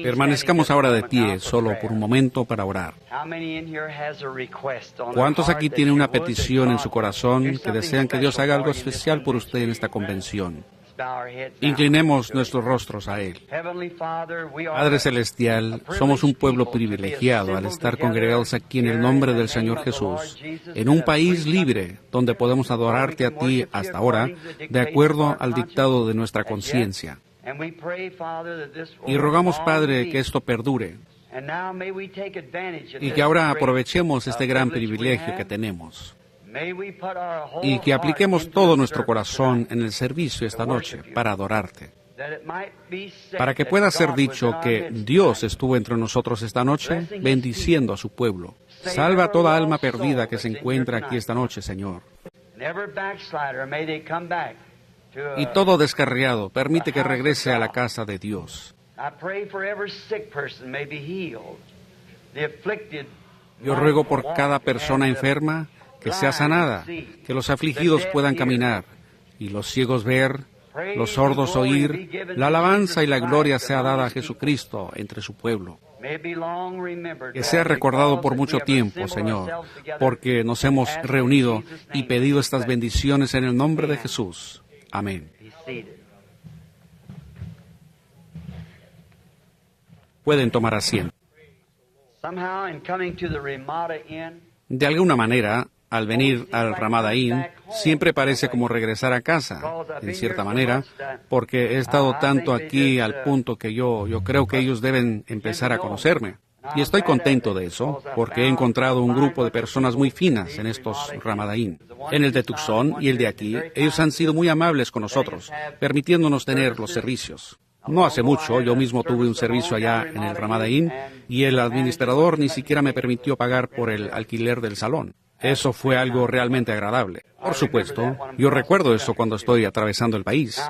Permanezcamos ahora de pie, solo por un momento, para orar. ¿Cuántos aquí tienen una petición en su corazón que desean que Dios haga algo especial por usted en esta convención? Inclinemos nuestros rostros a Él. Padre Celestial, somos un pueblo privilegiado al estar congregados aquí en el nombre del Señor Jesús, en un país libre donde podemos adorarte a ti hasta ahora, de acuerdo al dictado de nuestra conciencia. Y rogamos, Padre, que esto perdure y que ahora aprovechemos este gran privilegio que tenemos y que apliquemos todo nuestro corazón en el servicio esta noche para adorarte, para que pueda ser dicho que Dios estuvo entre nosotros esta noche bendiciendo a su pueblo. Salva toda alma perdida que se encuentra aquí esta noche, Señor. Y todo descarriado, permite que regrese a la casa de Dios. Yo ruego por cada persona enferma que sea sanada, que los afligidos puedan caminar, y los ciegos ver, los sordos oír, la alabanza y la gloria sea dada a Jesucristo entre su pueblo. Que sea recordado por mucho tiempo, Señor, porque nos hemos reunido y pedido estas bendiciones en el nombre de Jesús. Amén. Pueden tomar asiento. De alguna manera, al venir al Ramada Inn, siempre parece como regresar a casa, en cierta manera, porque he estado tanto aquí al punto que yo creo que ellos deben empezar a conocerme. Y estoy contento de eso, porque he encontrado un grupo de personas muy finas en estos Ramada Inn. En el de Tucson y el de aquí, ellos han sido muy amables con nosotros, permitiéndonos tener los servicios. No hace mucho, yo mismo tuve un servicio allá en el Ramada Inn, y el administrador ni siquiera me permitió pagar por el alquiler del salón. Eso fue algo realmente agradable. Por supuesto, yo recuerdo eso cuando estoy atravesando el país,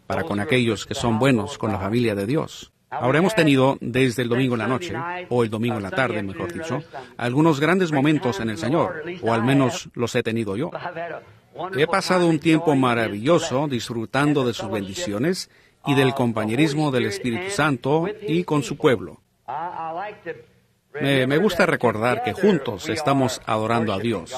para con aquellos que son buenos con la familia de Dios. Ahora hemos tenido, desde el domingo en la noche, o el domingo en la tarde, mejor dicho, algunos grandes momentos en el Señor, o al menos los he tenido yo. He pasado un tiempo maravilloso disfrutando de sus bendiciones y del compañerismo del Espíritu Santo y con su pueblo. Me gusta recordar que juntos estamos adorando a Dios.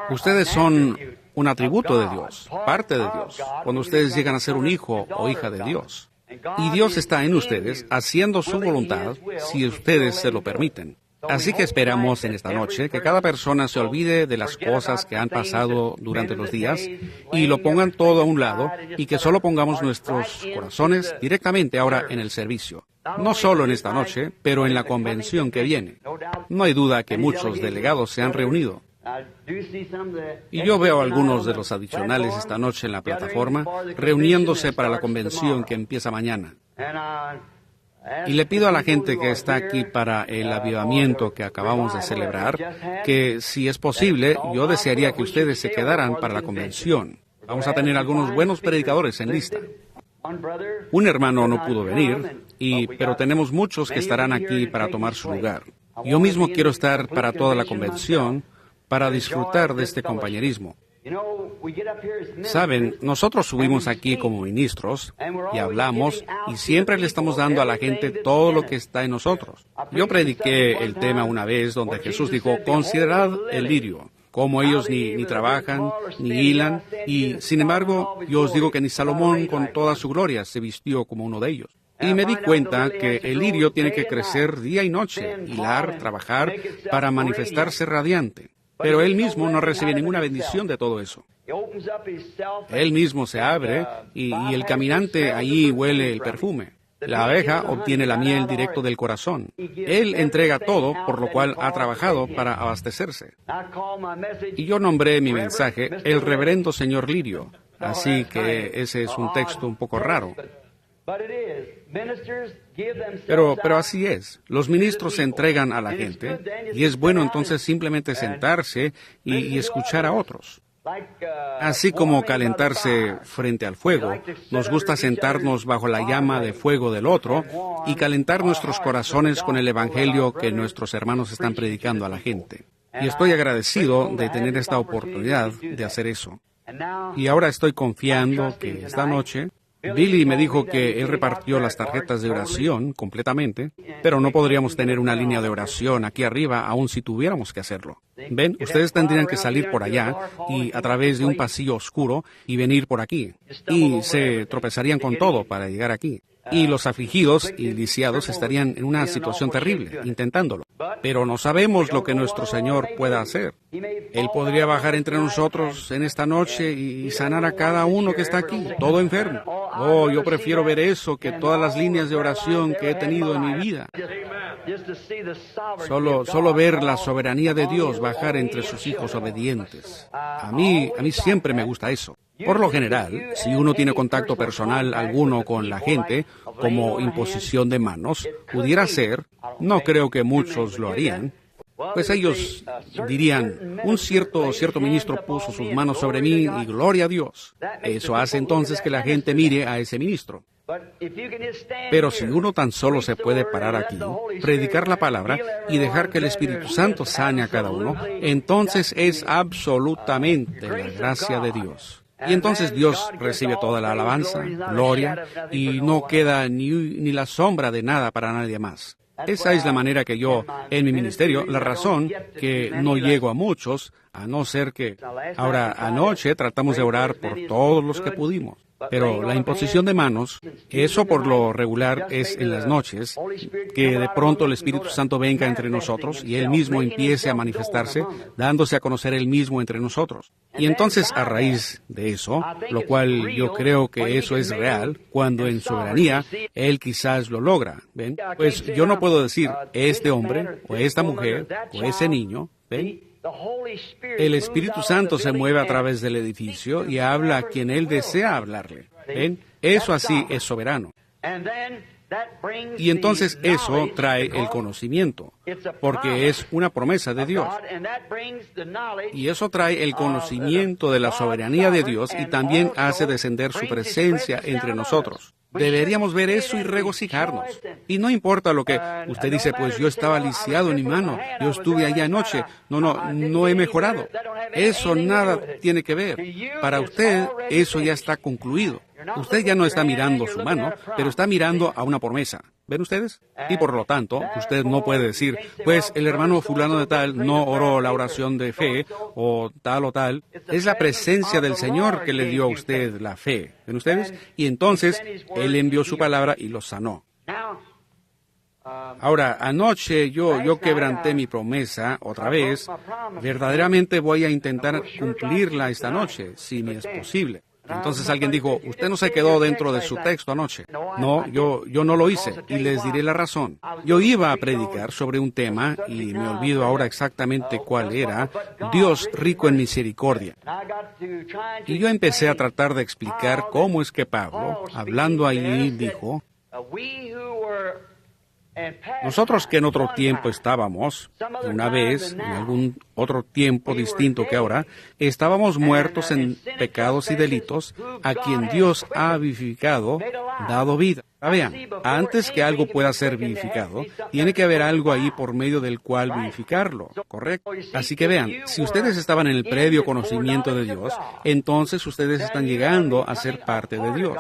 Ustedes son un atributo de Dios, parte de Dios, cuando ustedes llegan a ser un hijo o hija de Dios. Y Dios está en ustedes haciendo su voluntad si ustedes se lo permiten. Así que esperamos en esta noche que cada persona se olvide de las cosas que han pasado durante los días y lo pongan todo a un lado y que solo pongamos nuestros corazones directamente ahora en el servicio. No solo en esta noche, pero en la convención que viene. No hay duda que muchos delegados se han reunido. Y yo veo a algunos de los adicionales esta noche en la plataforma reuniéndose para la convención que empieza mañana. Y le pido a la gente que está aquí para el avivamiento que acabamos de celebrar, que si es posible, yo desearía que ustedes se quedaran para la convención. Vamos a tener algunos buenos predicadores en lista. Un hermano no pudo venir, pero tenemos muchos que estarán aquí para tomar su lugar. Yo mismo quiero estar para toda la convención, para disfrutar de este compañerismo. Saben, nosotros subimos aquí como ministros y hablamos y siempre le estamos dando a la gente todo lo que está en nosotros. Yo prediqué el tema una vez donde Jesús dijo, considerad el lirio, como ellos ni trabajan, ni hilan, y sin embargo, yo os digo que ni Salomón con toda su gloria se vistió como uno de ellos. Y me di cuenta que el lirio tiene que crecer día y noche, hilar, trabajar, para manifestarse radiante. Pero él mismo no recibe ninguna bendición de todo eso. Él mismo se abre y el caminante allí huele el perfume. La abeja obtiene la miel directo del corazón. Él entrega todo, por lo cual ha trabajado para abastecerse. Y yo nombré mi mensaje el Reverendo Señor Lirio, así que ese es un texto un poco raro. Pero así es. Los ministros se entregan a la gente y es bueno entonces simplemente sentarse y escuchar a otros. Así como calentarse frente al fuego, nos gusta sentarnos bajo la llama de fuego del otro y calentar nuestros corazones con el evangelio que nuestros hermanos están predicando a la gente. Y estoy agradecido de tener esta oportunidad de hacer eso. Y ahora estoy confiando que esta noche Billy me dijo que él repartió las tarjetas de oración completamente, pero no podríamos tener una línea de oración aquí arriba aun si tuviéramos que hacerlo. Ven, ustedes tendrían que salir por allá y a través de un pasillo oscuro y venir por aquí. Y se tropezarían con todo para llegar aquí. Y los afligidos y lisiados estarían en una situación terrible, intentándolo. Pero no sabemos lo que nuestro Señor pueda hacer. Él podría bajar entre nosotros en esta noche y sanar a cada uno que está aquí, todo enfermo. Oh, yo prefiero ver eso que todas las líneas de oración que he tenido en mi vida. Solo ver la soberanía de Dios bajar entre sus hijos obedientes. A mí siempre me gusta eso. Por lo general, si uno tiene contacto personal alguno con la gente, como imposición de manos, pudiera ser, no creo que muchos lo harían, pues ellos dirían, un cierto ministro puso sus manos sobre mí y gloria a Dios. Eso hace entonces que la gente mire a ese ministro. Pero si uno tan solo se puede parar aquí, predicar la palabra y dejar que el Espíritu Santo sane a cada uno, entonces es absolutamente la gracia de Dios. Y entonces Dios recibe toda la alabanza, gloria, y no queda ni la sombra de nada para nadie más. Esa es la manera que yo, en mi ministerio, la razón que no llego a muchos, a no ser que... Ahora, anoche tratamos de orar por todos los que pudimos. Pero la imposición de manos, eso por lo regular es en las noches, que de pronto el Espíritu Santo venga entre nosotros y Él mismo empiece a manifestarse, dándose a conocer Él mismo entre nosotros. Y entonces, a raíz de eso, lo cual yo creo que eso es real, cuando en soberanía Él quizás lo logra, ¿ven? Pues yo no puedo decir, este hombre, o esta mujer, o ese niño, ¿ven? El Espíritu Santo se mueve a través del edificio y habla a quien Él desea hablarle. ¿Ven? Eso así es soberano. Y entonces eso trae el conocimiento, porque es una promesa de Dios. Y eso trae el conocimiento de la soberanía de Dios y también hace descender su presencia entre nosotros. Deberíamos ver eso y regocijarnos. Y no importa lo que usted dice, pues yo estaba lisiado en mi mano, yo estuve allá anoche, no he mejorado. Eso nada tiene que ver. Para usted, eso ya está concluido. Usted ya no está mirando su mano, pero está mirando a una promesa. ¿Ven ustedes? Y por lo tanto, usted no puede decir, pues el hermano fulano de tal no oró la oración de fe, o tal. Es la presencia del Señor que le dio a usted la fe. ¿Ven ustedes? Y entonces, Él envió su palabra y los sanó. Ahora, anoche yo quebranté mi promesa otra vez. Verdaderamente voy a intentar cumplirla esta noche, si me es posible. Entonces alguien dijo, usted no se quedó dentro de su texto anoche. No, yo no lo hice, y les diré la razón. Yo iba a predicar sobre un tema, y me olvido ahora exactamente cuál era, Dios rico en misericordia. Y yo empecé a tratar de explicar cómo es que Pablo, hablando allí, dijo, nosotros que en otro tiempo estábamos, una vez, en algún otro tiempo distinto que ahora, estábamos muertos en pecados y delitos, a quien Dios ha vivificado, dado vida. Vean, antes que algo pueda ser vivificado, tiene que haber algo ahí por medio del cual vivificarlo, ¿correcto? Así que vean, si ustedes estaban en el previo conocimiento de Dios, entonces ustedes están llegando a ser parte de Dios.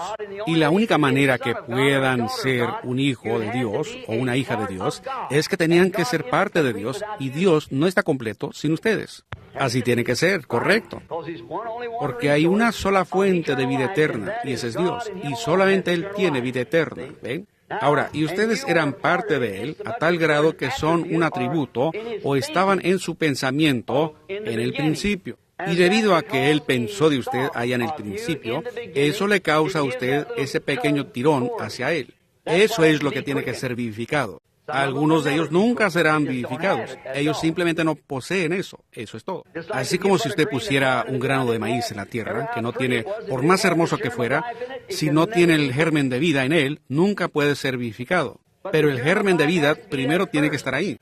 Y la única manera que puedan ser un hijo de Dios o una hija de Dios es que tenían que ser parte de Dios, y Dios no está completo sin ustedes. Así tiene que ser, correcto. Porque hay una sola fuente de vida eterna, y ese es Dios, y solamente Él tiene vida eterna, ¿ven? Ahora, y ustedes eran parte de Él a tal grado que son un atributo o estaban en su pensamiento en el principio. Y debido a que Él pensó de usted allá en el principio, eso le causa a usted ese pequeño tirón hacia Él. Eso es lo que tiene que ser vivificado. Algunos de ellos nunca serán vivificados. Ellos simplemente no poseen eso. Eso es todo. Así como si usted pusiera un grano de maíz en la tierra, que no tiene, por más hermoso que fuera, si no tiene el germen de vida en él, nunca puede ser vivificado. Pero el germen de vida primero tiene que estar ahí.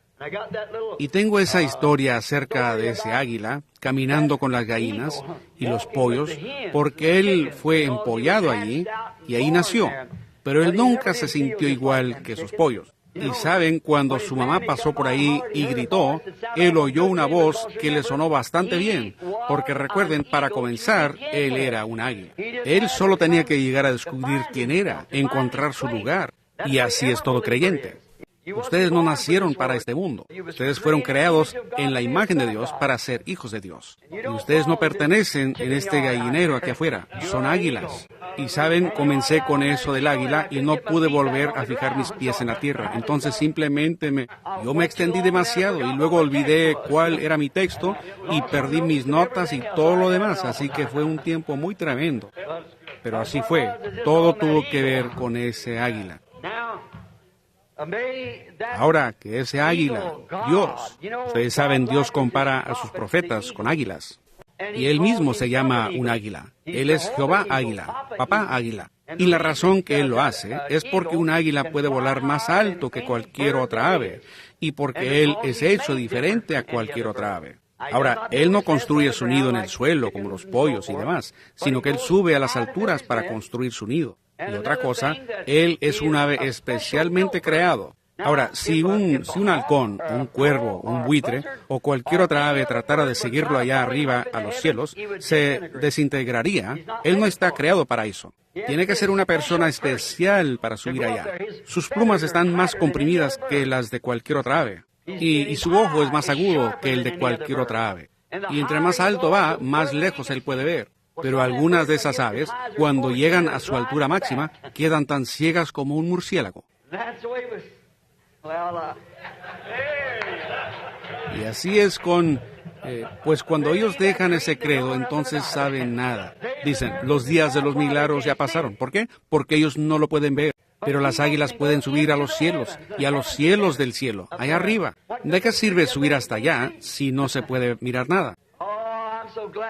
Y tengo esa historia acerca de ese águila caminando con las gallinas y los pollos, porque él fue empollado allí y ahí nació. Pero él nunca se sintió igual que esos pollos. Y saben, cuando su mamá pasó por ahí y gritó, él oyó una voz que le sonó bastante bien, porque recuerden, para comenzar, él era un águila. Él solo tenía que llegar a descubrir quién era, encontrar su lugar, y así es todo creyente. Ustedes no nacieron para este mundo. Ustedes fueron creados en la imagen de Dios para ser hijos de Dios. Y ustedes no pertenecen en este gallinero aquí afuera. Son águilas. Y saben, comencé con eso del águila y no pude volver a fijar mis pies en la tierra. Entonces simplemente yo me extendí demasiado y luego olvidé cuál era mi texto y perdí mis notas y todo lo demás. Así que fue un tiempo muy tremendo. Pero así fue. Todo tuvo que ver con ese águila. Ahora que ese águila, Dios, ustedes saben, Dios compara a sus profetas con águilas. Y él mismo se llama un águila. Él es Jehová águila, papá águila. Y la razón que él lo hace es porque un águila puede volar más alto que cualquier otra ave. Y porque él es hecho diferente a cualquier otra ave. Ahora, él no construye su nido en el suelo como los pollos y demás, sino que él sube a las alturas para construir su nido. Y otra cosa, él es un ave especialmente creado. Ahora, si un halcón, un cuervo, un buitre o cualquier otra ave tratara de seguirlo allá arriba a los cielos, se desintegraría. Él no está creado para eso. Tiene que ser una persona especial para subir allá. Sus plumas están más comprimidas que las de cualquier otra ave. Y su ojo es más agudo que el de cualquier otra ave. Y entre más alto va, más lejos él puede ver. Pero algunas de esas aves, cuando llegan a su altura máxima, quedan tan ciegas como un murciélago. Y así es pues cuando ellos dejan ese credo, entonces saben nada. Dicen, los días de los milagros ya pasaron. ¿Por qué? Porque ellos no lo pueden ver. Pero las águilas pueden subir a los cielos y a los cielos del cielo, allá arriba. ¿De qué sirve subir hasta allá si no se puede mirar nada?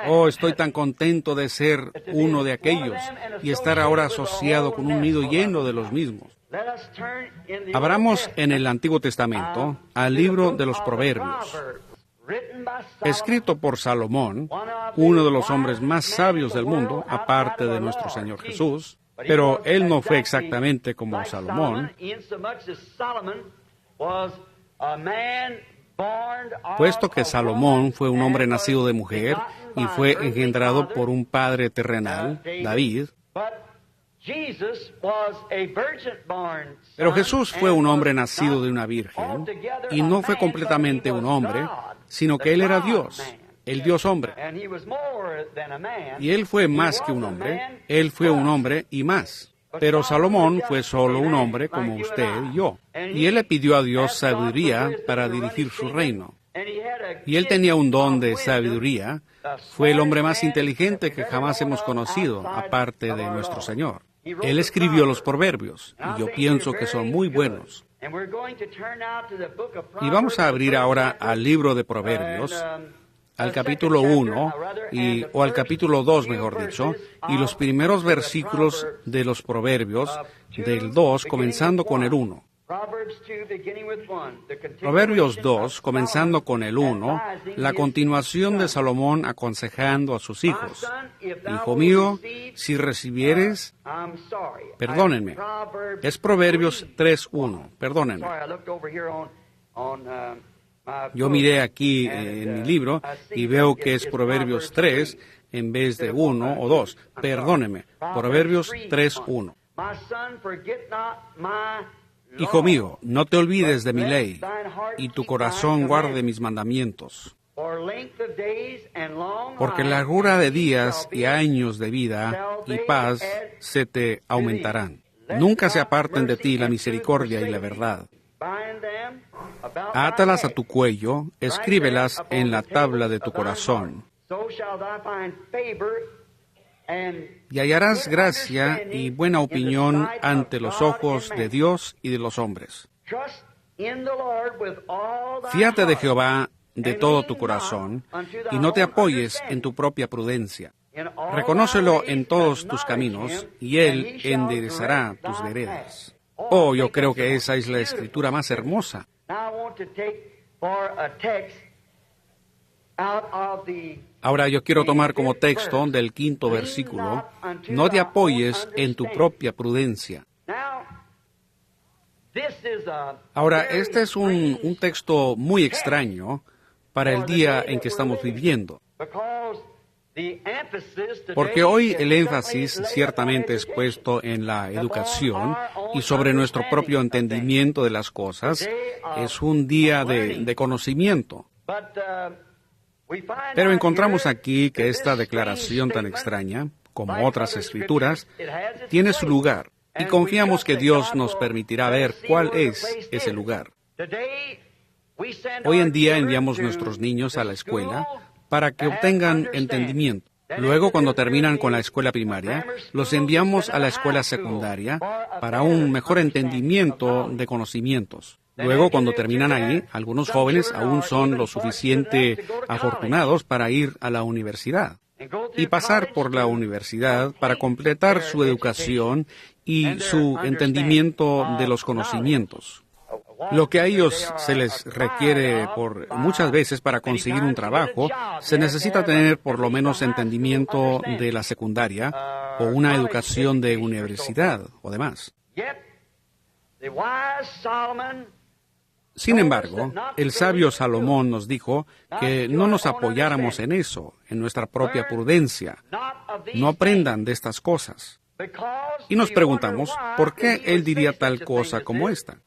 Oh, estoy tan contento de ser uno de aquellos y estar ahora asociado con un nido lleno de los mismos. Abramos en el Antiguo Testamento al libro de los Proverbios, escrito por Salomón, uno de los hombres más sabios del mundo, aparte de nuestro Señor Jesús, pero él no fue exactamente como Salomón, puesto que Salomón fue un hombre nacido de mujer y fue engendrado por un padre terrenal, David. Pero Jesús fue un hombre nacido de una virgen y no fue completamente un hombre, sino que él era Dios, el Dios hombre. Y él fue más que un hombre, él fue un hombre y más. Pero Salomón fue solo un hombre como usted y yo. Y él le pidió a Dios sabiduría para dirigir su reino. Y él tenía un don de sabiduría. Fue el hombre más inteligente que jamás hemos conocido, aparte de nuestro Señor. Él escribió los proverbios, y yo pienso que son muy buenos. Y vamos a abrir ahora al libro de Proverbios, al capítulo 1, o al capítulo 2, mejor dicho, y los primeros versículos de los Proverbios, del 2, comenzando con el 1. Proverbios 2, comenzando con el 1, la continuación de Salomón aconsejando a sus hijos. Hijo mío, si recibieres, perdónenme. Es Proverbios 3:1, perdónenme. Yo miré aquí en mi libro y veo que es Proverbios 3 en vez de 1 o 2. Perdónenme, Proverbios 3:1. Hijo mío, no te olvides de mi ley, y tu corazón guarde mis mandamientos. Porque largura de días y años de vida y paz se te aumentarán. Nunca se aparten de ti la misericordia y la verdad. Átalas a tu cuello, escríbelas en la tabla de tu corazón. Y hallarás gracia y buena opinión ante los ojos de Dios y de los hombres. Fíate de Jehová de todo tu corazón, y no te apoyes en tu propia prudencia. Reconócelo en todos tus caminos, y Él enderezará tus veredas. Oh, yo creo que esa es la escritura más hermosa. Ahora yo quiero tomar como texto del 5º versículo, no te apoyes en tu propia prudencia. Ahora, este es un texto muy extraño para el día en que estamos viviendo, porque hoy el énfasis ciertamente es puesto en la educación y sobre nuestro propio entendimiento de las cosas. Es un día de conocimiento. Pero encontramos aquí que esta declaración tan extraña, como otras escrituras, tiene su lugar, y confiamos que Dios nos permitirá ver cuál es ese lugar. Hoy en día enviamos nuestros niños a la escuela para que obtengan entendimiento. Luego, cuando terminan con la escuela primaria, los enviamos a la escuela secundaria para un mejor entendimiento de conocimientos. Luego, cuando terminan ahí, algunos jóvenes aún son lo suficiente afortunados para ir a la universidad y pasar por la universidad para completar su educación y su entendimiento de los conocimientos. Lo que a ellos se les requiere muchas veces para conseguir un trabajo, se necesita tener por lo menos entendimiento de la secundaria o una educación de universidad o demás. Sin embargo, el sabio Salomón nos dijo que no nos apoyáramos en eso, en nuestra propia prudencia. No aprendan de estas cosas. Y nos preguntamos, ¿por qué él diría tal cosa como esta?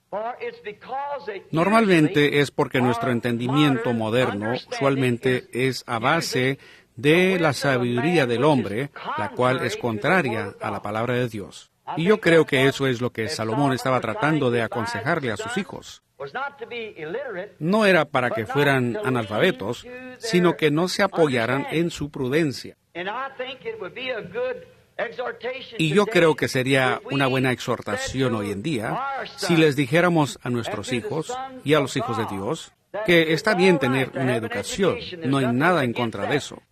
Normalmente es porque nuestro entendimiento moderno usualmente es a base de la sabiduría del hombre, la cual es contraria a la palabra de Dios. Y yo creo que eso es lo que Salomón estaba tratando de aconsejarle a sus hijos. No era para que fueran analfabetos, sino que no se apoyaran en su prudencia. Y yo creo que sería una buena exhortación hoy en día si les dijéramos a nuestros hijos y a los hijos de Dios que está bien tener una educación, no hay nada en contra de eso.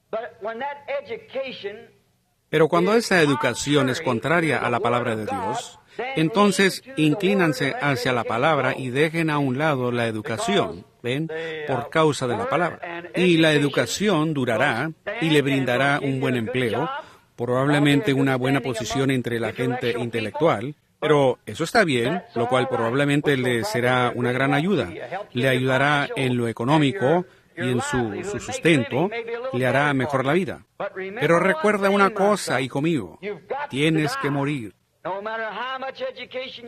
Pero cuando esa educación es contraria a la palabra de Dios, entonces inclínanse hacia la palabra y dejen a un lado la educación, ¿ven? Por causa de la palabra. Y la educación durará y le brindará un buen empleo, probablemente una buena posición entre la gente intelectual, pero eso está bien, lo cual probablemente le será una gran ayuda. Le ayudará en lo económico y en su sustento, le hará mejor la vida. Pero recuerda una cosa, hijo mío, tienes que morir.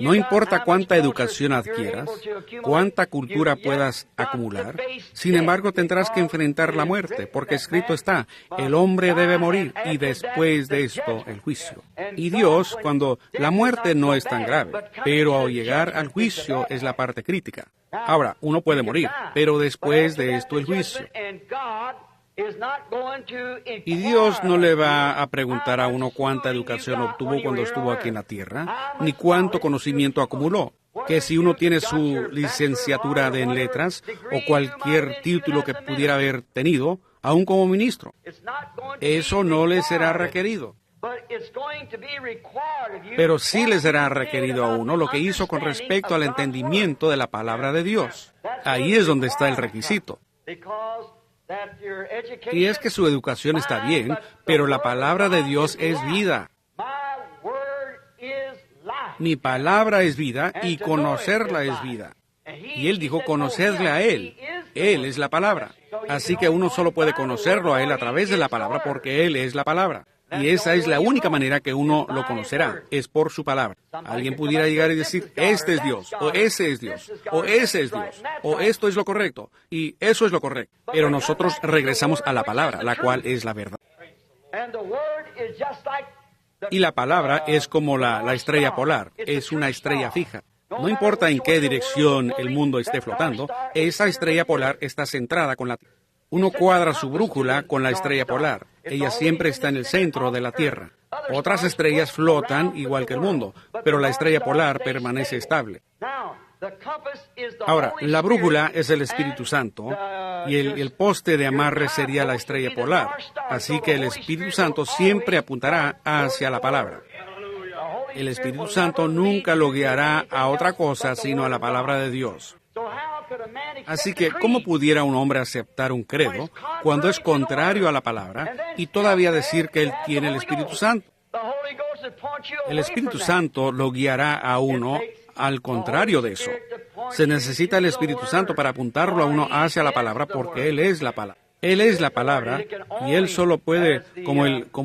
No importa cuánta educación adquieras, cuánta cultura puedas acumular, sin embargo tendrás que enfrentar la muerte, porque escrito está, el hombre debe morir y después de esto el juicio. Y Dios, cuando la muerte no es tan grave, pero al llegar al juicio es la parte crítica. Ahora, uno puede morir, pero después de esto el juicio. Y Dios no le va a preguntar a uno cuánta educación obtuvo cuando estuvo aquí en la tierra, ni cuánto conocimiento acumuló. Que si uno tiene su licenciatura en letras o cualquier título que pudiera haber tenido, aún como ministro, eso no le será requerido. Pero sí le será requerido a uno lo que hizo con respecto al entendimiento de la palabra de Dios. Ahí es donde está el requisito. Y es que su educación está bien, pero la palabra de Dios es vida. Mi palabra es vida y conocerla es vida. Y él dijo, conocerle a él. Él es la palabra. Así que uno solo puede conocerlo a él a través de la palabra porque él es la palabra. Y esa es la única manera que uno lo conocerá, es por su palabra. Alguien pudiera llegar y decir, este es Dios, o ese es Dios, o ese es Dios, o esto es lo correcto, y eso es lo correcto. Pero nosotros regresamos a la palabra, la cual es la verdad. Y la palabra es como la estrella polar, es una estrella fija. No importa en qué dirección el mundo esté flotando, esa estrella polar está centrada con la Tierra. Uno cuadra su brújula con la estrella polar. Ella siempre está en el centro de la Tierra. Otras estrellas flotan igual que el mundo, pero la estrella polar permanece estable. Ahora, la brújula es el Espíritu Santo y el poste de amarre sería la estrella polar. Así que el Espíritu Santo siempre apuntará hacia la palabra. El Espíritu Santo nunca lo guiará a otra cosa sino a la palabra de Dios. Así que, ¿cómo pudiera un hombre aceptar un credo cuando es contrario a la palabra y todavía decir que él tiene el Espíritu Santo? El Espíritu Santo lo guiará a uno al contrario de eso. Se necesita el Espíritu Santo para apuntarlo a uno hacia la palabra, porque Él es la palabra. Él es la palabra, y Él solo puede, como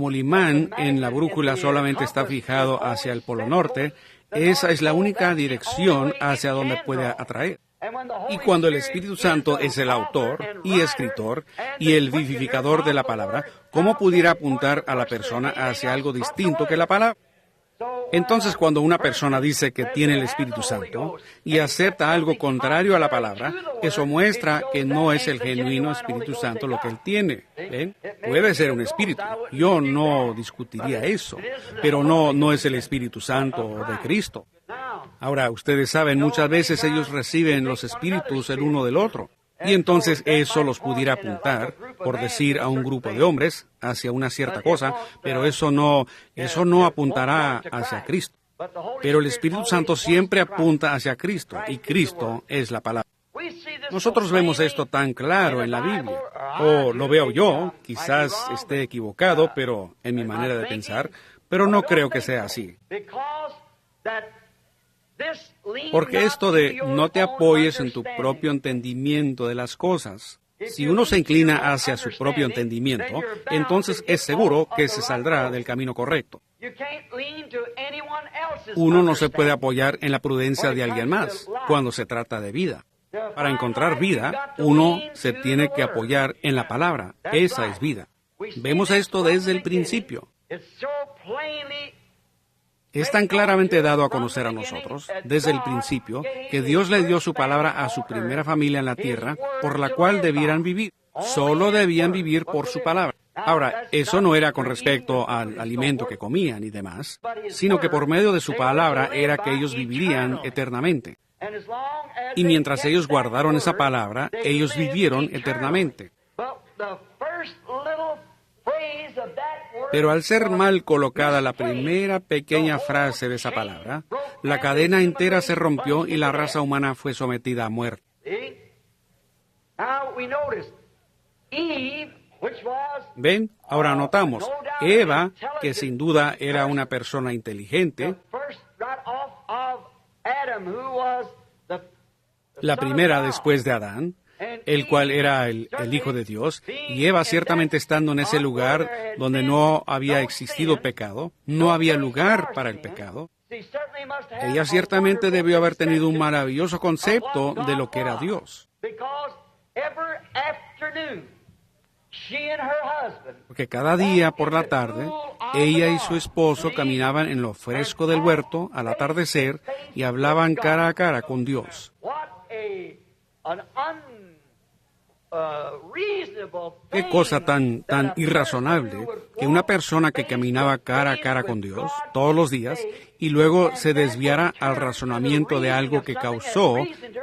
el imán en la brújula solamente está fijado hacia el polo norte, esa es la única dirección hacia donde puede atraer. Y cuando el Espíritu Santo es el autor y escritor y el vivificador de la palabra, ¿cómo pudiera apuntar a la persona hacia algo distinto que la palabra? Entonces, cuando una persona dice que tiene el Espíritu Santo y acepta algo contrario a la palabra, eso muestra que no es el genuino Espíritu Santo lo que él tiene. ¿Ven? Puede ser un espíritu. Yo no discutiría eso, pero no es el Espíritu Santo de Cristo. Ahora, ustedes saben, muchas veces ellos reciben los espíritus el uno del otro. Y entonces eso los pudiera apuntar, por decir, a un grupo de hombres, hacia una cierta cosa, pero eso no apuntará hacia Cristo. Pero el Espíritu Santo siempre apunta hacia Cristo, y Cristo es la palabra. Nosotros vemos esto tan claro en la Biblia. O lo veo yo, quizás esté equivocado, pero en mi manera de pensar, pero no creo que sea así. Porque esto de no te apoyes en tu propio entendimiento de las cosas. Si uno se inclina hacia su propio entendimiento, entonces es seguro que se saldrá del camino correcto. Uno no se puede apoyar en la prudencia de alguien más cuando se trata de vida. Para encontrar vida, uno se tiene que apoyar en la palabra. Esa es vida. Vemos esto desde el principio. Es tan claramente dado a conocer a nosotros, desde el principio, que Dios le dio su palabra a su primera familia en la tierra, por la cual debieran vivir. Solo debían vivir por su palabra. Ahora, eso no era con respecto al alimento que comían y demás, sino que por medio de su palabra era que ellos vivirían eternamente. Y mientras ellos guardaron esa palabra, ellos vivieron eternamente. Pero al ser mal colocada la primera pequeña frase de esa palabra, la cadena entera se rompió y la raza humana fue sometida a muerte. ¿Ven? Ahora notamos, Eva, que sin duda era una persona inteligente, la primera después de Adán, el cual era el Hijo de Dios, y Eva ciertamente estando en ese lugar donde no había existido pecado, no había lugar para el pecado, ella ciertamente debió haber tenido un maravilloso concepto de lo que era Dios. Porque cada día por la tarde, ella y su esposo caminaban en lo fresco del huerto al atardecer y hablaban cara a cara con Dios. Qué cosa tan irrazonable que una persona que caminaba cara a cara con Dios todos los días y luego se desviara al razonamiento de algo que causó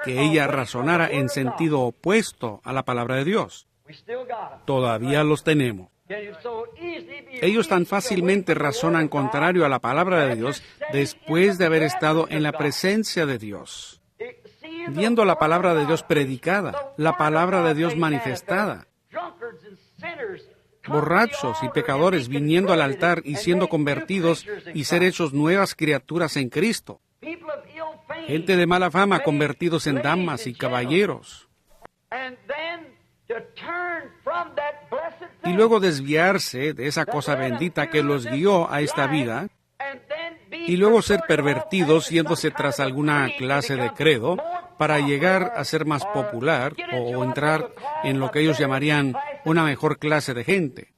que ella razonara en sentido opuesto a la palabra de Dios. Todavía los tenemos. Ellos tan fácilmente razonan contrario a la palabra de Dios después de haber estado en la presencia de Dios, viendo la palabra de Dios predicada, la palabra de Dios manifestada. Borrachos y pecadores viniendo al altar y siendo convertidos y ser hechos nuevas criaturas en Cristo. Gente de mala fama convertidos en damas y caballeros. Y luego desviarse de esa cosa bendita que los guió a esta vida, y luego ser pervertidos yéndose tras alguna clase de credo para llegar a ser más popular o entrar en lo que ellos llamarían una mejor clase de gente.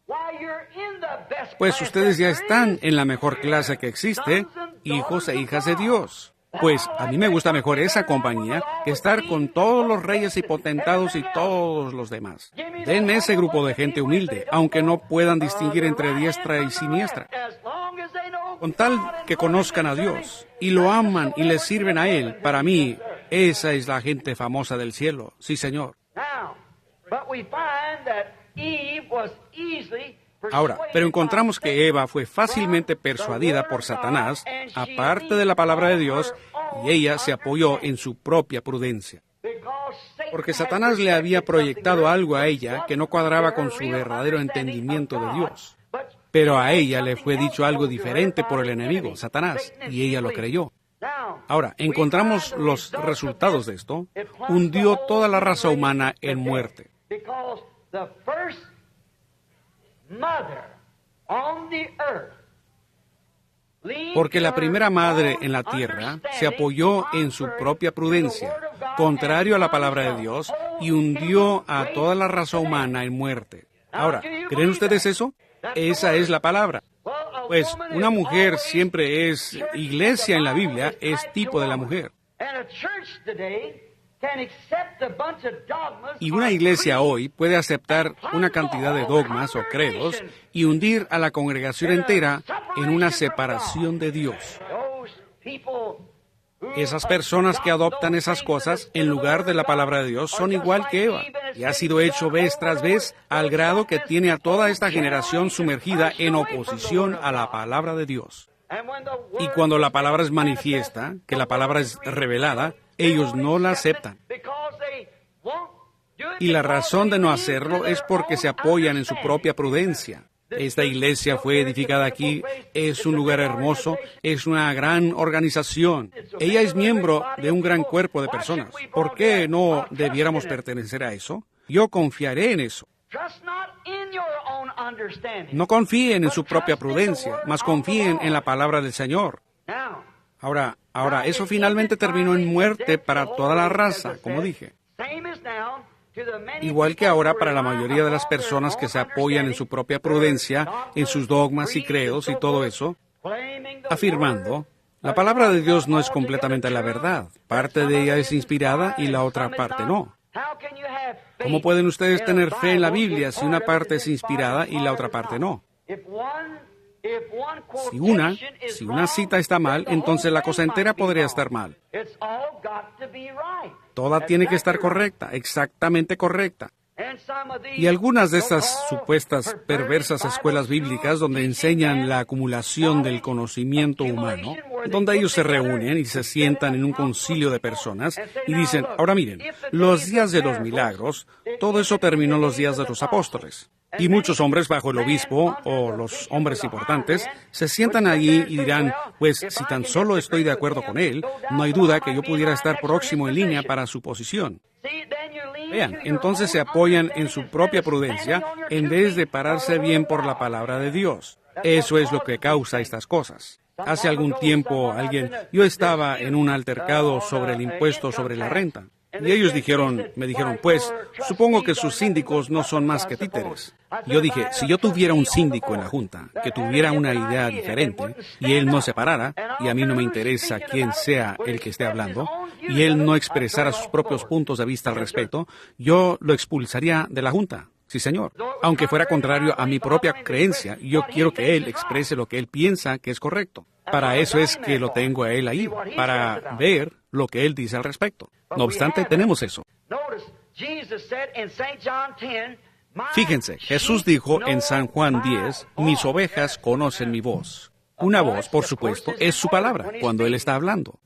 Pues ustedes ya están en la mejor clase que existe, hijos e hijas de Dios. Pues a mí me gusta mejor esa compañía que estar con todos los reyes y potentados y todos los demás. Denme ese grupo de gente humilde, aunque no puedan distinguir entre diestra y siniestra. Con tal que conozcan a Dios y lo aman y le sirven a Él, para mí, esa es la gente famosa del cielo. Sí, Señor. Ahora, pero encontramos que Eva fue fácilmente persuadida por Satanás, aparte de la palabra de Dios, y ella se apoyó en su propia prudencia. Porque Satanás le había proyectado algo a ella que no cuadraba con su verdadero entendimiento de Dios. Pero a ella le fue dicho algo diferente por el enemigo, Satanás, y ella lo creyó. Ahora, encontramos los resultados de esto. Hundió toda la raza humana en muerte. Porque la primera madre en la tierra se apoyó en su propia prudencia, contrario a la palabra de Dios, y hundió a toda la raza humana en muerte. Ahora, ¿creen ustedes eso? Esa es la palabra. Pues una mujer siempre es iglesia en la Biblia, es tipo de la mujer. Y una iglesia hoy puede aceptar una cantidad de dogmas o credos y hundir a la congregación entera en una separación de Dios. Esas personas que adoptan esas cosas en lugar de la palabra de Dios son igual que Eva, y ha sido hecho vez tras vez al grado que tiene a toda esta generación sumergida en oposición a la palabra de Dios. Y cuando la palabra es manifiesta, que la palabra es revelada, ellos no la aceptan. Y la razón de no hacerlo es porque se apoyan en su propia prudencia. Esta iglesia fue edificada aquí, es un lugar hermoso, es una gran organización. Ella es miembro de un gran cuerpo de personas. ¿Por qué no debiéramos pertenecer a eso? Yo confiaré en eso. No confíen en su propia prudencia, mas confíen en la palabra del Señor. Ahora, eso finalmente terminó en muerte para toda la raza, como dije. Igual que ahora para la mayoría de las personas que se apoyan en su propia prudencia, en sus dogmas y credos y todo eso, afirmando, la palabra de Dios no es completamente la verdad. Parte de ella es inspirada y la otra parte no. ¿Cómo pueden ustedes tener fe en la Biblia si una parte es inspirada y la otra parte no? Si una cita está mal, entonces la cosa entera podría estar mal. Toda tiene que estar correcta, exactamente correcta. Y algunas de estas supuestas perversas escuelas bíblicas donde enseñan la acumulación del conocimiento humano, donde ellos se reúnen y se sientan en un concilio de personas y dicen, ahora miren, los días de los milagros, todo eso terminó en los días de los apóstoles. Y muchos hombres bajo el obispo, o los hombres importantes, se sientan allí y dirán, pues si tan solo estoy de acuerdo con él, no hay duda que yo pudiera estar próximo en línea para su posición. Vean, entonces se apoyan en su propia prudencia en vez de pararse bien por la palabra de Dios. Eso es lo que causa estas cosas. Hace algún tiempo yo estaba en un altercado sobre el impuesto sobre la renta. Y ellos me dijeron, pues, supongo que sus síndicos no son más que títeres. Yo dije, si yo tuviera un síndico en la Junta, que tuviera una idea diferente, y él no se parara, y a mí no me interesa quién sea el que esté hablando, y él no expresara sus propios puntos de vista al respecto, yo lo expulsaría de la Junta. Sí, señor. Aunque fuera contrario a mi propia creencia, yo quiero que él exprese lo que él piensa que es correcto. Para eso es que lo tengo a él ahí, para ver lo que él dice al respecto. No obstante, tenemos eso. Fíjense, Jesús dijo en San Juan 10, mis ovejas conocen mi voz. Una voz, por supuesto, es su palabra, cuando él está hablando.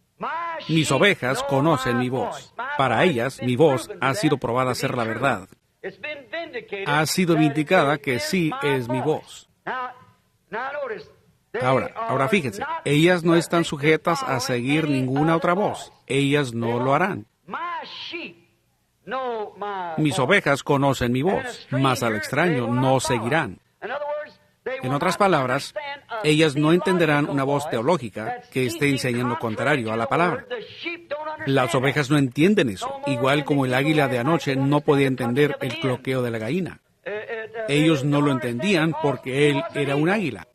Mis ovejas conocen mi voz. Para ellas, mi voz ha sido probada ser la verdad. Ha sido vindicada que sí es mi voz. Ahora fíjense, ellas no están sujetas a seguir ninguna otra voz. Ellas no lo harán. Mis ovejas conocen mi voz, mas al extraño no seguirán. En otras palabras, ellas no entenderán una voz teológica que esté enseñando contrario a la palabra. Las ovejas no entienden eso, igual como el águila de anoche no podía entender el cloqueo de la gallina. Ellos no lo entendían porque él era un águila.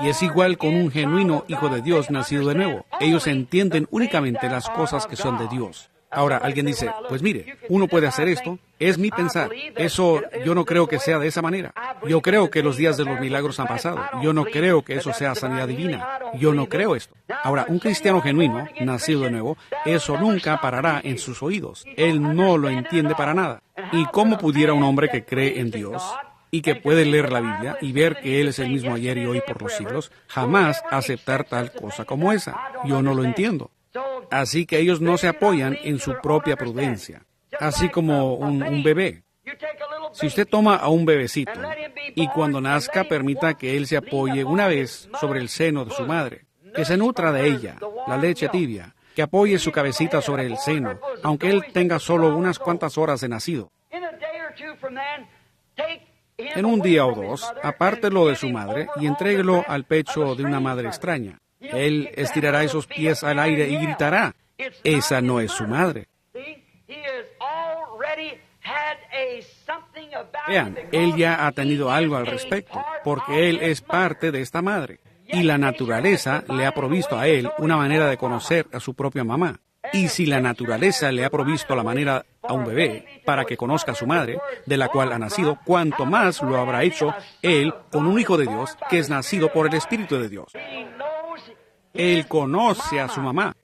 Y es igual con un genuino hijo de Dios nacido de nuevo. Ellos entienden únicamente las cosas que son de Dios. Ahora, alguien dice, pues mire, uno puede hacer esto, es mi pensar. Eso yo no creo que sea de esa manera. Yo creo que los días de los milagros han pasado. Yo no creo que eso sea sanidad divina. Yo no creo esto. Ahora, un cristiano genuino, nacido de nuevo, eso nunca parará en sus oídos. Él no lo entiende para nada. ¿Y cómo pudiera un hombre que cree en Dios y que puede leer la Biblia y ver que Él es el mismo ayer y hoy por los siglos, jamás aceptar tal cosa como esa? Yo no lo entiendo. Así que ellos no se apoyan en su propia prudencia, así como un bebé. Si usted toma a un bebecito y cuando nazca permita que él se apoye una vez sobre el seno de su madre, que se nutra de ella, la leche tibia, que apoye su cabecita sobre el seno, aunque él tenga solo unas cuantas horas de nacido. En un día o dos, apártelo de su madre y entréguelo al pecho de una madre extraña. Él estirará esos pies al aire y gritará, esa no es su madre. Vean, él ya ha tenido algo al respecto, porque él es parte de esta madre. Y la naturaleza le ha provisto a él una manera de conocer a su propia mamá. Y si la naturaleza le ha provisto la manera a un bebé para que conozca a su madre, de la cual ha nacido, cuanto más lo habrá hecho él con un hijo de Dios que es nacido por el Espíritu de Dios. Él conoce a su mamá.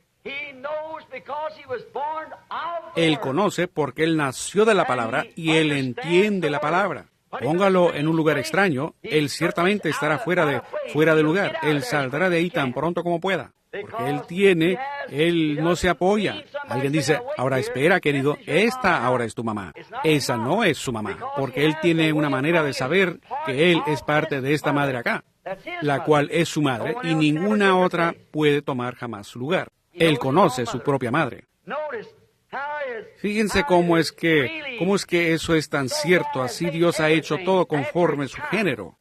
Él conoce porque él nació de la palabra y él entiende la palabra. Póngalo en un lugar extraño, él ciertamente estará fuera de lugar. Él saldrá de ahí tan pronto como pueda. Porque él no se apoya. Alguien dice, ahora espera, querido, esta ahora es tu mamá. Esa no es su mamá, porque él tiene una manera de saber que él es parte de esta madre acá, la cual es su madre, y ninguna otra puede tomar jamás su lugar. Él conoce su propia madre. Fíjense cómo es que eso es tan cierto. Así Dios ha hecho todo conforme a su género.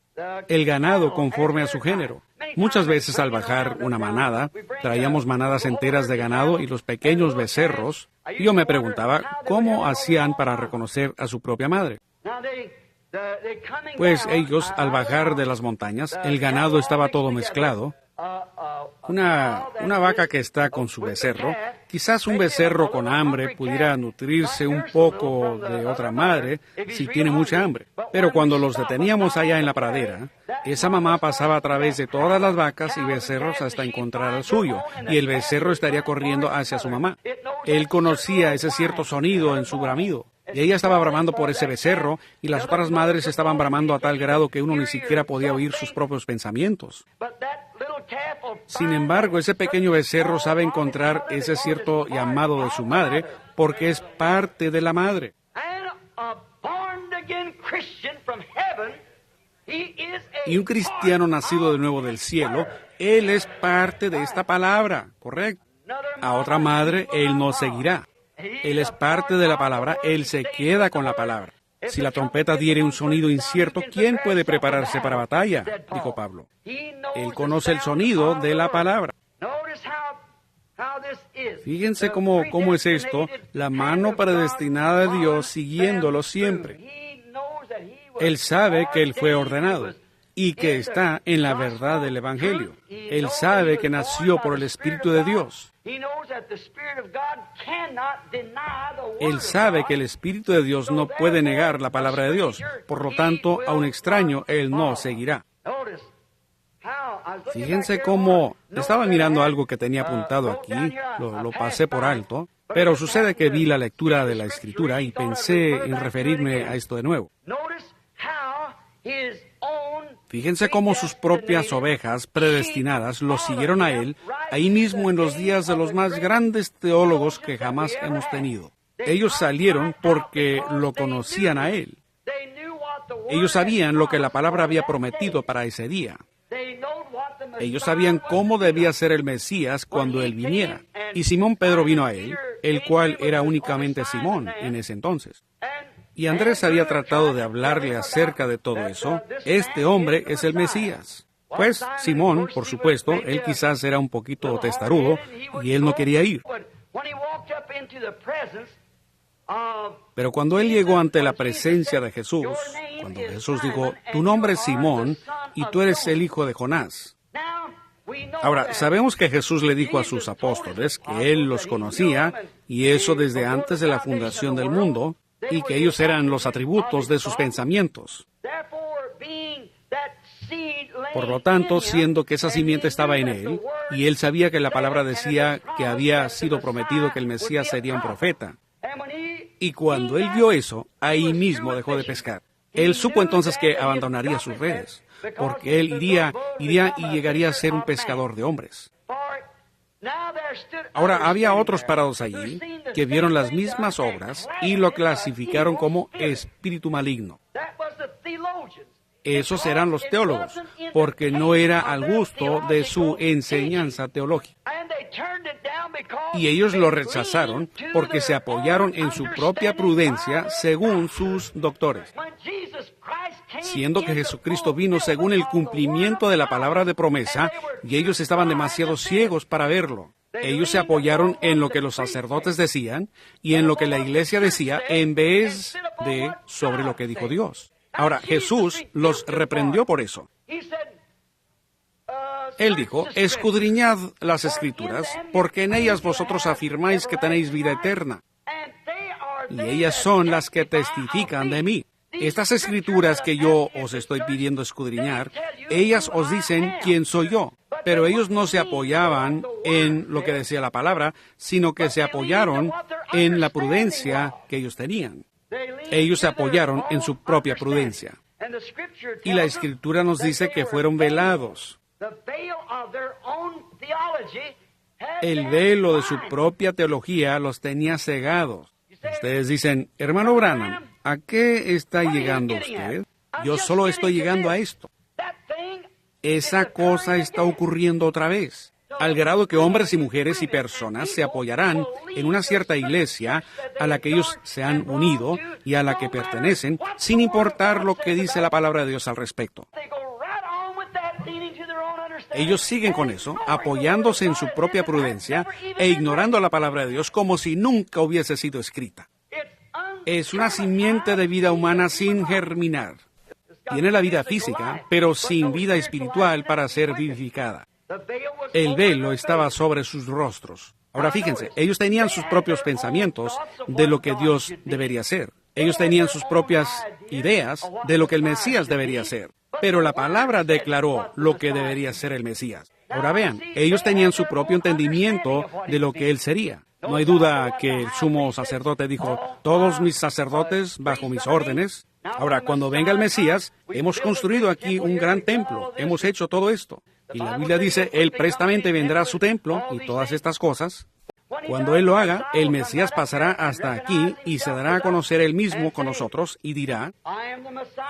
El ganado conforme a su género. Muchas veces al bajar una manada, traíamos manadas enteras de ganado y los pequeños becerros. Yo me preguntaba cómo hacían para reconocer a su propia madre. Pues ellos, al bajar de las montañas, el ganado estaba todo mezclado. Una vaca que está con su becerro, quizás un becerro con hambre pudiera nutrirse un poco de otra madre si tiene mucha hambre. Pero cuando los deteníamos allá en la pradera, esa mamá pasaba a través de todas las vacas y becerros hasta encontrar al suyo, y el becerro estaría corriendo hacia su mamá. Él conocía ese cierto sonido en su bramido. Y ella estaba bramando por ese becerro, y las otras madres estaban bramando a tal grado que uno ni siquiera podía oír sus propios pensamientos. Sin embargo, ese pequeño becerro sabe encontrar ese cierto llamado de su madre, porque es parte de la madre. Y un cristiano nacido de nuevo del cielo, él es parte de esta palabra, ¿correcto? A otra madre, él no seguirá. Él es parte de la palabra, él se queda con la palabra. Si la trompeta diere un sonido incierto, ¿quién puede prepararse para batalla? Dijo Pablo. Él conoce el sonido de la palabra. Fíjense cómo es esto, la mano predestinada de Dios siguiéndolo siempre. Él sabe que él fue ordenado y que está en la verdad del Evangelio. Él sabe que nació por el Espíritu de Dios. Él sabe que el Espíritu de Dios no puede negar la palabra de Dios. Por lo tanto, a un extraño él no seguirá. Fíjense cómo estaba mirando algo que tenía apuntado aquí, lo pasé por alto, pero sucede que vi la lectura de la Escritura y pensé en referirme a esto de nuevo. Fíjense cómo sus propias ovejas predestinadas lo siguieron a él, ahí mismo en los días de los más grandes teólogos que jamás hemos tenido. Ellos salieron porque lo conocían a él. Ellos sabían lo que la palabra había prometido para ese día. Ellos sabían cómo debía ser el Mesías cuando él viniera. Y Simón Pedro vino a él, el cual era únicamente Simón en ese entonces. Y Andrés había tratado de hablarle acerca de todo eso. Este hombre es el Mesías. Pues Simón, por supuesto, él quizás era un poquito testarudo y él no quería ir. Pero cuando él llegó ante la presencia de Jesús, cuando Jesús dijo, tu nombre es Simón y tú eres el hijo de Jonás. Ahora, sabemos que Jesús le dijo a sus apóstoles que él los conocía, y eso desde antes de la fundación del mundo, y que ellos eran los atributos de sus pensamientos. Por lo tanto, siendo que esa simiente estaba en él, y él sabía que la palabra decía que había sido prometido que el Mesías sería un profeta. Y cuando él vio eso, ahí mismo dejó de pescar. Él supo entonces que abandonaría sus redes, porque él iría y llegaría a ser un pescador de hombres. Ahora, había otros parados allí que vieron las mismas obras y lo clasificaron como espíritu maligno. Esos eran los teólogos, porque no era al gusto de su enseñanza teológica. Y ellos lo rechazaron porque se apoyaron en su propia prudencia según sus doctores. Siendo que Jesucristo vino según el cumplimiento de la palabra de promesa, y ellos estaban demasiado ciegos para verlo. Ellos se apoyaron en lo que los sacerdotes decían y en lo que la iglesia decía en vez de sobre lo que dijo Dios. Ahora, Jesús los reprendió por eso. Él dijo, escudriñad las Escrituras, porque en ellas vosotros afirmáis que tenéis vida eterna, y ellas son las que testifican de mí. Estas Escrituras que yo os estoy pidiendo escudriñar, ellas os dicen quién soy yo. Pero ellos no se apoyaban en lo que decía la palabra, sino que se apoyaron en la prudencia que ellos tenían. Ellos se apoyaron en su propia prudencia. Y la Escritura nos dice que fueron velados. El velo de su propia teología los tenía cegados. Ustedes dicen, hermano Branham, ¿a qué está llegando usted? Yo solo estoy llegando a esto. Esa cosa está ocurriendo otra vez, al grado que hombres y mujeres y personas se apoyarán en una cierta iglesia a la que ellos se han unido y a la que pertenecen, sin importar lo que dice la palabra de Dios al respecto. Ellos siguen con eso, apoyándose en su propia prudencia e ignorando la palabra de Dios como si nunca hubiese sido escrita. Es una simiente de vida humana sin germinar. Tiene la vida física, pero sin vida espiritual para ser vivificada. El velo estaba sobre sus rostros. Ahora fíjense, ellos tenían sus propios pensamientos de lo que Dios debería ser. Ellos tenían sus propias ideas de lo que el Mesías debería ser. Pero la palabra declaró lo que debería ser el Mesías. Ahora vean, ellos tenían su propio entendimiento de lo que Él sería. No hay duda que el sumo sacerdote dijo, todos mis sacerdotes bajo mis órdenes. Ahora, cuando venga el Mesías, hemos construido aquí un gran templo, hemos hecho todo esto. Y la Biblia dice, Él prestamente vendrá a su templo y todas estas cosas. Cuando Él lo haga, el Mesías pasará hasta aquí y se dará a conocer Él mismo con nosotros y dirá,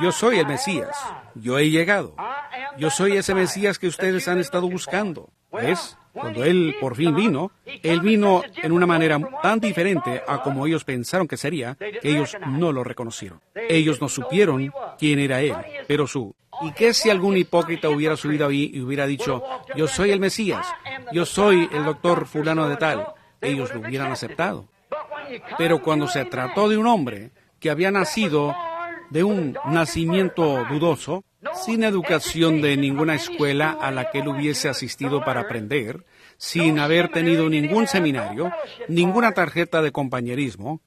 yo soy el Mesías, yo he llegado, yo soy ese Mesías que ustedes han estado buscando. ¿Ves? Cuando Él por fin vino, Él vino en una manera tan diferente a como ellos pensaron que sería, que ellos no lo reconocieron. Ellos no supieron quién era Él, pero ¿Y qué si algún hipócrita hubiera subido ahí y hubiera dicho, yo soy el Mesías, yo soy el doctor fulano de tal? Ellos lo hubieran aceptado. Pero cuando se trató de un hombre que había nacido de un nacimiento dudoso, sin educación de ninguna escuela a la que él hubiese asistido para aprender, sin haber tenido ningún seminario, ninguna tarjeta de compañerismo,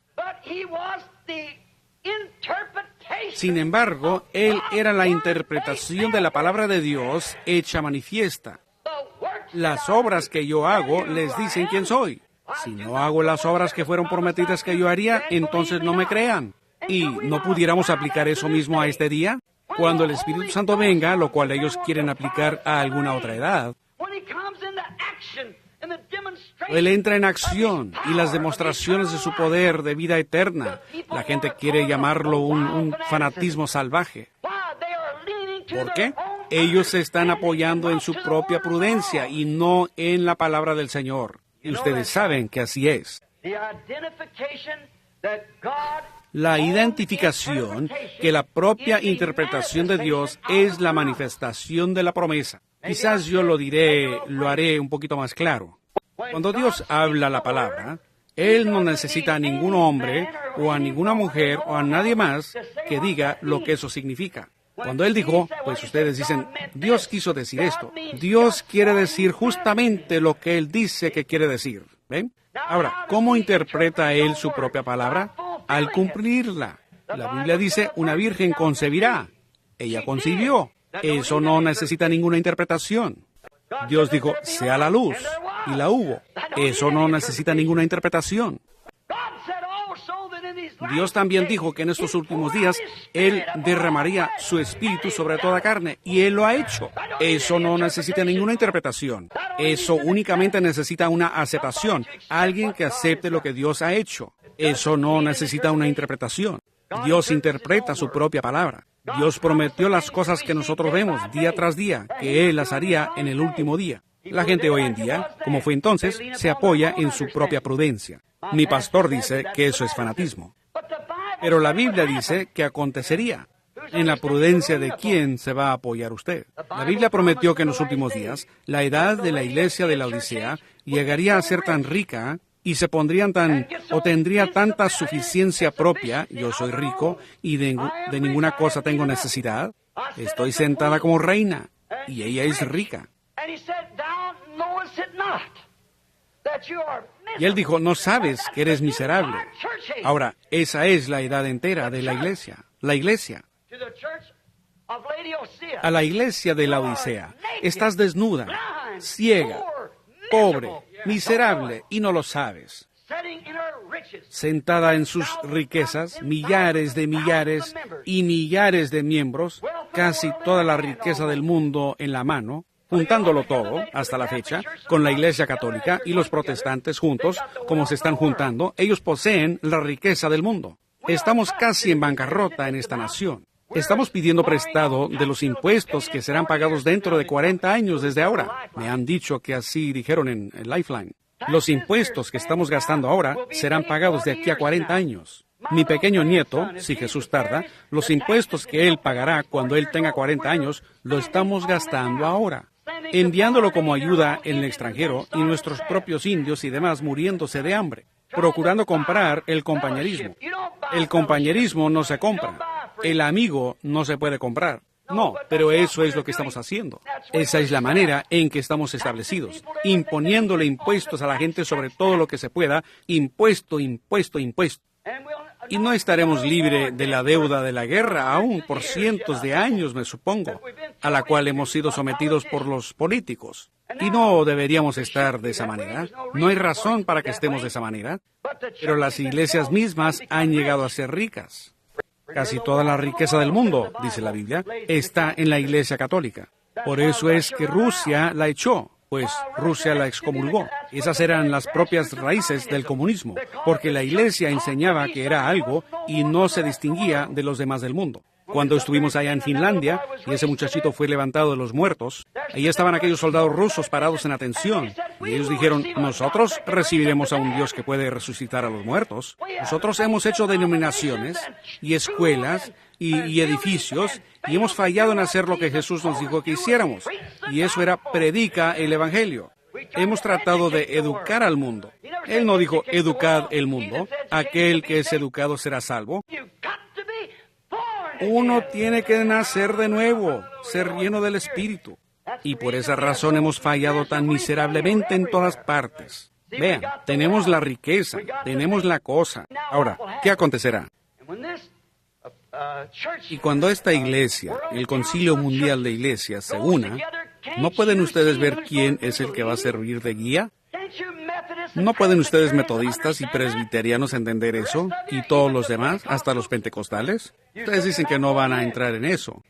sin embargo, él era la interpretación de la palabra de Dios hecha manifiesta. Las obras que yo hago les dicen quién soy. Si no hago las obras que fueron prometidas que yo haría, entonces no me crean. ¿Y no pudiéramos aplicar eso mismo a este día? Cuando el Espíritu Santo venga, lo cual ellos quieren aplicar a alguna otra edad, Él entra en acción y las demostraciones de su poder de vida eterna. La gente quiere llamarlo un fanatismo salvaje. ¿Por qué? Ellos se están apoyando en su propia prudencia y no en la palabra del Señor. Y ustedes saben que así es. La identificación que la propia interpretación de Dios es la manifestación de la promesa. Quizás yo lo haré un poquito más claro. Cuando Dios habla la palabra, Él no necesita a ningún hombre o a ninguna mujer o a nadie más que diga lo que eso significa. Cuando Él dijo, pues ustedes dicen, Dios quiso decir esto. Dios quiere decir justamente lo que Él dice que quiere decir. ¿Ven? Ahora, ¿cómo interpreta Él su propia palabra? Al cumplirla. La Biblia dice, una virgen concebirá. Ella concibió. Eso no necesita ninguna interpretación. Dios dijo, sea la luz, y la hubo. Eso no necesita ninguna interpretación. Dios también dijo que en estos últimos días Él derramaría su espíritu sobre toda carne, y Él lo ha hecho. Eso no necesita ninguna interpretación. Eso únicamente necesita una aceptación, alguien que acepte lo que Dios ha hecho. Eso no necesita una interpretación. Dios interpreta su propia palabra. Dios prometió las cosas que nosotros vemos día tras día, que Él las haría en el último día. La gente hoy en día, como fue entonces, se apoya en su propia prudencia. Mi pastor dice que eso es fanatismo. Pero la Biblia dice que acontecería. ¿En la prudencia de quién se va a apoyar usted? La Biblia prometió que en los últimos días, la edad de la iglesia de la Odisea llegaría a ser tan rica y se pondrían tendría tanta suficiencia propia, yo soy rico y de ninguna cosa tengo necesidad, estoy sentada como reina y ella es rica. Y él dijo, no sabes que eres miserable. Ahora, esa es la edad entera de la iglesia. La iglesia. A la iglesia de la Odisea. Estás desnuda, ciega, pobre, miserable y no lo sabes. Sentada en sus riquezas, millares y millares de miembros, casi toda la riqueza del mundo en la mano, juntándolo todo, hasta la fecha, con la Iglesia Católica y los protestantes juntos, como se están juntando, ellos poseen la riqueza del mundo. Estamos casi en bancarrota en esta nación. Estamos pidiendo prestado de los impuestos que serán pagados dentro de 40 años desde ahora. Me han dicho que así dijeron en Lifeline. Los impuestos que estamos gastando ahora serán pagados de aquí a 40 años. Mi pequeño nieto, si Jesús tarda, los impuestos que él pagará cuando él tenga 40 años, lo estamos gastando ahora, enviándolo como ayuda en el extranjero y nuestros propios indios y demás muriéndose de hambre, procurando comprar el compañerismo. El compañerismo no se compra. El amigo no se puede comprar. No, pero eso es lo que estamos haciendo. Esa es la manera en que estamos establecidos, imponiéndole impuestos a la gente sobre todo lo que se pueda, impuesto. Y no estaremos libres de la deuda de la guerra, aún por cientos de años, me supongo, a la cual hemos sido sometidos por los políticos. Y no deberíamos estar de esa manera. No hay razón para que estemos de esa manera. Pero las iglesias mismas han llegado a ser ricas. Casi toda la riqueza del mundo, dice la Biblia, está en la Iglesia Católica. Por eso es que Rusia la echó, pues Rusia la excomulgó. Esas eran las propias raíces del comunismo, porque la Iglesia enseñaba que era algo y no se distinguía de los demás del mundo. Cuando estuvimos allá en Finlandia, y ese muchachito fue levantado de los muertos, ahí estaban aquellos soldados rusos parados en atención, y ellos dijeron, nosotros recibiremos a un Dios que puede resucitar a los muertos. Nosotros hemos hecho denominaciones, y escuelas, y edificios, y hemos fallado en hacer lo que Jesús nos dijo que hiciéramos, y eso era, predica el Evangelio. Hemos tratado de educar al mundo. Él no dijo, educad el mundo, aquel que es educado será salvo. Uno tiene que nacer de nuevo, ser lleno del Espíritu. Y por esa razón hemos fallado tan miserablemente en todas partes. Vean, tenemos la riqueza, tenemos la cosa. Ahora, ¿qué acontecerá? Y cuando esta iglesia, el Concilio Mundial de Iglesias, se una, ¿no pueden ustedes ver quién es el que va a servir de guía? ¿No pueden ustedes metodistas y presbiterianos entender eso? ¿Y todos los demás, hasta los pentecostales? Ustedes dicen que no van a entrar en eso.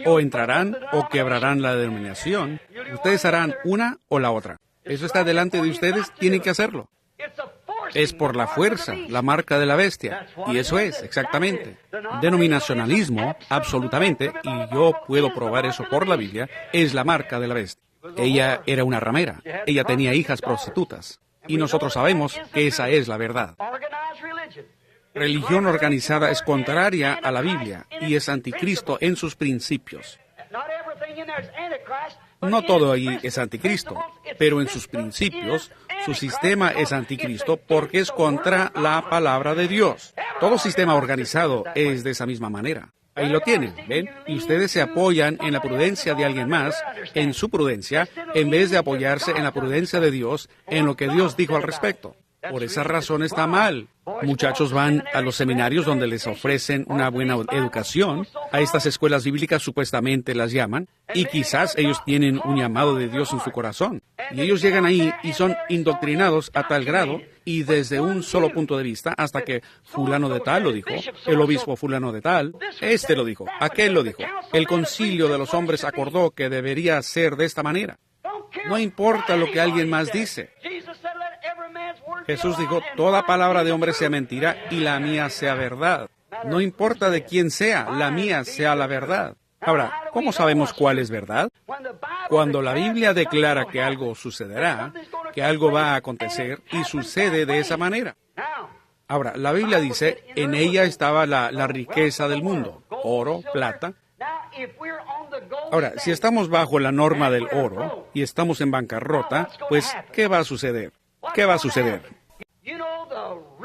O entrarán o quebrarán la denominación. Ustedes harán una o la otra. Eso está delante de ustedes, tienen que hacerlo. Es por la fuerza, la marca de la bestia. Y eso es, exactamente. Denominacionalismo, absolutamente, y yo puedo probar eso por la Biblia, es la marca de la bestia. Ella era una ramera. Ella tenía hijas prostitutas. Y nosotros sabemos que esa es la verdad. Religión organizada es contraria a la Biblia y es anticristo en sus principios. No todo ahí es anticristo, pero en sus principios, su sistema es anticristo porque es contra la palabra de Dios. Todo sistema organizado es de esa misma manera. Ahí lo tienen, ¿ven? Y ustedes se apoyan en la prudencia de alguien más, en su prudencia, en vez de apoyarse en la prudencia de Dios, en lo que Dios dijo al respecto. Por esa razón está mal. Muchachos van a los seminarios donde les ofrecen una buena educación, a estas escuelas bíblicas supuestamente las llaman, y quizás ellos tienen un llamado de Dios en su corazón. Y ellos llegan ahí y son indoctrinados a tal grado, y desde un solo punto de vista, hasta que fulano de tal lo dijo, el obispo fulano de tal, este lo dijo, aquel lo dijo, el concilio de los hombres acordó que debería ser de esta manera. No importa lo que alguien más dice. Jesús dijo, toda palabra de hombre sea mentira y la mía sea verdad. No importa de quién sea, la mía sea la verdad. Ahora, ¿cómo sabemos cuál es verdad? Cuando la Biblia declara que algo sucederá, que algo va a acontecer, y sucede de esa manera. Ahora, la Biblia dice, en ella estaba la riqueza del mundo, oro, plata. Ahora, si estamos bajo la norma del oro y estamos en bancarrota, pues, ¿qué va a suceder? ¿Qué va a suceder?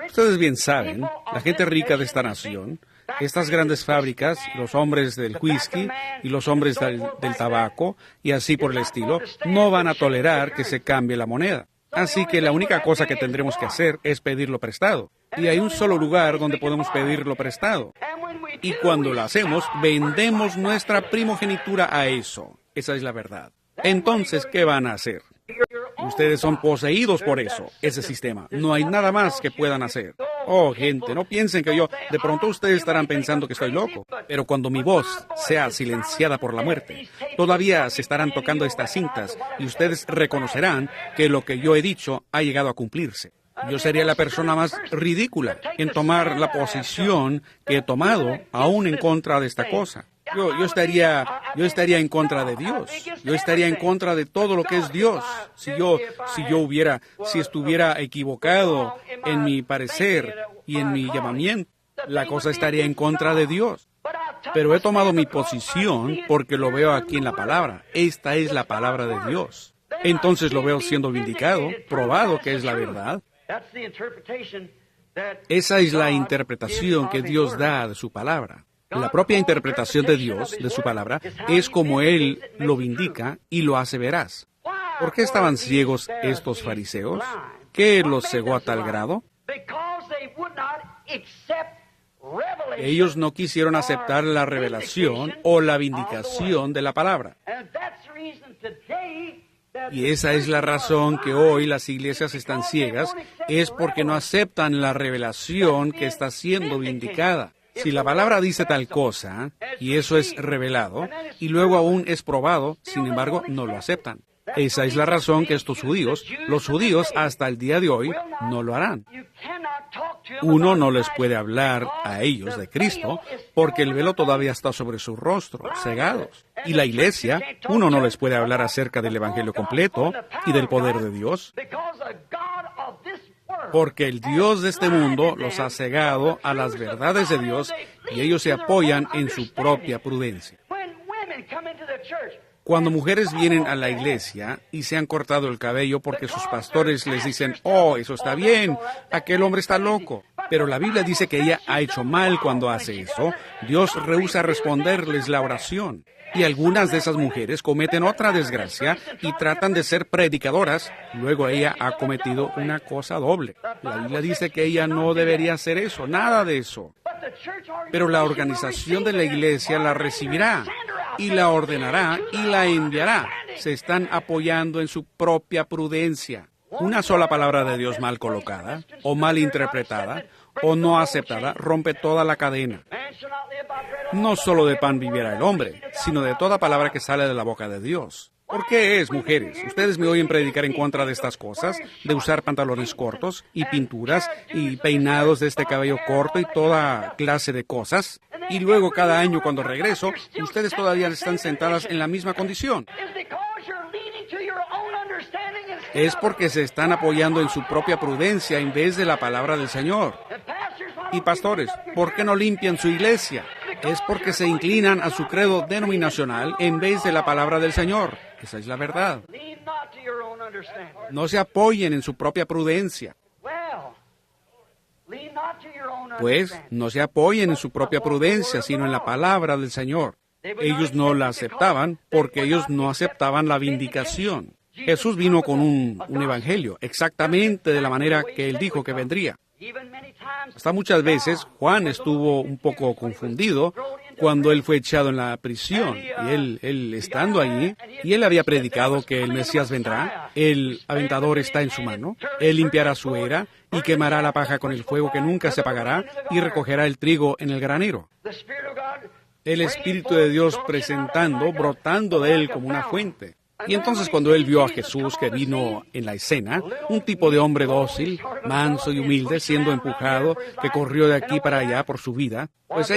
Ustedes bien saben, la gente rica de esta nación, estas grandes fábricas, los hombres del whisky y los hombres del tabaco y así por el estilo, no van a tolerar que se cambie la moneda. Así que la única cosa que tendremos que hacer es pedirlo prestado. Y hay un solo lugar donde podemos pedirlo prestado. Y cuando lo hacemos, vendemos nuestra primogenitura a eso. Esa es la verdad. Entonces, ¿qué van a hacer? Ustedes son poseídos por eso, ese sistema. No hay nada más que puedan hacer. Oh, gente, no piensen que de pronto ustedes estarán pensando que estoy loco. Pero cuando mi voz sea silenciada por la muerte, todavía se estarán tocando estas cintas y ustedes reconocerán que lo que yo he dicho ha llegado a cumplirse. Yo sería la persona más ridícula en tomar la posición que he tomado aún en contra de esta cosa. Yo estaría en contra de Dios. Yo estaría en contra de todo lo que es Dios. Si estuviera equivocado en mi parecer y en mi llamamiento, la cosa estaría en contra de Dios. Pero he tomado mi posición porque lo veo aquí en la palabra. Esta es la palabra de Dios. Entonces lo veo siendo vindicado, probado que es la verdad. Esa es la interpretación que Dios da de su palabra. La propia interpretación de Dios, de su palabra, es como Él lo vindica y lo hace veraz. ¿Por qué estaban ciegos estos fariseos? ¿Qué los cegó a tal grado? Ellos no quisieron aceptar la revelación o la vindicación de la palabra. Y esa es la razón que hoy las iglesias están ciegas, es porque no aceptan la revelación que está siendo vindicada. Si la palabra dice tal cosa, y eso es revelado, y luego aún es probado, sin embargo, no lo aceptan. Esa es la razón que los judíos hasta el día de hoy, no lo harán. Uno no les puede hablar a ellos de Cristo porque el velo todavía está sobre su rostro, cegados. Y la iglesia, uno no les puede hablar acerca del Evangelio completo y del poder de Dios porque el Dios de este mundo los ha cegado a las verdades de Dios y ellos se apoyan en su propia prudencia. Cuando mujeres vienen a la iglesia y se han cortado el cabello porque sus pastores les dicen, oh, eso está bien, aquel hombre está loco. Pero la Biblia dice que ella ha hecho mal cuando hace eso. Dios rehúsa responderles la oración. Y algunas de esas mujeres cometen otra desgracia y tratan de ser predicadoras. Luego ella ha cometido una cosa doble. La Biblia dice que ella no debería hacer eso, nada de eso. Pero la organización de la iglesia la recibirá y la ordenará y la enviará. Se están apoyando en su propia prudencia. Una sola palabra de Dios mal colocada, o mal interpretada, o no aceptada, rompe toda la cadena. No solo de pan vivirá el hombre, sino de toda palabra que sale de la boca de Dios. ¿Por qué es, mujeres? Ustedes me oyen predicar en contra de estas cosas, de usar pantalones cortos y pinturas y peinados de este cabello corto y toda clase de cosas. Y luego cada año cuando regreso, ustedes todavía están sentadas en la misma condición. Es porque se están apoyando en su propia prudencia en vez de la palabra del Señor. Y pastores, ¿por qué no limpian su iglesia? Es porque se inclinan a su credo denominacional en vez de la palabra del Señor. Esa es la verdad. No se apoyen en su propia prudencia. Pues, no se apoyen en su propia prudencia, sino en la palabra del Señor. Ellos no la aceptaban porque ellos no aceptaban la vindicación. Jesús vino con un evangelio, exactamente de la manera que Él dijo que vendría. Hasta muchas veces Juan estuvo un poco confundido cuando él fue echado en la prisión. Y él estando allí, y él había predicado que el Mesías vendrá, el aventador está en su mano, él limpiará su era y quemará la paja con el fuego que nunca se apagará y recogerá el trigo en el granero. El Espíritu de Dios brotando de él como una fuente. Y entonces cuando él vio a Jesús que vino en la escena, un tipo de hombre dócil, manso y humilde, siendo empujado, que corrió de aquí para allá por su vida, pues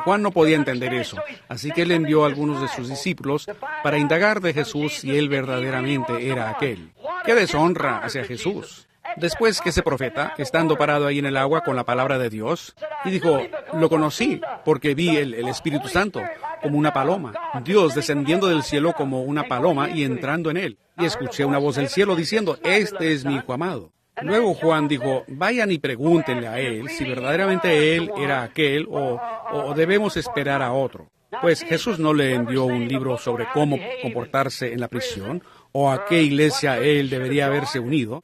Juan no podía entender eso. Así que él envió a algunos de sus discípulos para indagar de Jesús si él verdaderamente era aquel. ¡Qué deshonra hacia Jesús! Después que ese profeta, estando parado ahí en el agua con la palabra de Dios, y dijo, lo conocí porque vi el Espíritu Santo como una paloma, Dios descendiendo del cielo como una paloma y entrando en él. Y escuché una voz del cielo diciendo, este es mi Hijo amado. Luego Juan dijo, vayan y pregúntenle a él si verdaderamente él era aquel o debemos esperar a otro. Pues Jesús no le envió un libro sobre cómo comportarse en la prisión o a qué iglesia él debería haberse unido,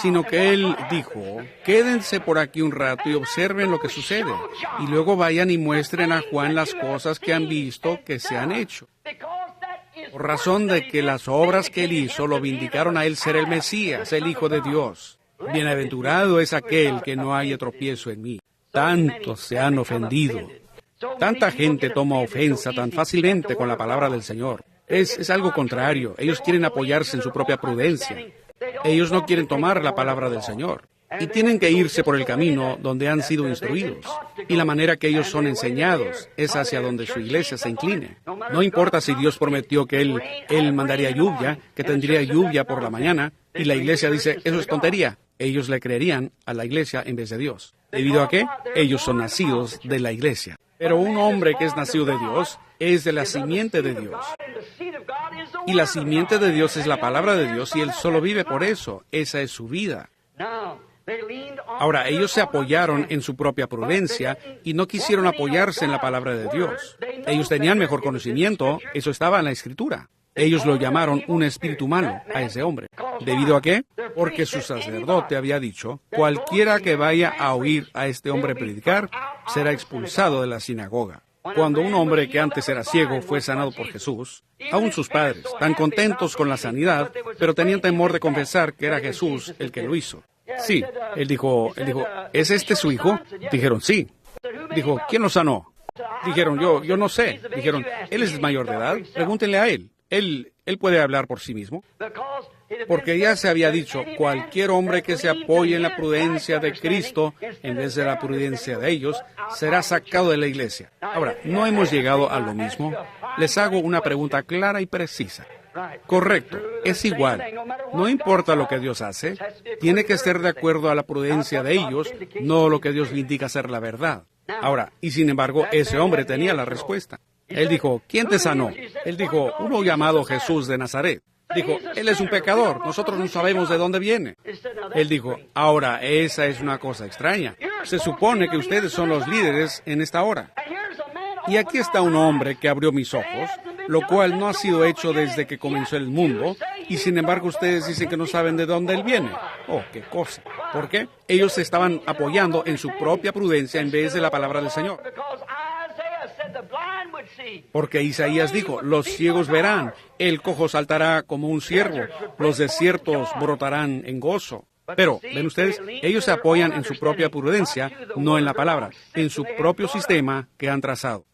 sino que él dijo, quédense por aquí un rato y observen lo que sucede, y luego vayan y muestren a Juan las cosas que han visto que se han hecho, por razón de que las obras que él hizo lo vindicaron a él ser el Mesías, el Hijo de Dios. Bienaventurado es aquel que no haya tropiezo en mí. Tantos se han ofendido. Tanta gente toma ofensa tan fácilmente con la palabra del Señor. Es algo contrario. Ellos quieren apoyarse en su propia prudencia. Ellos no quieren tomar la palabra del Señor. Y tienen que irse por el camino donde han sido instruidos. Y la manera que ellos son enseñados es hacia donde su iglesia se incline. No importa si Dios prometió que Él mandaría lluvia, que tendría lluvia por la mañana, y la iglesia dice, eso es tontería. Ellos le creerían a la iglesia en vez de Dios. ¿Debido a qué? Ellos son nacidos de la iglesia. Pero un hombre que es nacido de Dios es de la simiente de Dios. Y la simiente de Dios es la palabra de Dios y Él solo vive por eso. Esa es su vida. Ahora, ellos se apoyaron en su propia prudencia y no quisieron apoyarse en la palabra de Dios. Ellos tenían mejor conocimiento, eso estaba en la Escritura. Ellos lo llamaron un espíritu malo a ese hombre. ¿Debido a qué? Porque su sacerdote había dicho, cualquiera que vaya a oír a este hombre predicar, será expulsado de la sinagoga. Cuando un hombre que antes era ciego fue sanado por Jesús, aún sus padres, tan contentos con la sanidad, pero tenían temor de confesar que era Jesús el que lo hizo. Sí, él dijo, ¿es este su hijo? Dijeron, sí. Dijo, ¿quién lo sanó? Dijeron, yo no sé. Dijeron, él es mayor de edad, pregúntenle a él. Él puede hablar por sí mismo. Porque ya se había dicho, cualquier hombre que se apoye en la prudencia de Cristo, en vez de la prudencia de ellos, será sacado de la iglesia. Ahora, ¿no hemos llegado a lo mismo? Les hago una pregunta clara y precisa. Correcto, es igual. No importa lo que Dios hace, tiene que ser de acuerdo a la prudencia de ellos, no lo que Dios le indica ser la verdad. Ahora, y sin embargo, ese hombre tenía la respuesta. Él dijo, ¿quién te sanó? Él dijo, uno llamado Jesús de Nazaret. Dijo, él es un pecador, nosotros no sabemos de dónde viene. Él dijo, ahora, esa es una cosa extraña. Se supone que ustedes son los líderes en esta hora. Y aquí está un hombre que abrió mis ojos, lo cual no ha sido hecho desde que comenzó el mundo, y sin embargo ustedes dicen que no saben de dónde él viene. Oh, qué cosa. ¿Por qué? Ellos se estaban apoyando en su propia prudencia en vez de la palabra del Señor. Porque Isaías dijo, los ciegos verán, el cojo saltará como un ciervo, los desiertos brotarán en gozo. Pero, ven ustedes, ellos se apoyan en su propia prudencia, no en la palabra, en su propio sistema que han trazado.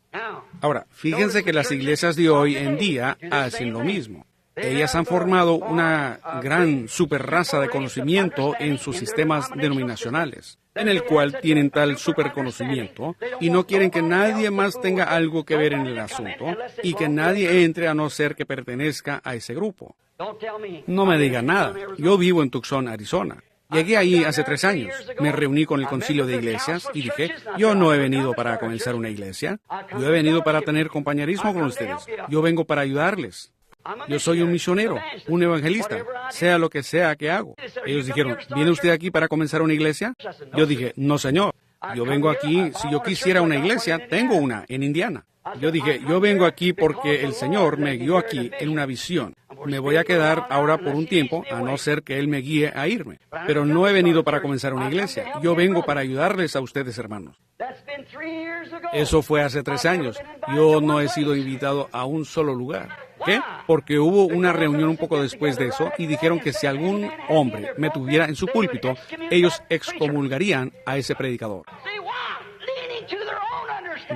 Ahora, fíjense que las iglesias de hoy en día hacen lo mismo. Ellas han formado una gran superraza de conocimiento en sus sistemas denominacionales, en el cual tienen tal superconocimiento y no quieren que nadie más tenga algo que ver en el asunto y que nadie entre a no ser que pertenezca a ese grupo. No me digan nada. Yo vivo en Tucson, Arizona. Llegué ahí hace 3 años. Me reuní con el concilio de iglesias y dije, yo no he venido para comenzar una iglesia. Yo he venido para tener compañerismo con ustedes. Yo vengo para ayudarles. Yo soy un misionero, un evangelista, sea lo que sea que hago. Ellos dijeron, ¿viene usted aquí para comenzar una iglesia? Yo dije, no señor, yo vengo aquí, si yo quisiera una iglesia, tengo una en Indiana. Yo dije, yo vengo aquí porque el Señor me guió aquí en una visión. Me voy a quedar ahora por un tiempo, a no ser que Él me guíe a irme. Pero no he venido para comenzar una iglesia. Yo vengo para ayudarles a ustedes, hermanos. Eso fue hace 3 años. Yo no he sido invitado a un solo lugar. ¿Qué? Porque hubo una reunión un poco después de eso y dijeron que si algún hombre me tuviera en su púlpito, ellos excomulgarían a ese predicador.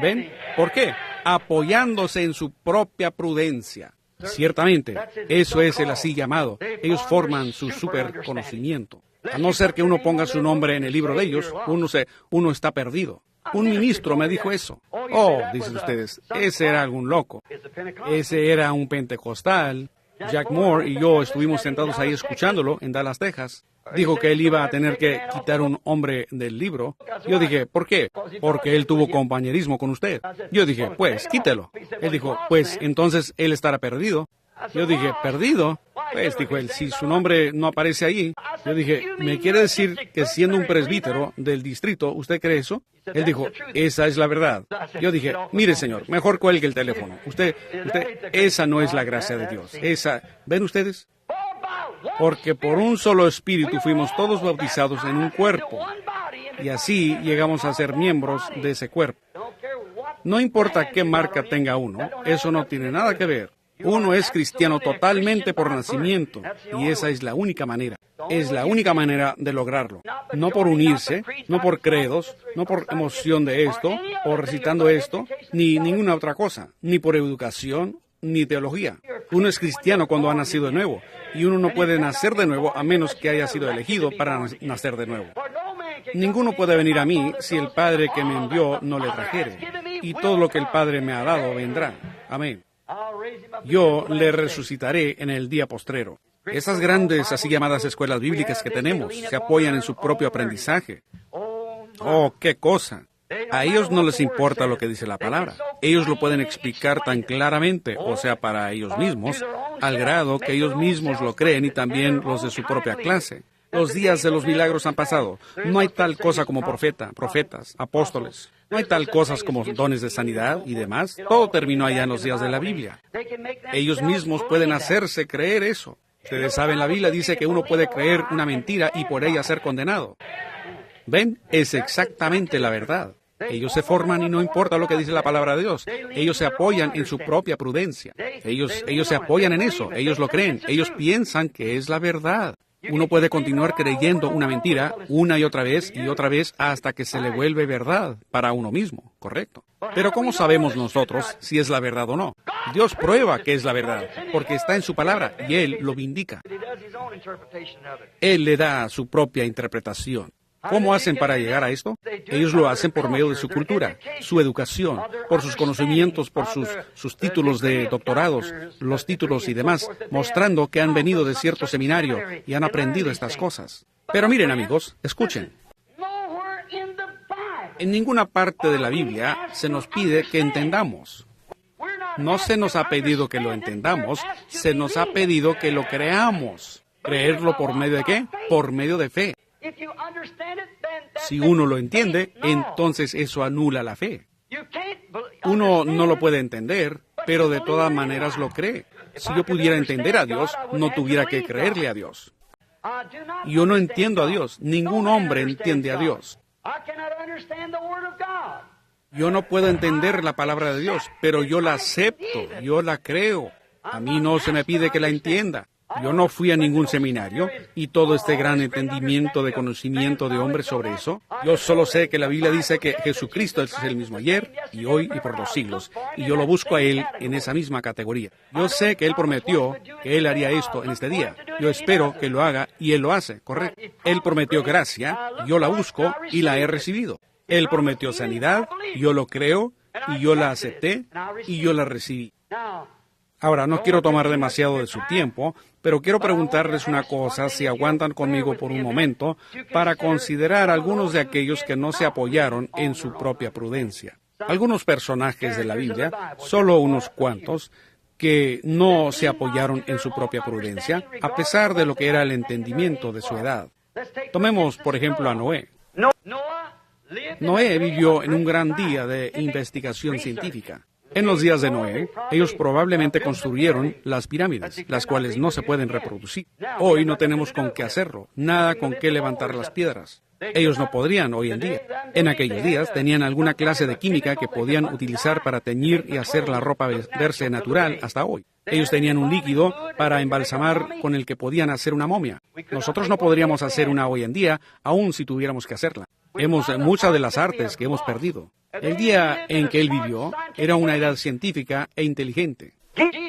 ¿Ven? ¿Por qué? apoyándose en su propia prudencia. Ciertamente, eso es el así llamado. Ellos forman su superconocimiento. A no ser que uno ponga su nombre en el libro de ellos, uno está perdido. Un ministro me dijo eso. Oh, dicen ustedes, ese era algún loco. Ese era un pentecostal. Jack Moore y yo estuvimos sentados ahí escuchándolo en Dallas, Texas. Dijo que él iba a tener que quitar un hombre del libro. Yo dije, ¿por qué? Porque él tuvo compañerismo con usted. Yo dije, pues, quítelo. Él dijo, pues, entonces él estará perdido. Yo dije, ¿perdido? Pues, dijo él, si su nombre no aparece ahí. Yo dije, ¿me quiere decir que siendo un presbítero del distrito, usted cree eso? Él dijo, esa es la verdad. Yo dije, mire señor, mejor cuelgue el teléfono. Usted, esa no es la gracia de Dios. ¿Ven ustedes? Porque por un solo espíritu fuimos todos bautizados en un cuerpo. Y así llegamos a ser miembros de ese cuerpo. No importa qué marca tenga uno, eso no tiene nada que ver. Uno es cristiano totalmente por nacimiento, y esa es la única manera. Es la única manera de lograrlo. No por unirse, no por credos, no por emoción de esto, o recitando esto, ni ninguna otra cosa, ni por educación, ni teología. Uno es cristiano cuando ha nacido de nuevo, y uno no puede nacer de nuevo a menos que haya sido elegido para nacer de nuevo. Ninguno puede venir a mí si el Padre que me envió no le trajere, y todo lo que el Padre me ha dado vendrá. Amén. Yo le resucitaré en el día postrero. Esas grandes, así llamadas escuelas bíblicas que tenemos, se apoyan en su propio aprendizaje. Oh, qué cosa. A ellos no les importa lo que dice la palabra. Ellos lo pueden explicar tan claramente, o sea, para ellos mismos, al grado que ellos mismos lo creen y también los de su propia clase. Los días de los milagros han pasado. No hay tal cosa como profetas, apóstoles. No hay tal cosas como dones de sanidad y demás. Todo terminó allá en los días de la Biblia. Ellos mismos pueden hacerse creer eso. Ustedes saben, la Biblia dice que uno puede creer una mentira y por ella ser condenado. ¿Ven? Es exactamente la verdad. Ellos se forman y no importa lo que dice la palabra de Dios. Ellos se apoyan en su propia prudencia. Ellos se apoyan en eso. Ellos lo creen. Ellos piensan que es la verdad. Uno puede continuar creyendo una mentira una y otra vez hasta que se le vuelve verdad para uno mismo, ¿correcto? Pero ¿cómo sabemos nosotros si es la verdad o no? Dios prueba que es la verdad, porque está en su palabra y Él lo vindica. Él le da su propia interpretación. ¿Cómo hacen para llegar a esto? Ellos lo hacen por medio de su cultura, su educación, por sus conocimientos, por sus títulos de doctorados, los títulos y demás, mostrando que han venido de cierto seminario y han aprendido estas cosas. Pero miren, amigos, escuchen. En ninguna parte de la Biblia se nos pide que entendamos. No se nos ha pedido que lo entendamos, se nos ha pedido que lo creamos. ¿Creerlo por medio de qué? Por medio de fe. Si uno lo entiende, entonces eso anula la fe. Uno no lo puede entender, pero de todas maneras lo cree. Si yo pudiera entender a Dios, no tuviera que creerle a Dios. Yo no entiendo a Dios. Ningún hombre entiende a Dios. Yo no puedo entender la palabra de Dios, pero yo la acepto, yo la creo. A mí no se me pide que la entienda. Yo no fui a ningún seminario y todo este gran entendimiento de conocimiento de hombres sobre eso. Yo solo sé que la Biblia dice que Jesucristo es el mismo ayer y hoy y por los siglos. Y yo lo busco a Él en esa misma categoría. Yo sé que Él prometió que Él haría esto en este día. Yo espero que lo haga y Él lo hace, correcto. Él prometió gracia, yo la busco y la he recibido. Él prometió sanidad, yo lo creo y yo la acepté y yo la recibí. Ahora, no quiero tomar demasiado de su tiempo, pero quiero preguntarles una cosa, si aguantan conmigo por un momento, para considerar algunos de aquellos que no se apoyaron en su propia prudencia. Algunos personajes de la Biblia, solo unos cuantos, que no se apoyaron en su propia prudencia, a pesar de lo que era el entendimiento de su edad. Tomemos, por ejemplo, a Noé. Noé vivió en un gran día de investigación científica. En los días de Noé, ellos probablemente construyeron las pirámides, las cuales no se pueden reproducir. Hoy no tenemos con qué hacerlo, nada con qué levantar las piedras. Ellos no podrían hoy en día. En aquellos días tenían alguna clase de química que podían utilizar para teñir y hacer la ropa verse natural hasta hoy. Ellos tenían un líquido para embalsamar con el que podían hacer una momia. Nosotros no podríamos hacer una hoy en día, aun si tuviéramos que hacerla. Vemos muchas de las artes que hemos perdido. El día en que él vivió era una edad científica e inteligente.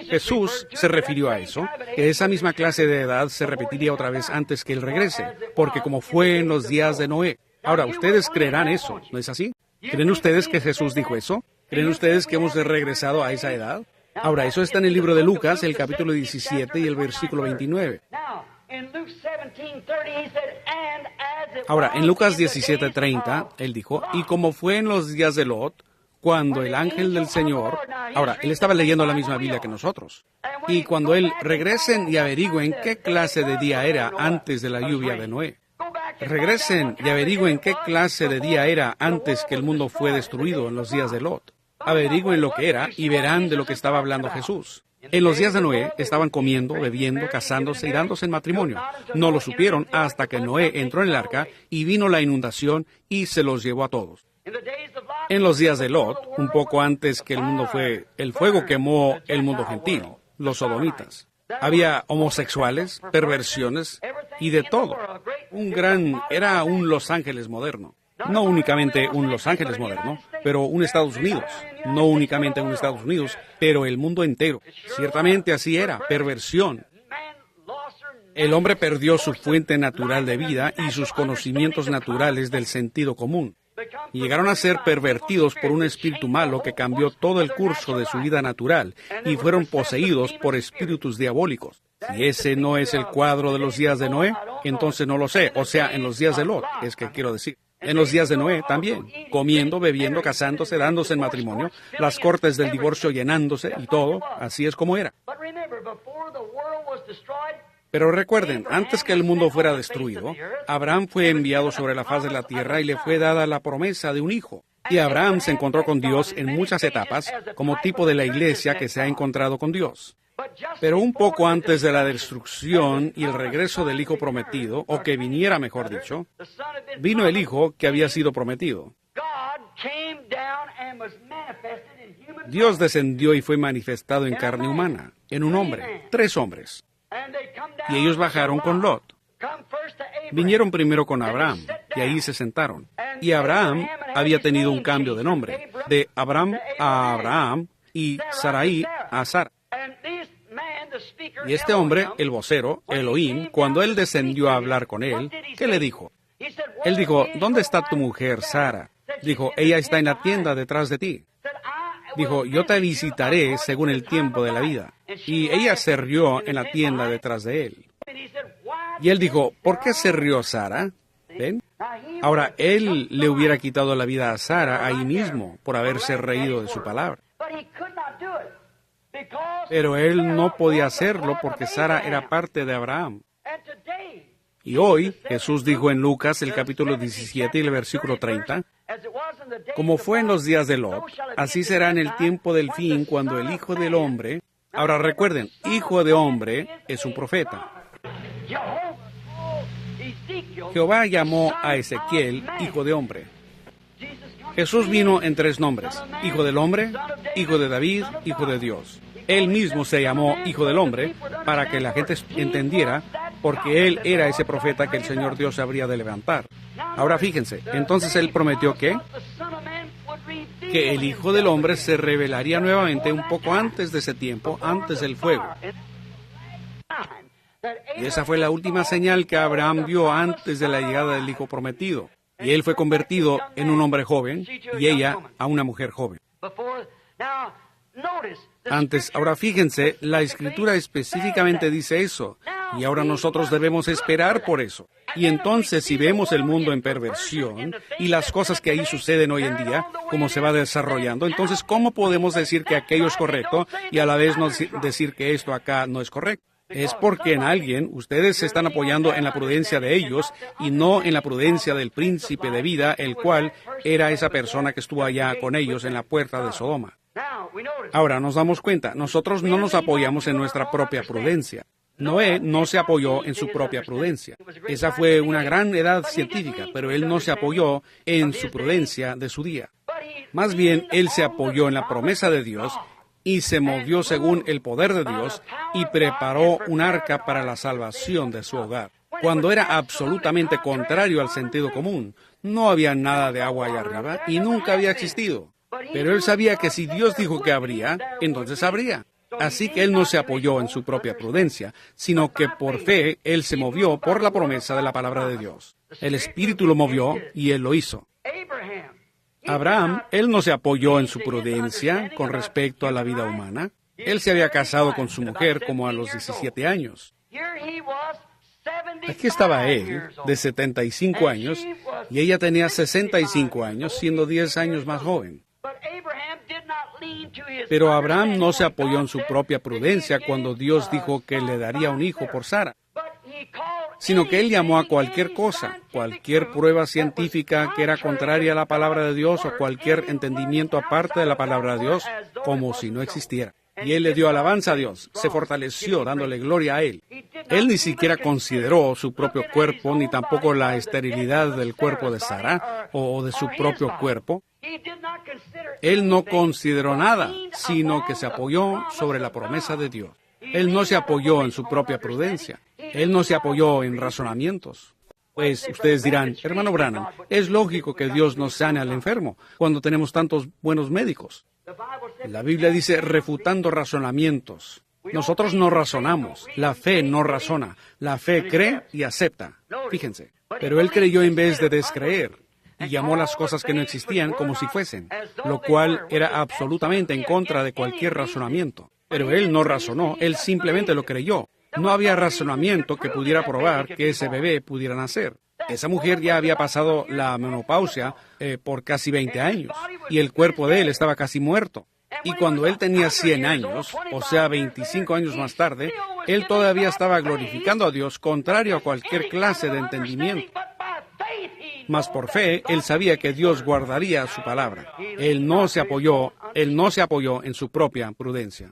Jesús se refirió a eso, que esa misma clase de edad se repetiría otra vez antes que él regrese, porque como fue en los días de Noé. Ahora, ustedes creerán eso, ¿no es así? ¿Creen ustedes que Jesús dijo eso? ¿Creen ustedes que hemos regresado a esa edad? Ahora, eso está en el libro de Lucas, el capítulo 17 y el versículo 29. Ahora, en Lucas 17:30, él dijo, y como fue en los días de Lot, cuando el ángel del Señor... Ahora, él estaba leyendo la misma Biblia que nosotros. Y cuando él regresen y averigüen qué clase de día era antes de la lluvia de Noé. Regresen y averigüen qué clase de día era antes que el mundo fue destruido en los días de Lot. Averigüen lo que era y verán de lo que estaba hablando Jesús. En los días de Noé estaban comiendo, bebiendo, casándose y dándose en matrimonio. No lo supieron hasta que Noé entró en el arca y vino la inundación y se los llevó a todos. En los días de Lot, un poco antes que el fuego quemó el mundo gentil, los sodomitas. Había homosexuales, perversiones y de todo. Era un Los Ángeles moderno. No únicamente un Los Ángeles moderno, pero un Estados Unidos. No únicamente un Estados Unidos, pero el mundo entero. Ciertamente así era, perversión. El hombre perdió su fuente natural de vida y sus conocimientos naturales del sentido común. Y llegaron a ser pervertidos por un espíritu malo que cambió todo el curso de su vida natural y fueron poseídos por espíritus diabólicos. Si ese no es el cuadro de los días de Noé, entonces no lo sé. O sea, en los días de Lot, es que quiero decir. En los días de Noé también, comiendo, bebiendo, casándose, dándose en matrimonio, las cortes del divorcio llenándose y todo, así es como era. Pero recuerden, antes que el mundo fuera destruido, Abraham fue enviado sobre la faz de la tierra y le fue dada la promesa de un hijo. Y Abraham se encontró con Dios en muchas etapas, como tipo de la iglesia que se ha encontrado con Dios. Pero un poco antes de la destrucción y el regreso del hijo prometido, o que viniera, mejor dicho, vino el hijo que había sido prometido. Dios descendió y fue manifestado en carne humana, en un hombre, 3 hombres. Y ellos bajaron con Lot. Vinieron primero con Abraham, y ahí se sentaron. Y Abraham había tenido un cambio de nombre, de Abram a Abraham, y Sarai a Sara. Y este hombre, el vocero, Elohim, cuando él descendió a hablar con él, ¿qué le dijo? Él dijo, ¿dónde está tu mujer, Sara? Dijo, ella está en la tienda detrás de ti. Dijo, yo te visitaré según el tiempo de la vida. Y ella se rió en la tienda detrás de él. Y él dijo, ¿por qué se rió Sara? ¿Ven? Ahora, él le hubiera quitado la vida a Sara ahí mismo por haberse reído de su palabra. Pero él no podía hacerlo porque Sara era parte de Abraham. Y hoy, Jesús dijo en Lucas, el capítulo 17 y el versículo 30, como fue en los días de Lot, así será en el tiempo del fin cuando el Hijo del Hombre... Ahora recuerden, Hijo de Hombre es un profeta. Jehová llamó a Ezequiel Hijo de Hombre. Jesús vino en 3 nombres, Hijo del Hombre, Hijo de David, Hijo de Dios. Él mismo se llamó Hijo del Hombre para que la gente entendiera, porque Él era ese profeta que el Señor Dios habría de levantar. Ahora fíjense, entonces Él prometió que el Hijo del Hombre se revelaría nuevamente un poco antes de ese tiempo, antes del fuego. Y esa fue la última señal que Abraham vio antes de la llegada del Hijo prometido. Y él fue convertido en un hombre joven y ella a una mujer joven. Ahora fíjense, la Escritura específicamente dice eso, y ahora nosotros debemos esperar por eso. Y entonces, si vemos el mundo en perversión y las cosas que ahí suceden hoy en día, cómo se va desarrollando, entonces, ¿cómo podemos decir que aquello es correcto y a la vez no decir que esto acá no es correcto? Es porque en alguien ustedes se están apoyando en la prudencia de ellos y no en la prudencia del príncipe de vida, el cual era esa persona que estuvo allá con ellos en la puerta de Sodoma. Ahora nos damos cuenta, nosotros no nos apoyamos en nuestra propia prudencia. Noé no se apoyó en su propia prudencia. Esa fue una gran edad científica, pero él no se apoyó en su prudencia de su día. Más bien, él se apoyó en la promesa de Dios y se movió según el poder de Dios y preparó un arca para la salvación de su hogar. Cuando era absolutamente contrario al sentido común, No había nada de agua allá arriba y nunca había existido. Pero él sabía que si Dios dijo que habría, entonces habría. Así que él no se apoyó en su propia prudencia, sino que por fe él se movió por la promesa de la palabra de Dios. El Espíritu lo movió y él lo hizo. Abraham, él no se apoyó en su prudencia con respecto a la vida humana. Él se había casado con su mujer como a los 17 años. Aquí estaba él, de 75 años, y ella tenía 65 años, siendo 10 años más joven. Pero Abraham no se apoyó en su propia prudencia cuando Dios dijo que le daría un hijo por Sara, sino que él llamó a cualquier cosa, cualquier prueba científica que era contraria a la palabra de Dios o cualquier entendimiento aparte de la palabra de Dios, como si no existiera. Y él le dio alabanza a Dios, se fortaleció dándole gloria a él. Él ni siquiera consideró su propio cuerpo, ni tampoco la esterilidad del cuerpo de Sara o de su propio cuerpo. Él no consideró nada, sino que se apoyó sobre la promesa de Dios. Él no se apoyó en su propia prudencia. Él no se apoyó en razonamientos. Pues ustedes dirán, hermano Branham, es lógico que Dios nos sane al enfermo cuando tenemos tantos buenos médicos. La Biblia dice, refutando razonamientos. Nosotros no razonamos. La fe no razona. La fe cree y acepta. Fíjense. Pero él creyó en vez de descreer. Y llamó las cosas que no existían como si fuesen, lo cual era absolutamente en contra de cualquier razonamiento. Pero él no razonó, él simplemente lo creyó. No había razonamiento que pudiera probar que ese bebé pudiera nacer. Esa mujer ya había pasado la menopausia por casi 20 años, y el cuerpo de él estaba casi muerto. Y cuando él tenía 100 años, o sea, 25 años más tarde, él todavía estaba glorificando a Dios contrario a cualquier clase de entendimiento. Mas por fe, él sabía que Dios guardaría su palabra. Él no se apoyó en su propia prudencia.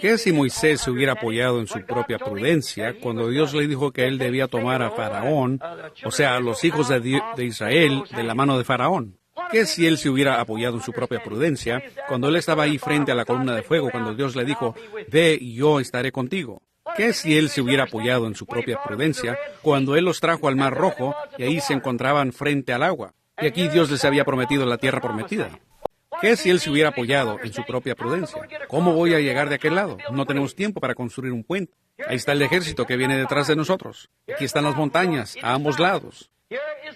¿Qué si Moisés se hubiera apoyado en su propia prudencia cuando Dios le dijo que él debía tomar a Faraón, o sea, a los hijos de Israel, de la mano de Faraón? ¿Qué si él se hubiera apoyado en su propia prudencia cuando él estaba ahí frente a la columna de fuego, cuando Dios le dijo, ve y yo estaré contigo? ¿Qué si él se hubiera apoyado en su propia prudencia cuando él los trajo al Mar Rojo y ahí se encontraban frente al agua? Y aquí Dios les había prometido la tierra prometida. ¿Qué si él se hubiera apoyado en su propia prudencia? ¿Cómo voy a llegar de aquel lado? No tenemos tiempo para construir un puente. Ahí está el ejército que viene detrás de nosotros. Aquí están las montañas, a ambos lados.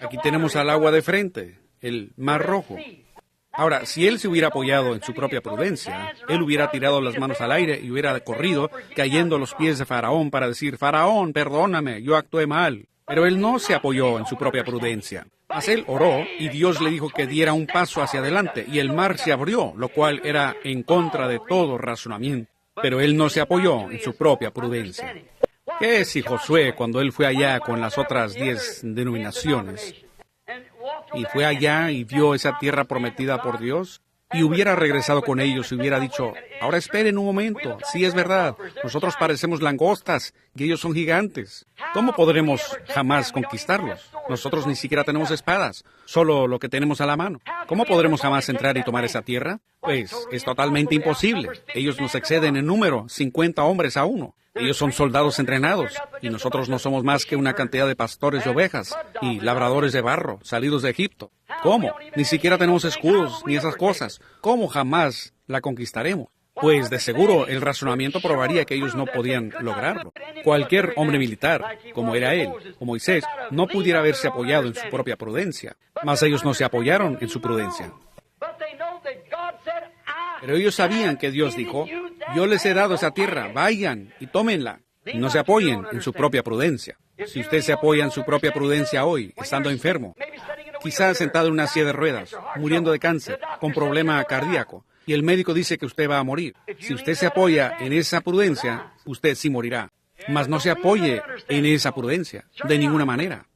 Aquí tenemos al agua de frente, el Mar Rojo. Ahora, si él se hubiera apoyado en su propia prudencia, él hubiera tirado las manos al aire y hubiera corrido, cayendo a los pies de Faraón para decir, Faraón, perdóname, yo actué mal. Pero él no se apoyó en su propia prudencia. Mas él oró y Dios le dijo que diera un paso hacia adelante y el mar se abrió, lo cual era en contra de todo razonamiento. Pero él no se apoyó en su propia prudencia. ¿Qué si Josué, cuando él fue allá con las otras 10 denominaciones, y fue allá y vio esa tierra prometida por Dios, y hubiera regresado con ellos y hubiera dicho, ahora esperen un momento, sí es verdad, nosotros parecemos langostas y ellos son gigantes. ¿Cómo podremos jamás conquistarlos? Nosotros ni siquiera tenemos espadas, solo lo que tenemos a la mano. ¿Cómo podremos jamás entrar y tomar esa tierra? Pues es totalmente imposible. Ellos nos exceden en número, 50 hombres a uno. Ellos son soldados entrenados, y nosotros no somos más que una cantidad de pastores de ovejas y labradores de barro, salidos de Egipto. ¿Cómo? Ni siquiera tenemos escudos ni esas cosas. ¿Cómo jamás la conquistaremos? Pues de seguro el razonamiento probaría que ellos no podían lograrlo. Cualquier hombre militar, como era él, o Moisés, no pudiera haberse apoyado en su propia prudencia. Mas ellos no se apoyaron en su prudencia. Pero ellos sabían que Dios dijo, yo les he dado esa tierra, vayan y tómenla. Y no se apoyen en su propia prudencia. Si usted se apoya en su propia prudencia hoy, estando enfermo, quizás sentado en una silla de ruedas, muriendo de cáncer, con problema cardíaco, y el médico dice que usted va a morir. Si usted se apoya en esa prudencia, usted sí morirá. Mas no se apoye en esa prudencia, de ninguna manera.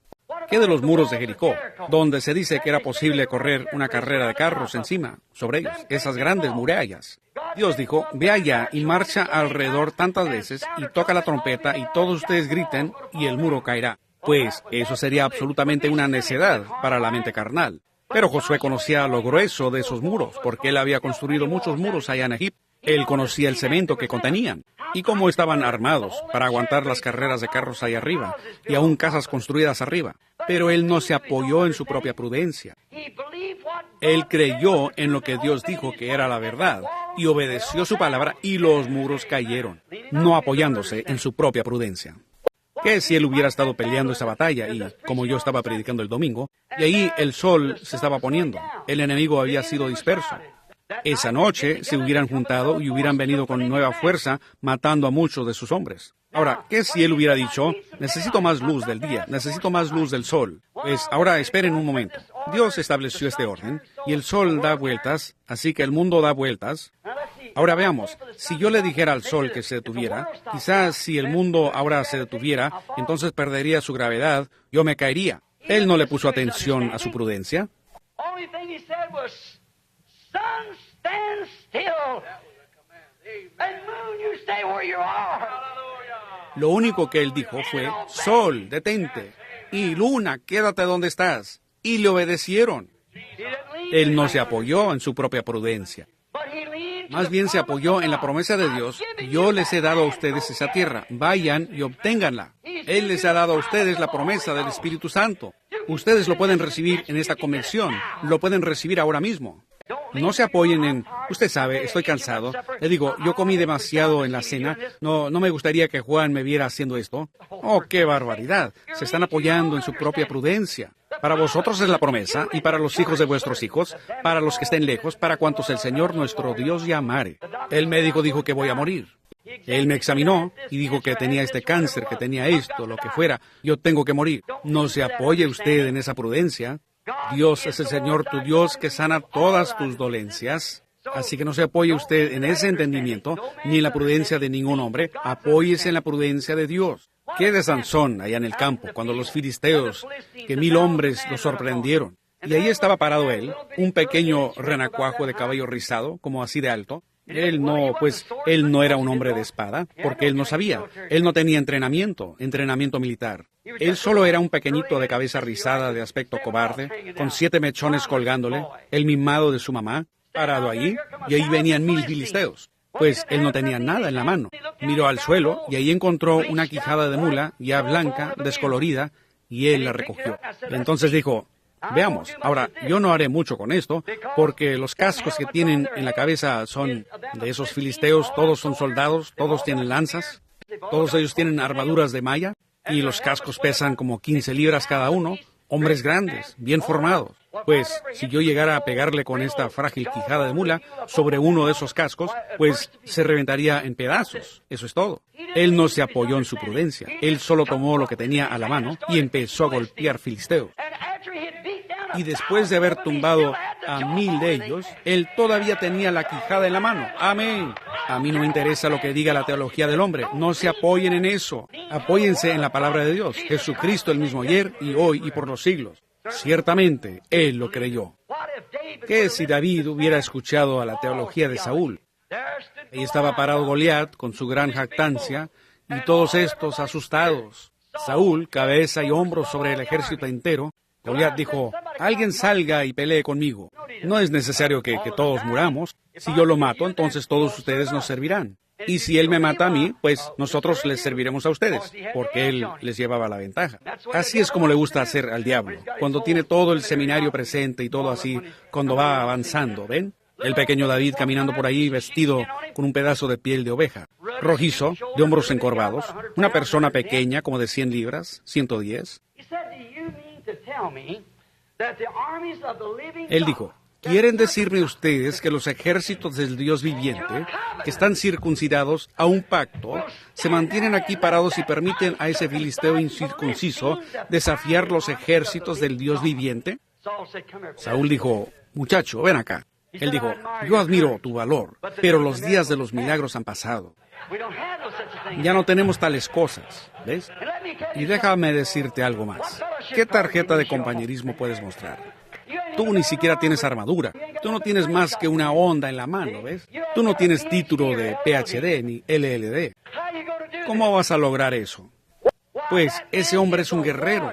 ¿Qué de los muros de Jericó, donde se dice que era posible correr una carrera de carros encima, sobre ellos, esas grandes murallas? Dios dijo, ve allá y marcha alrededor tantas veces y toca la trompeta y todos ustedes griten y el muro caerá. Pues eso sería absolutamente una necedad para la mente carnal. Pero Josué conocía lo grueso de esos muros, porque él había construido muchos muros allá en Egipto. Él conocía el cemento que contenían y cómo estaban armados para aguantar las carreras de carros ahí arriba y aún casas construidas arriba. Pero él no se apoyó en su propia prudencia. Él creyó en lo que Dios dijo que era la verdad y obedeció su palabra y los muros cayeron, no apoyándose en su propia prudencia. ¿Qué si él hubiera estado peleando esa batalla y, como yo estaba predicando el domingo, y ahí el sol se estaba poniendo, el enemigo había sido disperso? Esa noche se hubieran juntado y hubieran venido con nueva fuerza, matando a muchos de sus hombres. Ahora, ¿qué si él hubiera dicho, necesito más luz del día, necesito más luz del sol? Pues ahora esperen un momento. Dios estableció este orden, y el sol da vueltas, así que el mundo da vueltas. Ahora veamos, si yo le dijera al sol que se detuviera, quizás si el mundo ahora se detuviera, entonces perdería su gravedad, yo me caería. Él no le puso atención a su prudencia. Lo único que él dijo fue, sol, detente, y luna, quédate donde estás. Y le obedecieron. Él no se apoyó en su propia prudencia. Más bien se apoyó en la promesa de Dios, yo les he dado a ustedes esa tierra, vayan y obténganla. Él les ha dado a ustedes la promesa del Espíritu Santo. Ustedes lo pueden recibir en esta convención, lo pueden recibir ahora mismo. No se apoyen en, usted sabe, estoy cansado. Le digo, yo comí demasiado en la cena, no me gustaría que Juan me viera haciendo esto. Oh, qué barbaridad. Se están apoyando en su propia prudencia. Para vosotros es la promesa, y para los hijos de vuestros hijos, para los que estén lejos, para cuantos el Señor nuestro Dios llamare. El médico dijo que voy a morir. Él me examinó y dijo que tenía este cáncer, que tenía esto, lo que fuera. Yo tengo que morir. No se apoye usted en esa prudencia. Dios es el Señor tu Dios que sana todas tus dolencias. Así que no se apoye usted en ese entendimiento, ni en la prudencia de ningún hombre. Apóyese en la prudencia de Dios. ¿Qué de Sansón allá en el campo, cuando los filisteos, que 1000 hombres lo sorprendieron? Y ahí estaba parado él, un pequeño renacuajo de cabello rizado, como así de alto. Él no era un hombre de espada, porque él no sabía. Él no tenía entrenamiento militar. Él solo era un pequeñito de cabeza rizada, de aspecto cobarde, con 7 mechones colgándole, el mimado de su mamá, parado allí, y ahí venían 1000 filisteos. Pues él no tenía nada en la mano. Miró al suelo y ahí encontró una quijada de mula, ya blanca, descolorida, y él la recogió. Entonces dijo, veamos, ahora, yo no haré mucho con esto, porque los cascos que tienen en la cabeza son de esos filisteos, todos son soldados, todos tienen lanzas, todos ellos tienen armaduras de malla, y los cascos pesan como 15 libras cada uno, hombres grandes, bien formados. Pues, si yo llegara a pegarle con esta frágil quijada de mula sobre uno de esos cascos, pues se reventaría en pedazos. Eso es todo. Él no se apoyó en su prudencia. Él solo tomó lo que tenía a la mano y empezó a golpear filisteos. Y después de haber tumbado a 1000 de ellos, él todavía tenía la quijada en la mano. Amén. A mí no me interesa lo que diga la teología del hombre. No se apoyen en eso. Apóyense en la palabra de Dios. Jesucristo el mismo ayer y hoy y por los siglos. Ciertamente, él lo creyó. ¿Qué si David hubiera escuchado a la teología de Saúl? Ahí estaba parado Goliat con su gran jactancia y todos estos asustados. Saúl, cabeza y hombros sobre el ejército entero. Goliat dijo, alguien salga y pelee conmigo. No es necesario que todos muramos. Si yo lo mato, entonces todos ustedes nos servirán. Y si él me mata a mí, pues nosotros les serviremos a ustedes, porque él les llevaba la ventaja. Así es como le gusta hacer al diablo, cuando tiene todo el seminario presente y todo así, cuando va avanzando, ¿ven? El pequeño David caminando por ahí vestido con un pedazo de piel de oveja, rojizo, de hombros encorvados, una persona pequeña como de 100 libras, 110. Él dijo, ¿quieren decirme ustedes que los ejércitos del Dios viviente, que están circuncidados a un pacto, se mantienen aquí parados y permiten a ese filisteo incircunciso desafiar los ejércitos del Dios viviente? Saúl dijo, muchacho, ven acá. Él dijo, yo admiro tu valor, pero los días de los milagros han pasado. Ya no tenemos tales cosas, ¿ves? Y déjame decirte algo más. ¿Qué tarjeta de compañerismo puedes mostrar? Tú ni siquiera tienes armadura. Tú no tienes más que una onda en la mano, ¿ves? Tú no tienes título de PhD ni LLD. ¿Cómo vas a lograr eso? Pues ese hombre es un guerrero.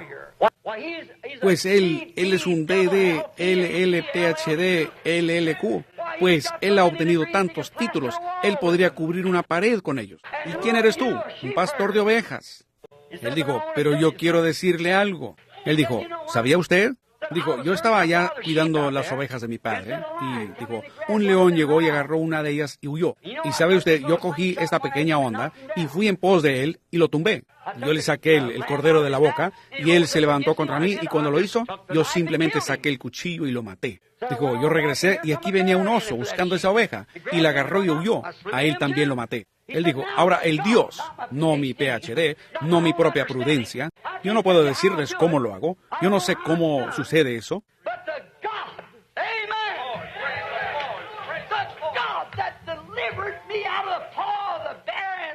Pues él es un DD, LL, PhD, LLQ. Pues él ha obtenido tantos títulos, él podría cubrir una pared con ellos. ¿Y quién eres tú? Un pastor de ovejas. Él dijo, pero yo quiero decirle algo. Él dijo, ¿sabía usted? Dijo, yo estaba allá cuidando las ovejas de mi padre, y dijo, un león llegó y agarró una de ellas y huyó. Y sabe usted, yo cogí esta pequeña onda y fui en pos de él y lo tumbé. Yo le saqué el cordero de la boca y él se levantó contra mí, y cuando lo hizo, yo simplemente saqué el cuchillo y lo maté. Dijo, yo regresé y aquí venía un oso buscando esa oveja y la agarró y huyó. A él también lo maté. Él dijo, ahora el Dios, no mi PhD, no mi propia prudencia. Yo no puedo decirles cómo lo hago. Yo no sé cómo sucede eso.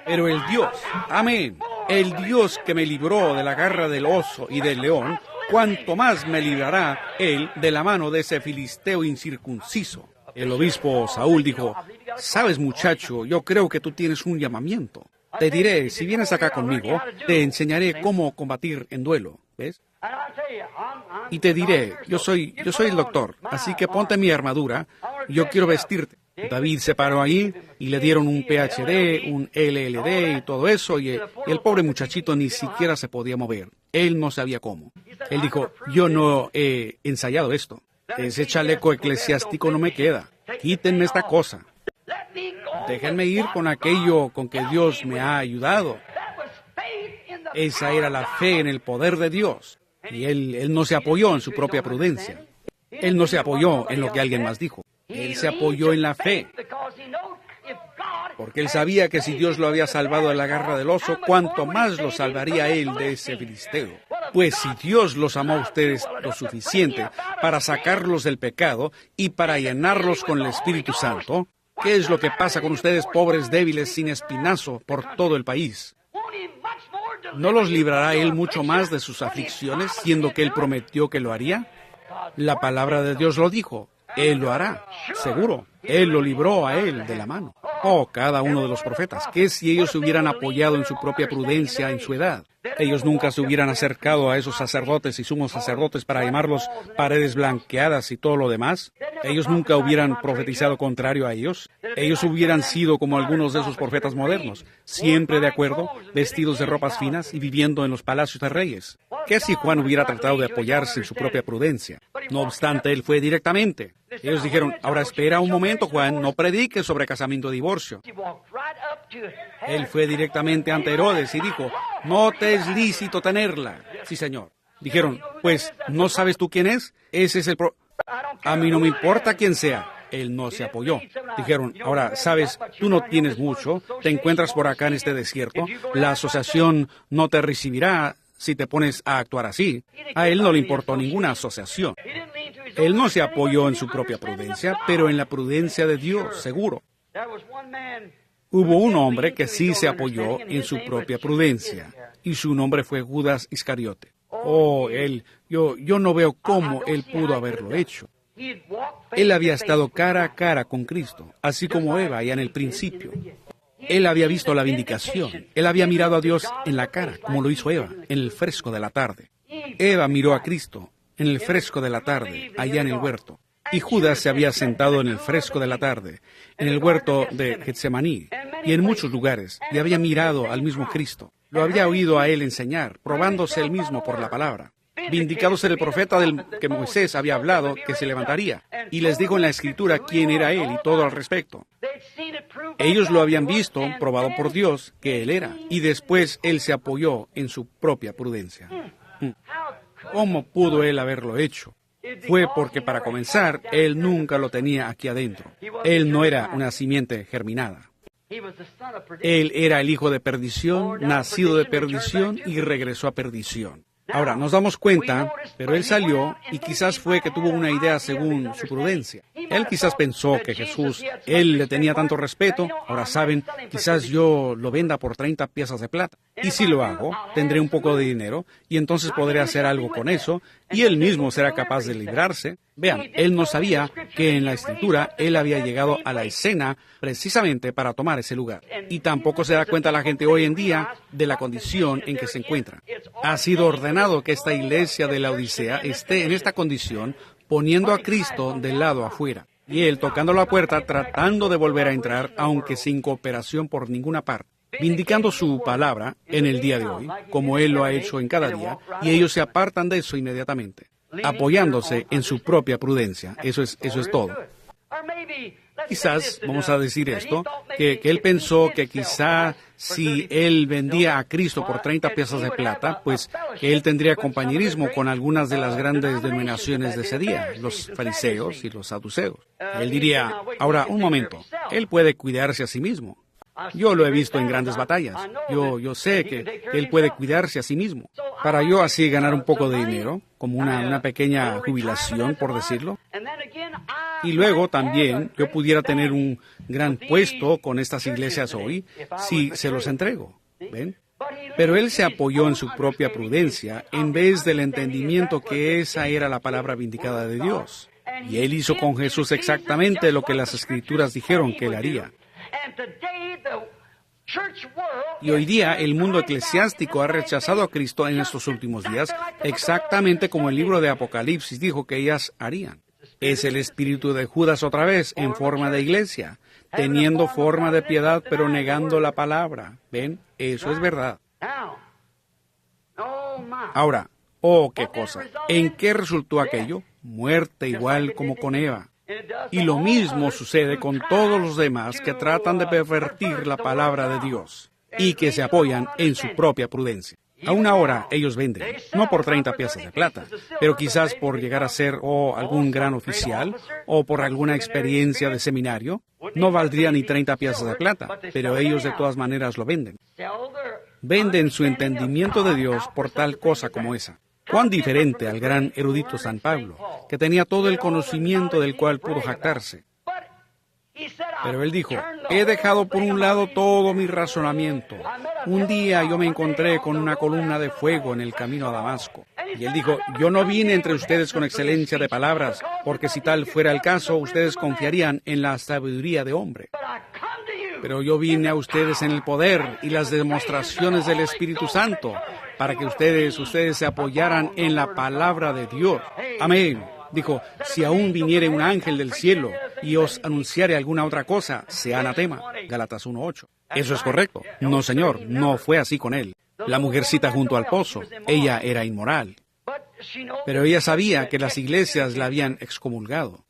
Pero el Dios, amén, el Dios que me libró de la garra del oso y del león, cuanto más me librará él de la mano de ese filisteo incircunciso. El obispo Saúl dijo, sabes, muchacho, yo creo que tú tienes un llamamiento. Te diré, si vienes acá conmigo, te enseñaré cómo combatir en duelo, ¿ves? Y te diré, yo soy el doctor, así que ponte mi armadura, yo quiero vestirte. David se paró ahí y le dieron un PhD, un LLD y todo eso, y el pobre muchachito ni siquiera se podía mover. Él no sabía cómo. Él dijo, yo no he ensayado esto. Ese chaleco eclesiástico no me queda. Quítenme esta cosa. Déjenme ir con aquello con que Dios me ha ayudado. Esa era la fe en el poder de Dios. Y él no se apoyó en su propia prudencia. Él no se apoyó en lo que alguien más dijo. Él se apoyó en la fe. Porque él sabía que si Dios lo había salvado de la garra del oso, cuánto más lo salvaría él de ese filisteo. Pues si Dios los amó a ustedes lo suficiente para sacarlos del pecado y para llenarlos con el Espíritu Santo, ¿qué es lo que pasa con ustedes, pobres débiles sin espinazo, por todo el país? ¿No los librará él mucho más de sus aflicciones, siendo que él prometió que lo haría? La palabra de Dios lo dijo. Él lo hará, seguro. Él lo libró a él de la mano. Oh, cada uno de los profetas. ¿Qué si ellos se hubieran apoyado en su propia prudencia en su edad? Ellos nunca se hubieran acercado a esos sacerdotes y sumos sacerdotes para llamarlos paredes blanqueadas y todo lo demás. Ellos nunca hubieran profetizado contrario a ellos. Ellos hubieran sido como algunos de esos profetas modernos, siempre de acuerdo, vestidos de ropas finas y viviendo en los palacios de reyes. ¿Qué si Juan hubiera tratado de apoyarse en su propia prudencia? No obstante, él fue directamente. Ellos dijeron, ahora espera un momento, Juan, no prediques sobre casamiento y divorcio. Él fue directamente ante Herodes y dijo, no te es lícito tenerla. Sí, señor. Dijeron, pues, ¿no sabes tú quién es? Ese es A mí no me importa quién sea. Él no se apoyó. Dijeron, ahora, sabes, tú no tienes mucho, te encuentras por acá en este desierto, la asociación no te recibirá si te pones a actuar así. A él no le importó ninguna asociación. Él no se apoyó en su propia prudencia, pero en la prudencia de Dios, seguro. Hubo un hombre que sí se apoyó en su propia prudencia, y su nombre fue Judas Iscariote. Oh, yo no veo cómo él pudo haberlo hecho. Él había estado cara a cara con Cristo, así como Eva allá en el principio. Él había visto la vindicación. Él había mirado a Dios en la cara, como lo hizo Eva, en el fresco de la tarde. Eva miró a Cristo en el fresco de la tarde, allá en el huerto. Y Judas se había sentado en el fresco de la tarde, en el huerto de Getsemaní, y en muchos lugares, y había mirado al mismo Cristo. Lo había oído a él enseñar, probándose él mismo por la palabra. Vindicado ser el profeta del que Moisés había hablado, que se levantaría, y les dijo en la Escritura quién era él y todo al respecto. Ellos lo habían visto, probado por Dios, que él era, y después él se apoyó en su propia prudencia. ¿Cómo pudo él haberlo hecho? Fue porque, para comenzar, él nunca lo tenía aquí adentro. Él no era una simiente germinada. Él era el hijo de perdición, nacido de perdición y regresó a perdición. Ahora, nos damos cuenta, pero él salió y quizás fue que tuvo una idea según su prudencia. Él quizás pensó que Jesús, él le tenía tanto respeto, ahora saben, quizás yo lo venda por 30 piezas de plata. Y si lo hago, tendré un poco de dinero y entonces podré hacer algo con eso y él mismo será capaz de librarse. Vean, él no sabía que en la Escritura él había llegado a la escena precisamente para tomar ese lugar. Y tampoco se da cuenta la gente hoy en día de la condición en que se encuentra. Ha sido ordenado que esta iglesia de la Odisea esté en esta condición, poniendo a Cristo del lado afuera. Y él tocando la puerta, tratando de volver a entrar, aunque sin cooperación por ninguna parte. vindicando su palabra en el día de hoy, como Él lo ha hecho en cada día, y ellos se apartan de eso inmediatamente, apoyándose en su propia prudencia. Eso es todo. Quizás, vamos a decir esto, que él pensó que quizá si él vendía a Cristo por 30 piezas de plata, pues que él tendría compañerismo con algunas de las grandes denominaciones de ese día, los fariseos y los saduceos. Él diría, ahora, un momento, él puede cuidarse a sí mismo. Yo lo he visto en grandes batallas. Yo sé que él puede cuidarse a sí mismo. Para yo así ganar un poco de dinero, como una pequeña jubilación, por decirlo. Y luego también yo pudiera tener un gran puesto con estas iglesias hoy si se los entrego. ¿Ven? Pero él se apoyó en su propia prudencia en vez del entendimiento que esa era la palabra vindicada de Dios. Y él hizo con Jesús exactamente lo que las Escrituras dijeron que él haría. Y hoy día el mundo eclesiástico ha rechazado a Cristo en estos últimos días, exactamente como el libro de Apocalipsis dijo que ellas harían. Es el espíritu de Judas otra vez, en forma de iglesia, teniendo forma de piedad, pero negando la palabra. ¿Ven? Eso es verdad. Ahora, oh, qué cosa. ¿En qué resultó aquello? Muerte igual como con Eva. Y lo mismo sucede con todos los demás que tratan de pervertir la palabra de Dios y que se apoyan en su propia prudencia. Aún ahora ellos venden, no por 30 piezas de plata, pero quizás por llegar a ser algún gran oficial o por alguna experiencia de seminario. No valdría ni 30 piezas de plata, pero ellos de todas maneras lo venden. Venden su entendimiento de Dios por tal cosa como esa. Cuán diferente al gran erudito San Pablo, que tenía todo el conocimiento del cual pudo jactarse. Pero él dijo, he dejado por un lado todo mi razonamiento. Un día yo me encontré con una columna de fuego en el camino a Damasco. Y él dijo, yo no vine entre ustedes con excelencia de palabras, porque si tal fuera el caso, ustedes confiarían en la sabiduría de hombre. Pero yo vine a ustedes en el poder y las demostraciones del Espíritu Santo, para que ustedes se apoyaran en la palabra de Dios. Amén. Dijo, si aún viniere un ángel del cielo y os anunciare alguna otra cosa, sea anatema. Gálatas 1:8. Eso es correcto. No, señor, no fue así con él. La mujercita junto al pozo, ella era inmoral. Pero ella sabía que las iglesias la habían excomulgado.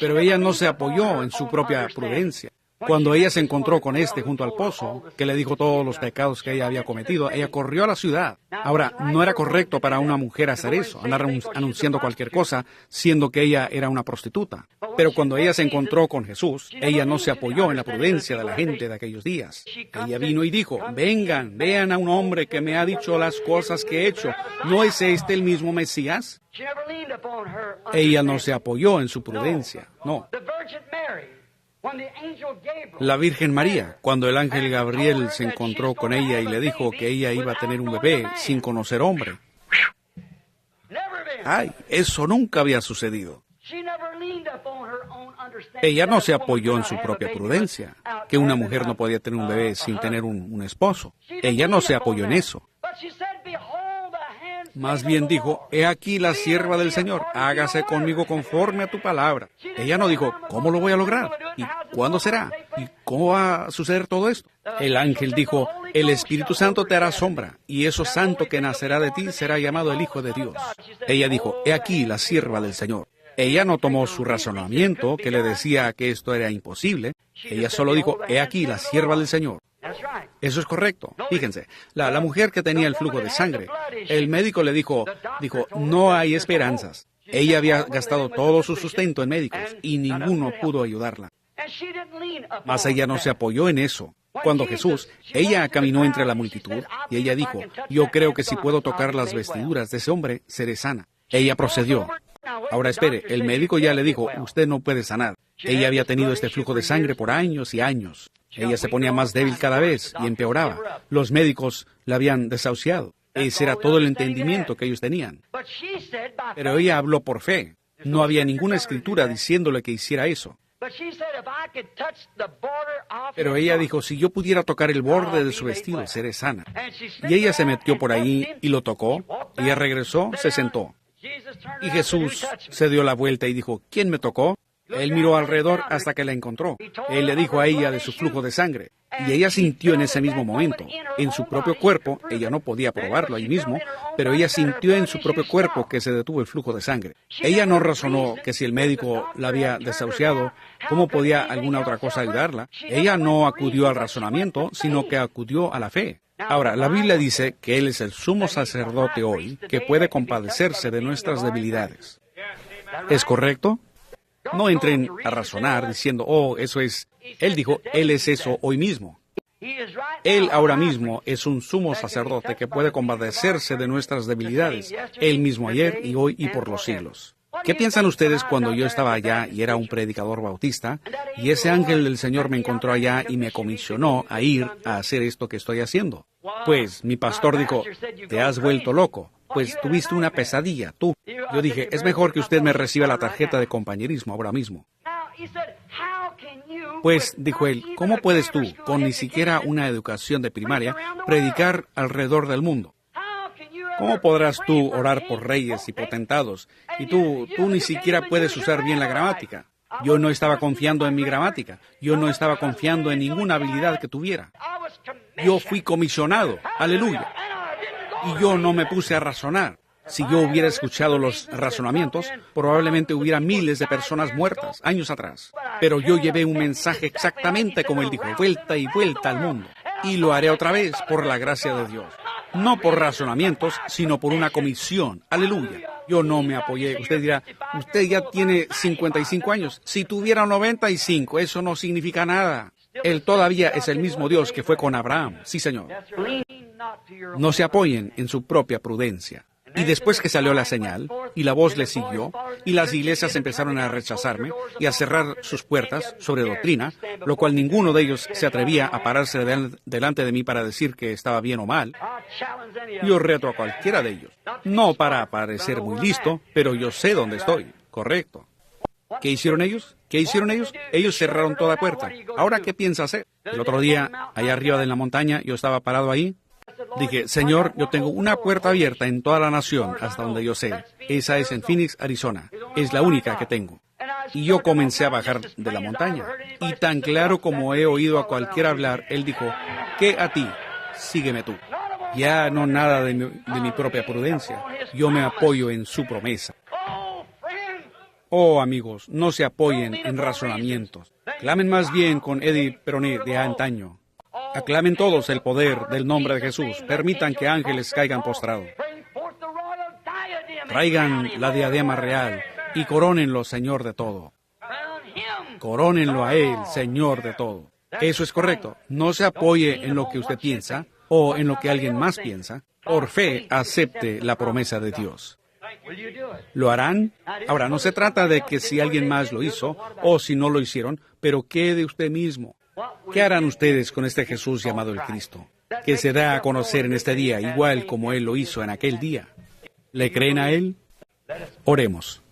Pero ella no se apoyó en su propia prudencia. Cuando ella se encontró con junto al pozo, que le dijo todos los pecados que ella había cometido, ella corrió a la ciudad. Ahora, no era correcto para una mujer hacer eso, andar anunciando cualquier cosa, siendo que ella era una prostituta. Pero cuando ella se encontró con Jesús, ella no se apoyó en la prudencia de la gente de aquellos días. Ella vino y dijo, vengan, vean a un hombre que me ha dicho las cosas que he hecho. ¿No es este el mismo Mesías? Ella no se apoyó en su prudencia, no. La Virgen María, cuando el ángel Gabriel se encontró con ella y le dijo que ella iba a tener un bebé sin conocer hombre. ¡Ay! Eso nunca había sucedido. Ella no se apoyó en su propia prudencia, que una mujer no podía tener un bebé sin tener un esposo. Ella no se apoyó en eso. Más bien dijo, he aquí la sierva del Señor, hágase conmigo conforme a tu palabra. Ella no dijo, ¿cómo lo voy a lograr? ¿Y cuándo será? ¿Y cómo va a suceder todo esto? El ángel dijo, el Espíritu Santo te hará sombra, y eso santo que nacerá de ti será llamado el Hijo de Dios. Ella dijo, he aquí la sierva del Señor. Ella no tomó su razonamiento, que le decía que esto era imposible. Ella solo dijo, he aquí la sierva del Señor. Eso es correcto. Fíjense, la mujer que tenía el flujo de sangre, el médico le dijo, no hay esperanzas. Ella había gastado todo su sustento en médicos y ninguno pudo ayudarla. Mas ella no se apoyó en eso. Cuando ella caminó entre la multitud y ella dijo, yo creo que si puedo tocar las vestiduras de ese hombre, seré sana. Ella procedió. Ahora espere, el médico ya le dijo, usted no puede sanar. Ella había tenido este flujo de sangre por años y años. Ella se ponía más débil cada vez y empeoraba. Los médicos la habían desahuciado. Ese era todo el entendimiento que ellos tenían. Pero ella habló por fe. No había ninguna escritura diciéndole que hiciera eso. Pero ella dijo, si yo pudiera tocar el borde de su vestido, seré sana. Y ella se metió por ahí y lo tocó. Ella regresó, se sentó. Y Jesús se dio la vuelta y dijo, ¿quién me tocó? Él miró alrededor hasta que la encontró. Él le dijo a ella de su flujo de sangre. Y ella sintió en ese mismo momento, en su propio cuerpo, ella no podía probarlo ahí mismo, pero ella sintió en su propio cuerpo que se detuvo el flujo de sangre. Ella no razonó que si el médico la había desahuciado, ¿cómo podía alguna otra cosa ayudarla? Ella no acudió al razonamiento, sino que acudió a la fe. Ahora, la Biblia dice que Él es el sumo sacerdote hoy, que puede compadecerse de nuestras debilidades. ¿Es correcto? No entren a razonar diciendo, oh, eso es... Él dijo, Él es eso hoy mismo. Él ahora mismo es un sumo sacerdote que puede compadecerse de nuestras debilidades, Él mismo ayer y hoy y por los siglos. ¿Qué piensan ustedes cuando yo estaba allá y era un predicador bautista, y ese ángel del Señor me encontró allá y me comisionó a ir a hacer esto que estoy haciendo? Pues mi pastor dijo, te has vuelto loco, pues tuviste una pesadilla, tú. Yo dije, es mejor que usted me reciba la tarjeta de compañerismo ahora mismo. Pues, dijo él, ¿cómo puedes tú, con ni siquiera una educación de primaria, predicar alrededor del mundo? ¿Cómo podrás tú orar por reyes y potentados? Y tú ni siquiera puedes usar bien la gramática. Yo no estaba confiando en mi gramática. Yo no estaba confiando en ninguna habilidad que tuviera. Yo fui comisionado. Aleluya. Y yo no me puse a razonar. Si yo hubiera escuchado los razonamientos, probablemente hubiera miles de personas muertas años atrás. Pero yo llevé un mensaje exactamente como él dijo, vuelta y vuelta al mundo. Y lo haré otra vez por la gracia de Dios. No por razonamientos, sino por una comisión. Aleluya. Yo no me apoyé. Usted dirá, usted ya tiene 55 años. Si tuviera 95, eso no significa nada. Él todavía es el mismo Dios que fue con Abraham. Sí, Señor. No se apoyen en su propia prudencia. Y después que salió la señal, y la voz le siguió, y las iglesias empezaron a rechazarme y a cerrar sus puertas sobre doctrina, lo cual ninguno de ellos se atrevía a pararse delante de mí para decir que estaba bien o mal. Yo reto a cualquiera de ellos, no para parecer muy listo, pero yo sé dónde estoy, correcto. ¿Qué hicieron ellos? ¿Qué hicieron ellos? Ellos cerraron toda puerta. ¿Ahora qué piensa hacer? El otro día, allá arriba de la montaña, yo estaba parado ahí. Dije, Señor, yo tengo una puerta abierta en toda la nación, hasta donde yo sé. Esa es en Phoenix, Arizona. Es la única que tengo. Y yo comencé a bajar de la montaña. Y tan claro como he oído a cualquiera hablar, él dijo, ¿qué a ti? Sígueme tú. Ya no nada de mi propia prudencia. Yo me apoyo en su promesa. Oh, amigos, no se apoyen en razonamientos. Clamen más bien con Eddie Peronet de antaño. Aclamen todos el poder del nombre de Jesús. Permitan que ángeles caigan postrados. Traigan la diadema real y corónenlo, Señor de todo. Corónenlo a Él, Señor de todo. Eso es correcto. No se apoye en lo que usted piensa o en lo que alguien más piensa. Por fe, acepte la promesa de Dios. ¿Lo harán? Ahora, no se trata de que si alguien más lo hizo o si no lo hicieron, pero ¿qué de usted mismo? ¿Qué harán ustedes con este Jesús llamado el Cristo, que se da a conocer en este día, igual como Él lo hizo en aquel día? ¿Le creen a Él? Oremos.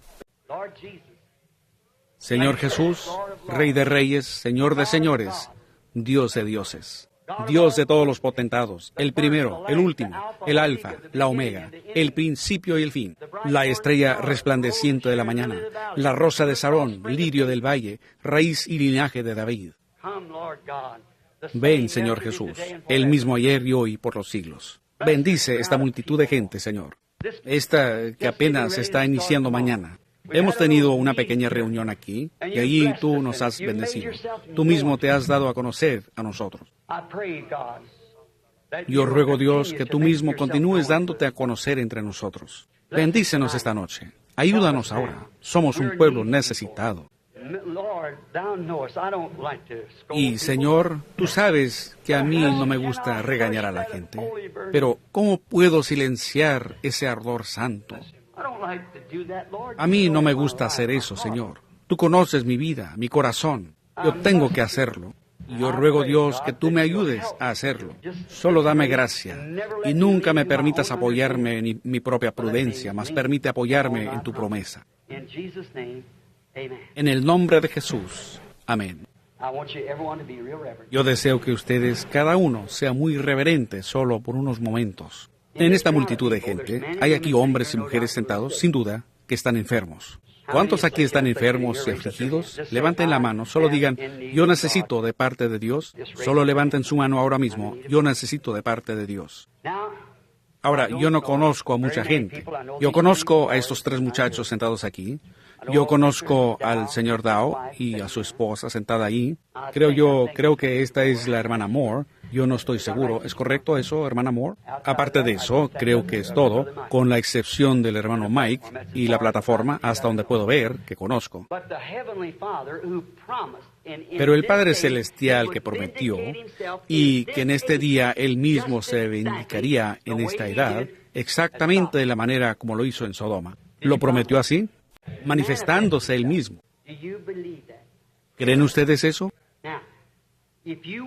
Señor Jesús, Rey de Reyes, Señor de Señores, Dios de dioses, Dios de todos los potentados, el primero, el último, el alfa, la omega, el principio y el fin, la estrella resplandeciente de la mañana, la rosa de Sarón, lirio del valle, raíz y linaje de David. Ven, Señor Jesús, el mismo ayer y hoy por los siglos. Bendice esta multitud de gente, Señor. Esta que apenas está iniciando mañana. Hemos tenido una pequeña reunión aquí y allí tú nos has bendecido. Tú mismo te has dado a conocer a nosotros. Yo ruego, Dios, que tú mismo continúes dándote a conocer entre nosotros. Bendícenos esta noche. Ayúdanos ahora. Somos un pueblo necesitado. Y, Señor, tú sabes que a mí no me gusta regañar a la gente, pero ¿cómo puedo silenciar ese ardor santo? A mí no me gusta hacer eso, Señor. Tú conoces mi vida, mi corazón. Yo tengo que hacerlo. Y yo ruego, Dios, que tú me ayudes a hacerlo. Solo dame gracia y nunca me permitas apoyarme en mi propia prudencia, mas permite apoyarme en tu promesa. En el nombre de Jesús. Amén. Yo deseo que ustedes, cada uno, sea muy reverente solo por unos momentos. En esta multitud de gente, hay aquí hombres y mujeres sentados, sin duda, que están enfermos. ¿Cuántos aquí están enfermos y afligidos? Levanten la mano, solo digan, yo necesito de parte de Dios. Solo levanten su mano ahora mismo, yo necesito de parte de Dios. Ahora, yo no conozco a mucha gente. Yo conozco a estos 3 muchachos sentados aquí. Yo conozco al señor Dow y a su esposa sentada ahí. Creo que esta es la hermana Moore. Yo no estoy seguro. ¿Es correcto eso, hermana Moore? Aparte de eso, creo que es todo, con la excepción del hermano Mike y la plataforma, hasta donde puedo ver, que conozco. Pero el Padre Celestial que prometió, y que en este día Él mismo se vindicaría en esta edad, exactamente de la manera como lo hizo en Sodoma. ¿Lo prometió así? Manifestándose Él mismo. ¿Creen ustedes eso?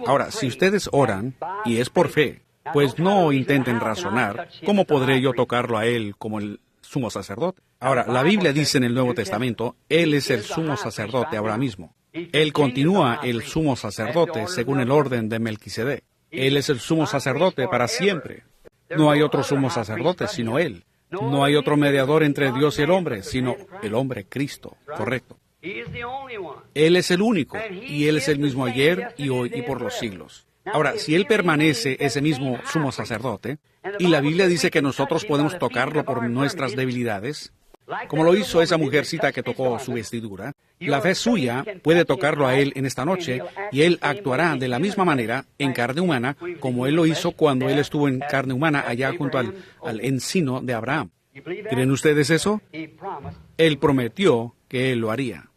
Ahora, si ustedes oran, y es por fe, pues no intenten razonar, ¿cómo podré yo tocarlo a Él como el sumo sacerdote? Ahora, la Biblia dice en el Nuevo Testamento, Él es el sumo sacerdote ahora mismo. Él continúa el sumo sacerdote según el orden de Melquisedec. Él es el sumo sacerdote para siempre. No hay otro sumo sacerdote sino Él. No hay otro mediador entre Dios y el hombre, sino el hombre Cristo, correcto. Él es el único, y Él es el mismo ayer y hoy y por los siglos. Ahora, si Él permanece ese mismo sumo sacerdote, y la Biblia dice que nosotros podemos tocarlo por nuestras debilidades, como lo hizo esa mujercita que tocó su vestidura, la fe suya puede tocarlo a Él en esta noche, y Él actuará de la misma manera en carne humana, como Él lo hizo cuando Él estuvo en carne humana allá junto al encino de Abraham. ¿Creen ustedes eso? Él prometió que Él lo haría.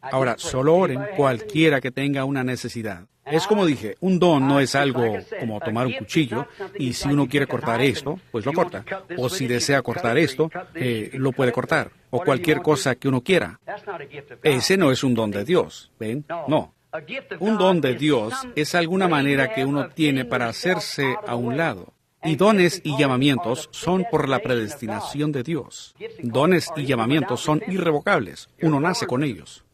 Ahora, solo oren cualquiera que tenga una necesidad. Es como dije, un don no es algo como tomar un cuchillo, y si uno quiere cortar esto, pues lo corta. O si desea cortar esto, lo puede cortar. O cualquier cosa que uno quiera. Ese no es un don de Dios, ¿ven? No. Un don de Dios es alguna manera que uno tiene para hacerse a un lado. Y dones y llamamientos son por la predestinación de Dios. Dones y llamamientos son irrevocables. Uno nace con ellos.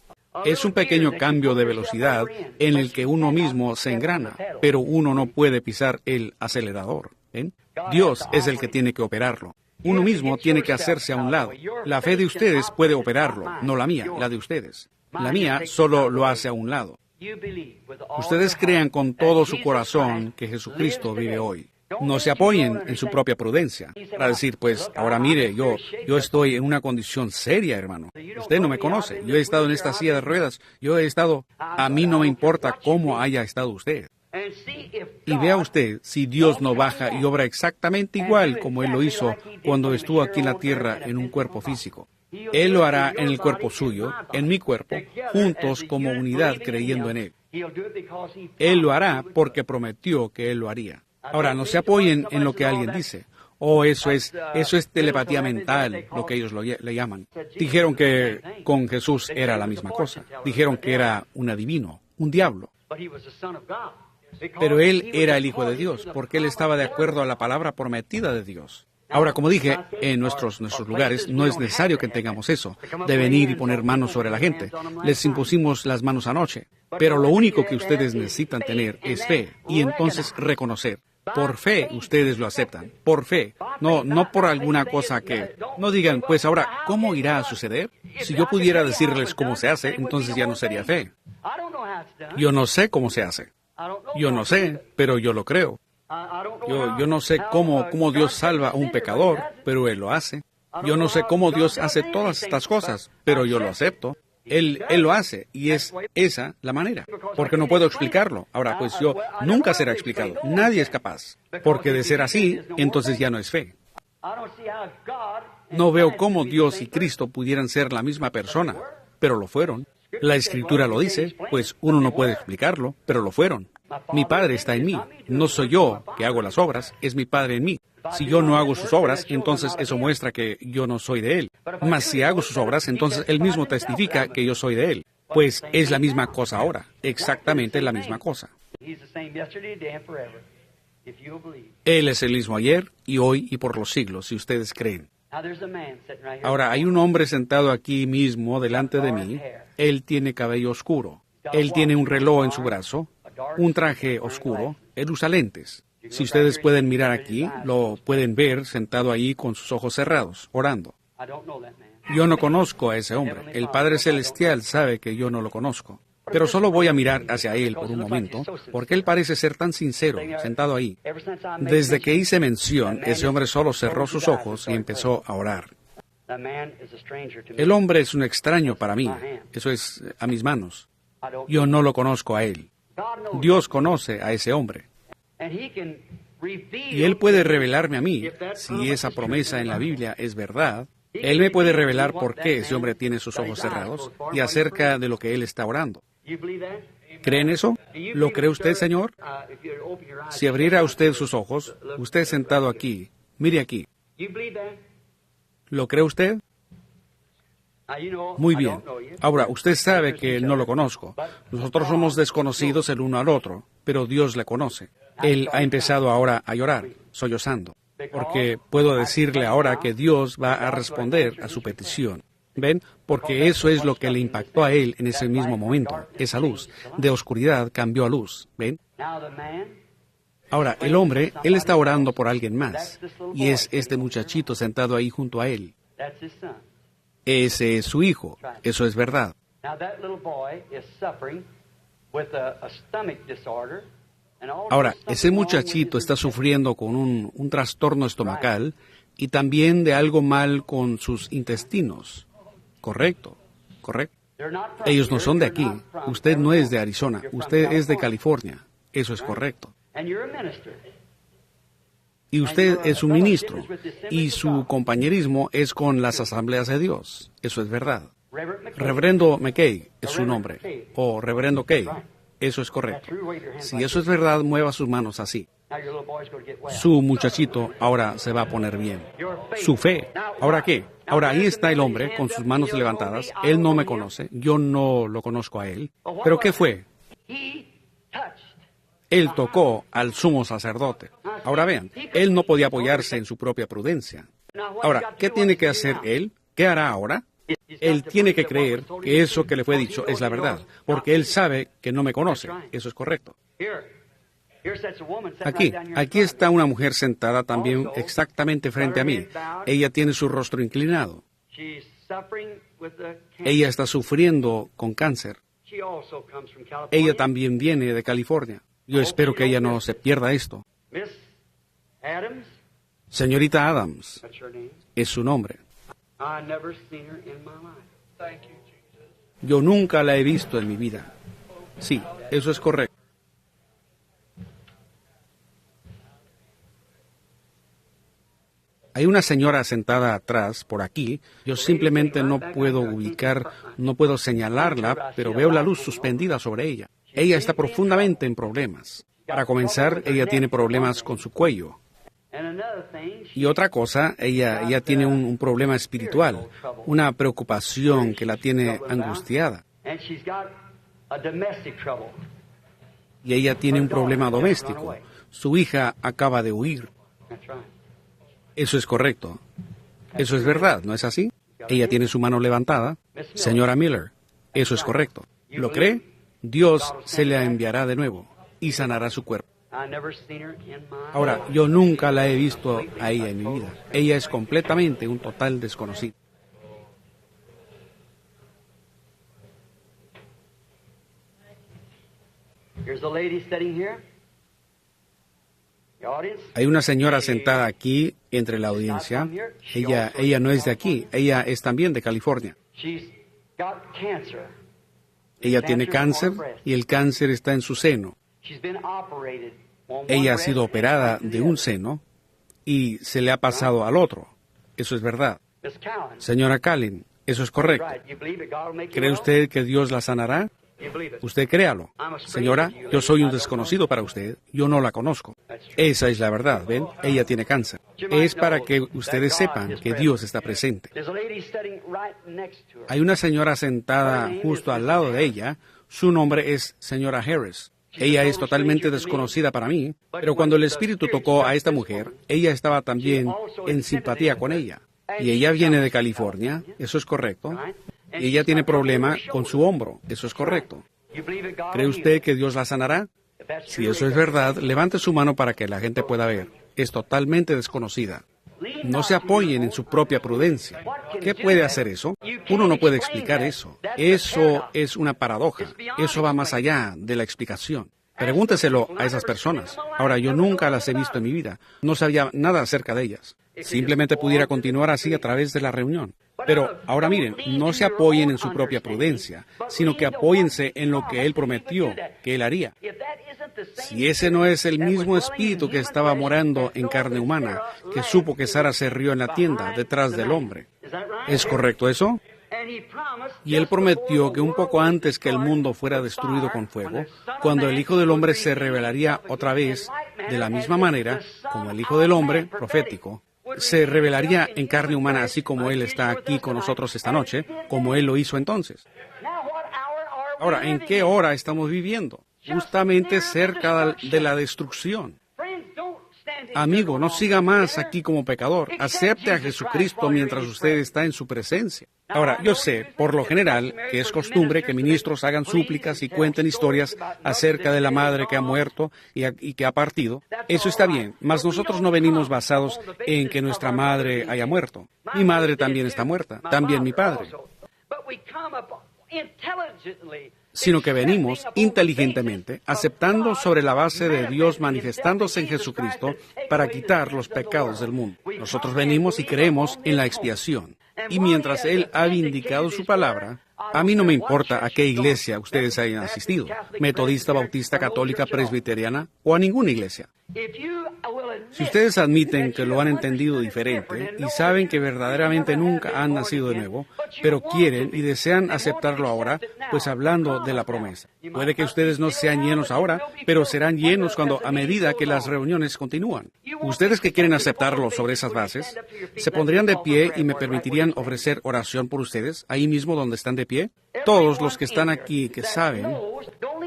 Es un pequeño cambio de velocidad en el que uno mismo se engrana, pero uno no puede pisar el acelerador. ¿Ven? Dios es el que tiene que operarlo. Uno mismo tiene que hacerse a un lado. La fe de ustedes puede operarlo, no la mía, la de ustedes. La mía solo lo hace a un lado. Ustedes crean con todo su corazón que Jesucristo vive hoy. No se apoyen en su propia prudencia para decir, pues, ahora mire, yo estoy en una condición seria, hermano. Usted no me conoce. Yo he estado en esta silla de ruedas. A mí no me importa cómo haya estado usted. Y vea usted si Dios no baja y obra exactamente igual como Él lo hizo cuando estuvo aquí en la tierra en un cuerpo físico. Él lo hará en el cuerpo suyo, en mi cuerpo, juntos como unidad creyendo en Él. Él lo hará porque prometió que Él lo haría. Ahora, no se apoyen en lo que alguien dice. Eso es telepatía mental, lo que ellos le llaman. Dijeron que con Jesús era la misma cosa. Dijeron que era un adivino, un diablo. Pero Él era el Hijo de Dios, porque Él estaba de acuerdo a la palabra prometida de Dios. Ahora, como dije, en nuestros lugares no es necesario que tengamos eso, de venir y poner manos sobre la gente. Les impusimos las manos anoche. Pero lo único que ustedes necesitan tener es fe, y entonces reconocer. Por fe ustedes lo aceptan, por fe, no por alguna cosa que... No digan, pues ahora, ¿cómo irá a suceder? Si yo pudiera decirles cómo se hace, entonces ya no sería fe. Yo no sé cómo se hace. Yo no sé, pero yo lo creo. Yo no sé cómo Dios salva a un pecador, pero Él lo hace. Yo no sé cómo Dios hace todas estas cosas, pero yo lo acepto. Él lo hace, y es esa la manera, porque no puedo explicarlo. Ahora, pues nunca será explicado. Nadie es capaz, porque de ser así, entonces ya no es fe. No veo cómo Dios y Cristo pudieran ser la misma persona, pero lo fueron. La Escritura lo dice, pues uno no puede explicarlo, pero lo fueron. Mi Padre está en mí. No soy yo que hago las obras, es mi Padre en mí. Si yo no hago sus obras, entonces eso muestra que yo no soy de Él. Mas si hago sus obras, entonces Él mismo testifica que yo soy de Él. Pues es la misma cosa ahora, exactamente la misma cosa. Él es el mismo ayer y hoy y por los siglos, si ustedes creen. Ahora, hay un hombre sentado aquí mismo delante de mí. Él tiene cabello oscuro. Él tiene un reloj en su brazo, un traje oscuro. Él usa lentes. Si ustedes pueden mirar aquí, lo pueden ver sentado ahí con sus ojos cerrados, orando. Yo no conozco a ese hombre. El Padre Celestial sabe que yo no lo conozco. Pero solo voy a mirar hacia él por un momento, porque él parece ser tan sincero, sentado ahí. Desde que hice mención, ese hombre solo cerró sus ojos y empezó a orar. El hombre es un extraño para mí. Eso es a mis manos. Yo no lo conozco a él. Dios conoce a ese hombre. Y Él puede revelarme a mí, si esa promesa en la Biblia es verdad. Él me puede revelar por qué ese hombre tiene sus ojos cerrados y acerca de lo que Él está orando. ¿Cree en eso? ¿Lo cree usted, Señor? Si abriera usted sus ojos, usted sentado aquí, mire aquí. ¿Lo cree usted? Muy bien. Ahora, usted sabe que no lo conozco. Nosotros somos desconocidos el uno al otro, pero Dios le conoce. Él ha empezado ahora a llorar, sollozando, porque puedo decirle ahora que Dios va a responder a su petición. ¿Ven? Porque eso es lo que le impactó a él en ese mismo momento. Esa luz de oscuridad cambió a luz. ¿Ven? Ahora, el hombre, él está orando por alguien más, y es este muchachito sentado ahí junto a él. Ese es su hijo. Eso es verdad. Ahora, ese muchachito está sufriendo con un trastorno estomacal y también de algo mal con sus intestinos. Correcto, correcto. Ellos no son de aquí. Usted no es de Arizona. Usted es de California. Eso es correcto. Y usted es un ministro. Y su compañerismo es con las asambleas de Dios. Eso es verdad. Reverendo McKay es su nombre. O Reverendo Kay. Eso es correcto. Si eso es verdad, mueva sus manos así. Su muchachito ahora se va a poner bien. Su fe. ¿Ahora qué? Ahora ahí está el hombre con sus manos levantadas. Él no me conoce. Yo no lo conozco a él. ¿Pero qué fue? Él tocó al sumo sacerdote. Ahora vean, él no podía apoyarse en su propia prudencia. Ahora, ¿qué tiene que hacer él? ¿Qué hará ahora? Él tiene que creer que eso que le fue dicho es la verdad, porque él sabe que no me conoce. Eso es correcto. Aquí está una mujer sentada también exactamente frente a mí. Ella tiene su rostro inclinado. Ella está sufriendo con cáncer. Ella también viene de California. Yo espero que ella no se pierda esto. Señorita Adams, es su nombre. Yo nunca la he visto en mi vida. Sí, eso es correcto. Hay una señora sentada atrás, por aquí. Yo simplemente no puedo ubicar, no puedo señalarla, pero veo la luz suspendida sobre ella. Ella está profundamente en problemas. Para comenzar, ella tiene problemas con su cuello. Y otra cosa, ella tiene un problema espiritual, una preocupación que la tiene angustiada. Y ella tiene un problema doméstico. Su hija acaba de huir. Eso es correcto. Eso es verdad, ¿no es así? Ella tiene su mano levantada. Señora Miller, eso es correcto. ¿Lo cree? Dios se la enviará de nuevo y sanará su cuerpo. Ahora, yo nunca la he visto a ella en mi vida. Ella es completamente un total desconocido. Hay una señora sentada aquí entre la audiencia. Ella no es de aquí. Ella es también de California. Ella tiene cáncer y el cáncer está en su seno. Ella ha sido operada de un seno y se le ha pasado al otro. Eso es verdad. Señora Callen, eso es correcto. ¿Cree usted que Dios la sanará? Usted créalo. Señora, yo soy un desconocido para usted. Yo no la conozco. Esa es la verdad, ¿ven? Ella tiene cáncer. Es para que ustedes sepan que Dios está presente. Hay una señora sentada justo al lado de ella. Su nombre es señora Harris. Ella es totalmente desconocida para mí, pero cuando el Espíritu tocó a esta mujer, ella estaba también en simpatía con ella. Y ella viene de California, eso es correcto. Y ella tiene problema con su hombro, eso es correcto. ¿Cree usted que Dios la sanará? Si eso es verdad, levante su mano para que la gente pueda ver. Es totalmente desconocida. No se apoyen en su propia prudencia. ¿Qué puede hacer eso? Uno no puede explicar eso. Eso es una paradoja. Eso va más allá de la explicación. Pregúnteselo a esas personas. Ahora, yo nunca las he visto en mi vida. No sabía nada acerca de ellas. Simplemente pudiera continuar así a través de la reunión. Pero ahora miren, no se apoyen en su propia prudencia, sino que apóyense en lo que Él prometió que Él haría. Si ese no es el mismo espíritu que estaba morando en carne humana, que supo que Sara se rió en la tienda detrás del hombre. ¿Es correcto eso? Y Él prometió que un poco antes que el mundo fuera destruido con fuego, cuando el Hijo del Hombre se revelaría otra vez, de la misma manera como el Hijo del Hombre, profético, se revelaría en carne humana, así como Él está aquí con nosotros esta noche, como Él lo hizo entonces. Ahora, ¿en qué hora estamos viviendo? Justamente cerca de la destrucción. Amigo, no siga más aquí como pecador. Acepte a Jesucristo mientras usted está en su presencia. Ahora, yo sé, por lo general, que es costumbre que ministros hagan súplicas y cuenten historias acerca de la madre que ha muerto y que ha partido. Eso está bien, mas nosotros no venimos basados en que nuestra madre haya muerto. Mi madre también está muerta, también mi padre. Sino que venimos inteligentemente, aceptando sobre la base de Dios manifestándose en Jesucristo para quitar los pecados del mundo. Nosotros venimos y creemos en la expiación. Y mientras Él ha vindicado su palabra, a mí no me importa a qué iglesia ustedes hayan asistido, metodista, bautista, católica, presbiteriana o a ninguna iglesia. Si ustedes admiten que lo han entendido diferente y saben que verdaderamente nunca han nacido de nuevo, pero quieren y desean aceptarlo ahora, pues hablando de la promesa. Puede que ustedes no sean llenos ahora, pero serán llenos a medida que las reuniones continúan. Ustedes que quieren aceptarlo sobre esas bases, ¿se pondrían de pie y me permitirían ofrecer oración por ustedes, ahí mismo donde están de pie? Todos los que están aquí que saben,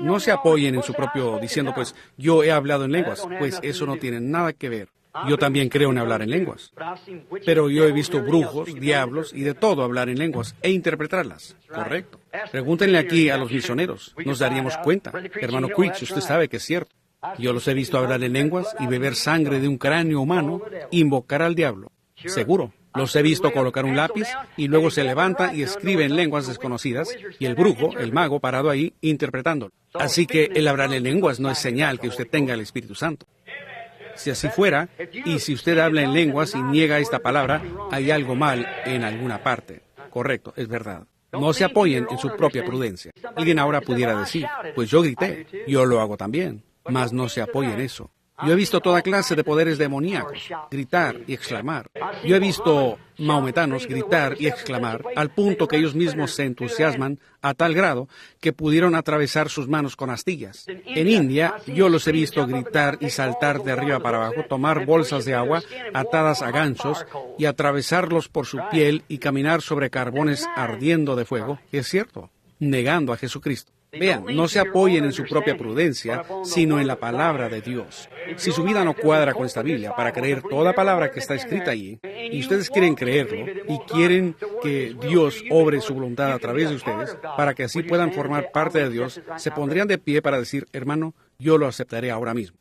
no se apoyen en su propio diciendo, pues, yo he hablado en lenguas, pues eso no tiene nada que ver. Yo también creo en hablar en lenguas. Pero yo he visto brujos, diablos y de todo hablar en lenguas e interpretarlas. Correcto. Pregúntenle aquí a los misioneros. Nos daríamos cuenta. Hermano Quich, usted sabe que es cierto. Yo los he visto hablar en lenguas y beber sangre de un cráneo humano, invocar al diablo. Seguro. Los he visto colocar un lápiz y luego se levanta y escribe en lenguas desconocidas y el brujo, el mago, parado ahí, interpretándolo. Así que el hablar en lenguas no es señal que usted tenga el Espíritu Santo. Si así fuera, y si usted habla en lenguas y niega esta palabra, hay algo mal en alguna parte. Correcto, es verdad. No se apoyen en su propia prudencia. Alguien ahora pudiera decir, pues yo grité, yo lo hago también, mas no se apoyen en eso. Yo he visto toda clase de poderes demoníacos, gritar y exclamar. Yo he visto maometanos gritar y exclamar al punto que ellos mismos se entusiasman a tal grado que pudieron atravesar sus manos con astillas. En India, yo los he visto gritar y saltar de arriba para abajo, tomar bolsas de agua atadas a ganchos y atravesarlos por su piel y caminar sobre carbones ardiendo de fuego. Es cierto, negando a Jesucristo. Vean, no se apoyen en su propia prudencia, sino en la palabra de Dios. Si su vida no cuadra con esta Biblia para creer toda palabra que está escrita allí, y ustedes quieren creerlo, y quieren que Dios obre su voluntad a través de ustedes, para que así puedan formar parte de Dios, se pondrían de pie para decir, hermano, yo lo aceptaré ahora mismo.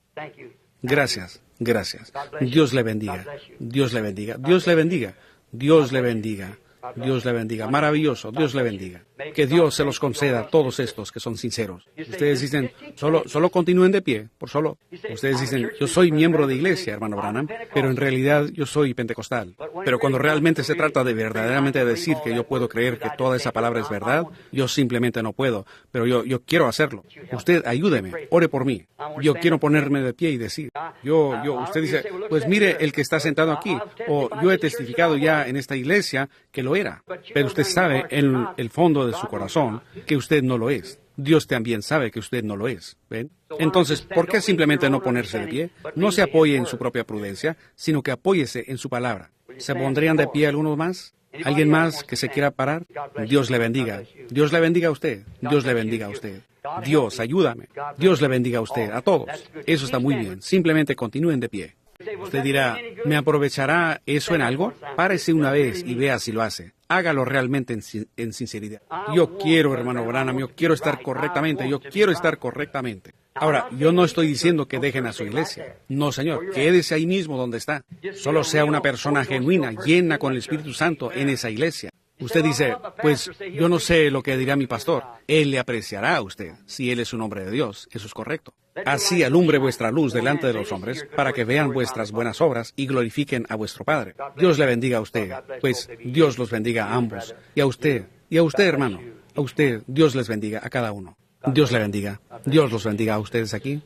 Gracias, gracias. Dios le bendiga, Dios le bendiga, Dios le bendiga, Dios le bendiga. Dios le bendiga. Maravilloso. Dios le bendiga. Que Dios se los conceda a todos estos que son sinceros. Ustedes dicen, solo continúen de pie, por solo. Ustedes dicen, yo soy miembro de iglesia, hermano Branham, pero en realidad yo soy pentecostal. Pero cuando realmente se trata de verdaderamente decir que yo puedo creer que toda esa palabra es verdad, yo simplemente no puedo. Pero yo quiero hacerlo. Usted ayúdeme, ore por mí. Yo quiero ponerme de pie y decir, usted dice, pues mire el que está sentado aquí, o yo he testificado ya en esta iglesia que lo era. Pero usted sabe en el fondo de su corazón que usted no lo es. Dios también sabe que usted no lo es. ¿Ven? Entonces, ¿por qué simplemente no ponerse de pie? No se apoye en su propia prudencia, sino que apóyese en su palabra. ¿Se pondrían de pie algunos más? ¿Alguien más que se quiera parar? Dios le bendiga. Dios le bendiga a usted. Dios le bendiga a usted. Dios, ayúdame. Dios le bendiga a usted, a todos. Eso está muy bien. Simplemente continúen de pie. Usted dirá, ¿me aprovechará eso en algo? Párese una vez y vea si lo hace. hágalo realmente en sinceridad. Yo quiero, hermano Branham, yo quiero estar correctamente, yo quiero estar correctamente. Ahora, yo no estoy diciendo que dejen a su iglesia. No, señor, quédese ahí mismo donde está. Solo sea una persona genuina, llena con el Espíritu Santo en esa iglesia. Usted dice, pues yo no sé lo que dirá mi pastor. Él le apreciará a usted, si él es un hombre de Dios. Eso es correcto. Así alumbre vuestra luz delante de los hombres, para que vean vuestras buenas obras y glorifiquen a vuestro Padre. Dios le bendiga a usted. Pues Dios los bendiga a ambos. Y a usted, hermano. A usted, Dios les bendiga a cada uno. Dios le bendiga. Dios los bendiga a ustedes aquí.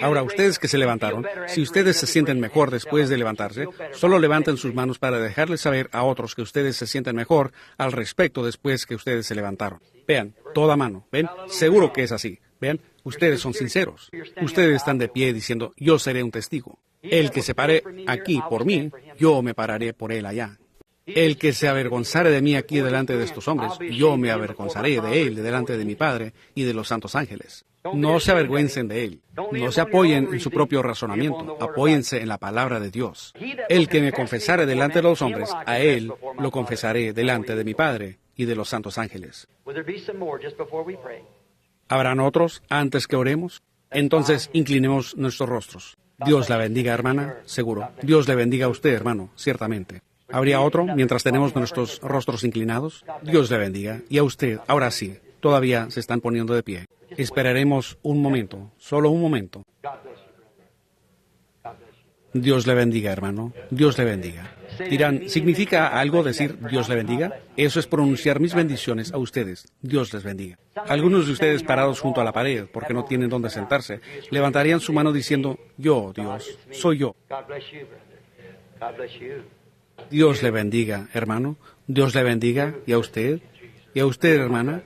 Ahora, ustedes que se levantaron, si ustedes se sienten mejor después de levantarse, solo levanten sus manos para dejarles saber a otros que ustedes se sienten mejor al respecto después que ustedes se levantaron. Vean, toda mano, ¿ven? Seguro que es así. Vean, ustedes son sinceros. Ustedes están de pie diciendo, yo seré un testigo. El que se pare aquí por mí, yo me pararé por él allá. El que se avergonzare de mí aquí delante de estos hombres, yo me avergonzaré de él delante de mi Padre y de los santos ángeles. No se avergüencen de él. No se apoyen en su propio razonamiento. Apóyense en la palabra de Dios. El que me confesare delante de los hombres, a él lo confesaré delante de mi Padre y de los santos ángeles. ¿Habrán otros antes que oremos? Entonces inclinemos nuestros rostros. Dios la bendiga, hermana, seguro. Dios le bendiga a usted, hermano, ciertamente. ¿Habría otro mientras tenemos nuestros rostros inclinados? Dios le bendiga. Y a usted, ahora sí, todavía se están poniendo de pie. Esperaremos un momento, solo un momento. Dios le bendiga, hermano. Dios le bendiga. Dirán, ¿significa algo decir Dios le bendiga? Eso es pronunciar mis bendiciones a ustedes. Dios les bendiga. Algunos de ustedes parados junto a la pared, porque no tienen dónde sentarse, levantarían su mano diciendo, yo, Dios, soy yo. Dios le bendiga, hermano. Dios le bendiga. ¿Y a usted? ¿Y a usted, hermana?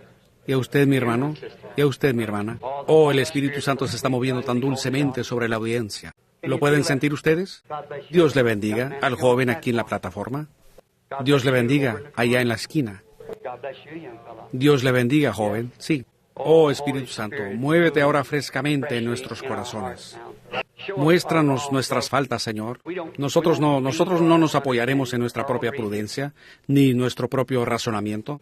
¿Y a usted, mi hermano? ¿Y a usted, mi hermana? Oh, el Espíritu Santo se está moviendo tan dulcemente sobre la audiencia. ¿Lo pueden sentir ustedes? Dios le bendiga al joven aquí en la plataforma. Dios le bendiga allá en la esquina. Dios le bendiga, joven. Sí. Oh, Espíritu Santo, muévete ahora frescamente en nuestros corazones. Muéstranos nuestras faltas, Señor. Nosotros no nos apoyaremos en nuestra propia prudencia, ni nuestro propio razonamiento.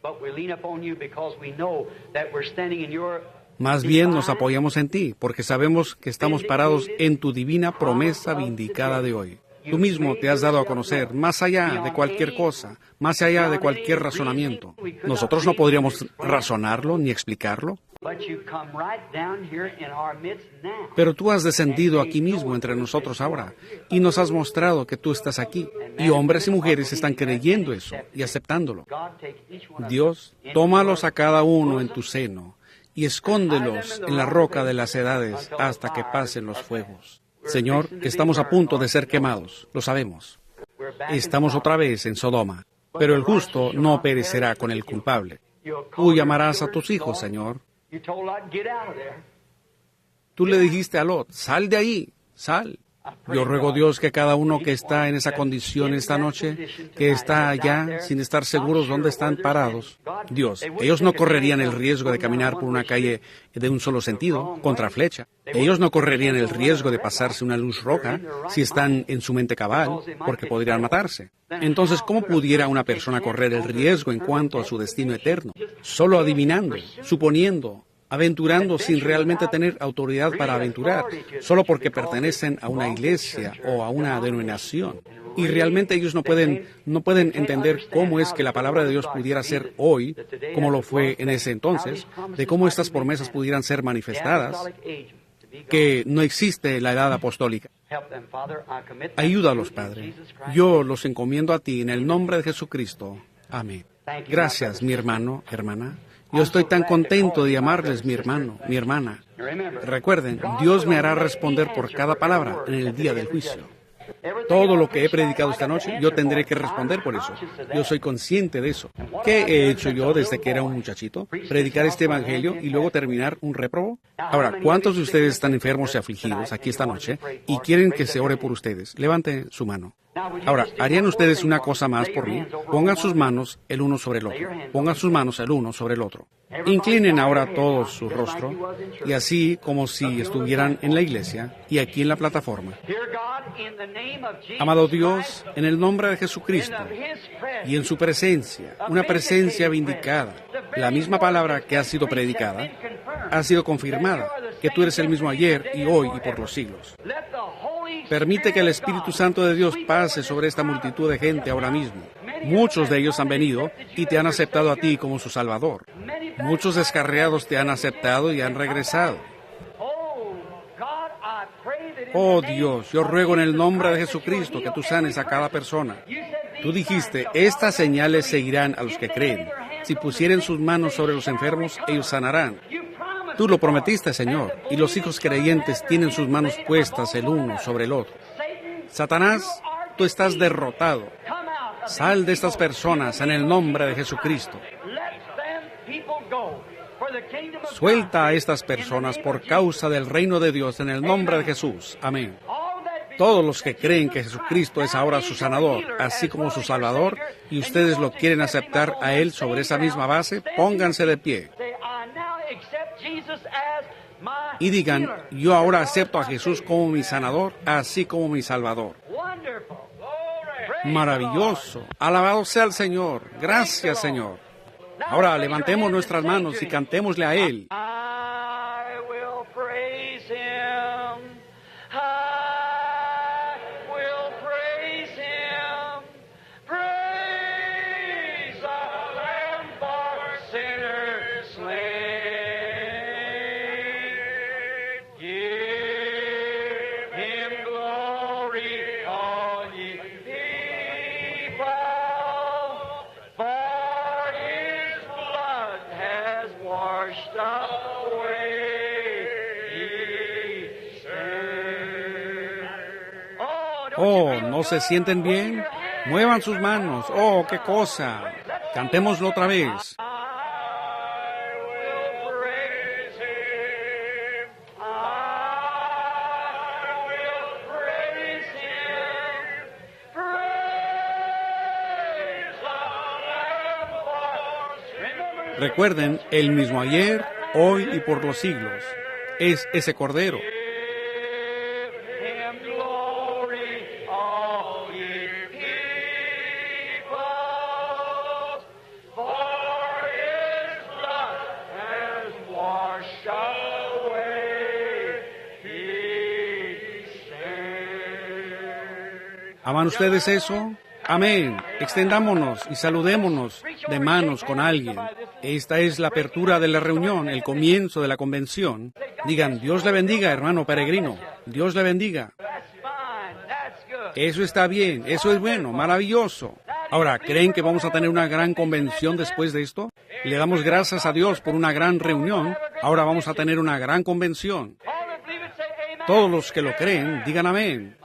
Más bien nos apoyamos en ti, porque sabemos que estamos parados en tu divina promesa vindicada de hoy. Tú mismo te has dado a conocer más allá de cualquier cosa, más allá de cualquier razonamiento. Nosotros no podríamos razonarlo ni explicarlo. Pero tú has descendido aquí mismo entre nosotros ahora y nos has mostrado que tú estás aquí. Y hombres y mujeres están creyendo eso y aceptándolo. Dios, tómalos a cada uno en tu seno y escóndelos en la roca de las edades hasta que pasen los fuegos. Señor, estamos a punto de ser quemados, lo sabemos. Estamos otra vez en Sodoma, pero el justo no perecerá con el culpable. Tú llamarás a tus hijos, Señor. Tú le dijiste a Lot, sal de ahí, sal. Yo ruego, Dios, que cada uno que está en esa condición esta noche, que está allá sin estar seguros dónde están parados, Dios, ellos no correrían el riesgo de caminar por una calle de un solo sentido, contra flecha. Ellos no correrían el riesgo de pasarse una luz roja si están en su mente cabal, porque podrían matarse. Entonces, ¿cómo pudiera una persona correr el riesgo en cuanto a su destino eterno? Solo adivinando, suponiendo, aventurando sin realmente tener autoridad para aventurar, solo porque pertenecen a una iglesia o a una denominación. Y realmente ellos no pueden entender cómo es que la palabra de Dios pudiera ser hoy, como lo fue en ese entonces, de cómo estas promesas pudieran ser manifestadas, que no existe la edad apostólica. Ayúdalos, Padre. Yo los encomiendo a ti en el nombre de Jesucristo. Amén. Gracias, mi hermano, hermana. Yo estoy tan contento de llamarles mi hermano, mi hermana. Recuerden, Dios me hará responder por cada palabra en el día del juicio. Todo lo que he predicado esta noche, yo tendré que responder por eso. Yo soy consciente de eso. ¿Qué he hecho yo desde que era un muchachito? ¿Predicar este evangelio y luego terminar un réprobo? Ahora, ¿cuántos de ustedes están enfermos y afligidos aquí esta noche y quieren que se ore por ustedes? Levante su mano. Ahora, ¿harían ustedes una cosa más por mí? Pongan sus manos el uno sobre el otro. Pongan sus manos el uno sobre el otro. Inclinen ahora todos su rostro, y así como si estuvieran en la iglesia y aquí en la plataforma. Amado Dios, en el nombre de Jesucristo y en su presencia, una presencia vindicada, la misma palabra que ha sido predicada, ha sido confirmada, que tú eres el mismo ayer y hoy y por los siglos. Permite que el Espíritu Santo de Dios pase sobre esta multitud de gente ahora mismo. Muchos de ellos han venido y te han aceptado a ti como su Salvador. Muchos descarriados te han aceptado y han regresado. Oh Dios, yo ruego en el nombre de Jesucristo que tú sanes a cada persona. Tú dijiste, estas señales seguirán a los que creen. Si pusieren sus manos sobre los enfermos, ellos sanarán. Tú lo prometiste, Señor, y los hijos creyentes tienen sus manos puestas el uno sobre el otro. Satanás, tú estás derrotado. Sal de estas personas en el nombre de Jesucristo. Suelta a estas personas por causa del reino de Dios en el nombre de Jesús. Amén. Todos los que creen que Jesucristo es ahora su sanador, así como su Salvador, y ustedes lo quieren aceptar a Él sobre esa misma base, pónganse de pie. Y digan, yo ahora acepto a Jesús como mi sanador, así como mi Salvador. Maravilloso. Alabado sea el Señor. Gracias, Señor. Ahora levantemos nuestras manos y cantémosle a Él. Oh, ¿no se sienten bien? Muevan sus manos. Oh, qué cosa. Cantémoslo otra vez. Recuerden, el mismo ayer, hoy y por los siglos. Es ese Cordero. ¿Aman ustedes eso? Amén. Extendámonos y saludémonos de manos con alguien. Esta es la apertura de la reunión, el comienzo de la convención. Digan, Dios le bendiga, hermano peregrino. Dios le bendiga. Eso está bien, eso es bueno, maravilloso. Ahora, ¿creen que vamos a tener una gran convención después de esto? Le damos gracias a Dios por una gran reunión. Ahora vamos a tener una gran convención. Todos los que lo creen, digan amén.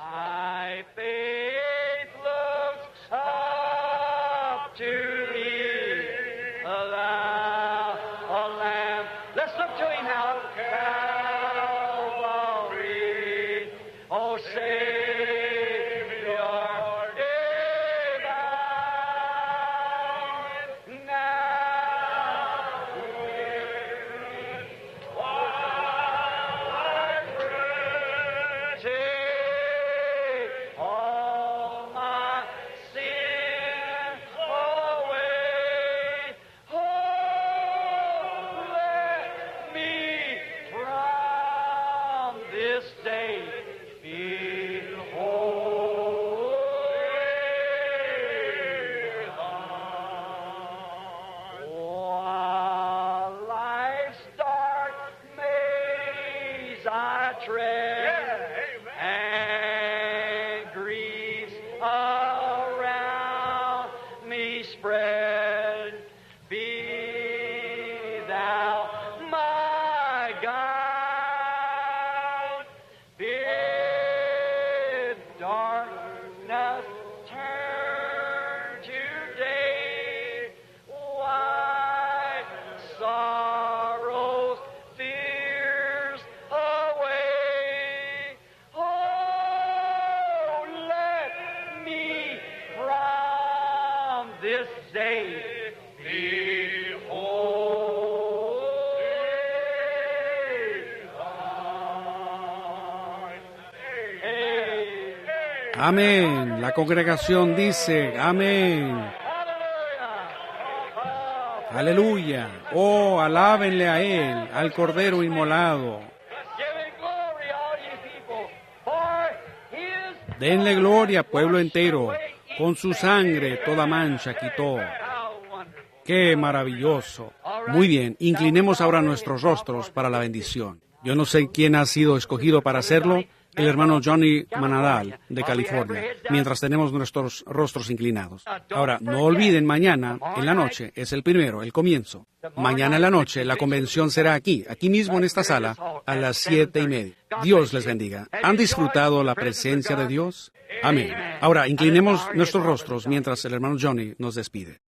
Me this day. Behold, Amén. La congregación dice, amén. Aleluya. Oh, alábenle a Él, al Cordero inmolado. Denle gloria, pueblo entero. Con su sangre toda mancha quitó. ¡Qué maravilloso! Muy bien, inclinemos ahora nuestros rostros para la bendición. Yo no sé quién ha sido escogido para hacerlo, el hermano Johnny Manadal, de California, mientras tenemos nuestros rostros inclinados. Ahora, no olviden, mañana, en la noche, es el primero, el comienzo. Mañana en la noche, la convención será aquí mismo en esta sala, a las 7:30. Dios les bendiga. ¿Han disfrutado la presencia de Dios? Amén. Ahora, inclinemos nuestros rostros mientras el hermano Johnny nos despide.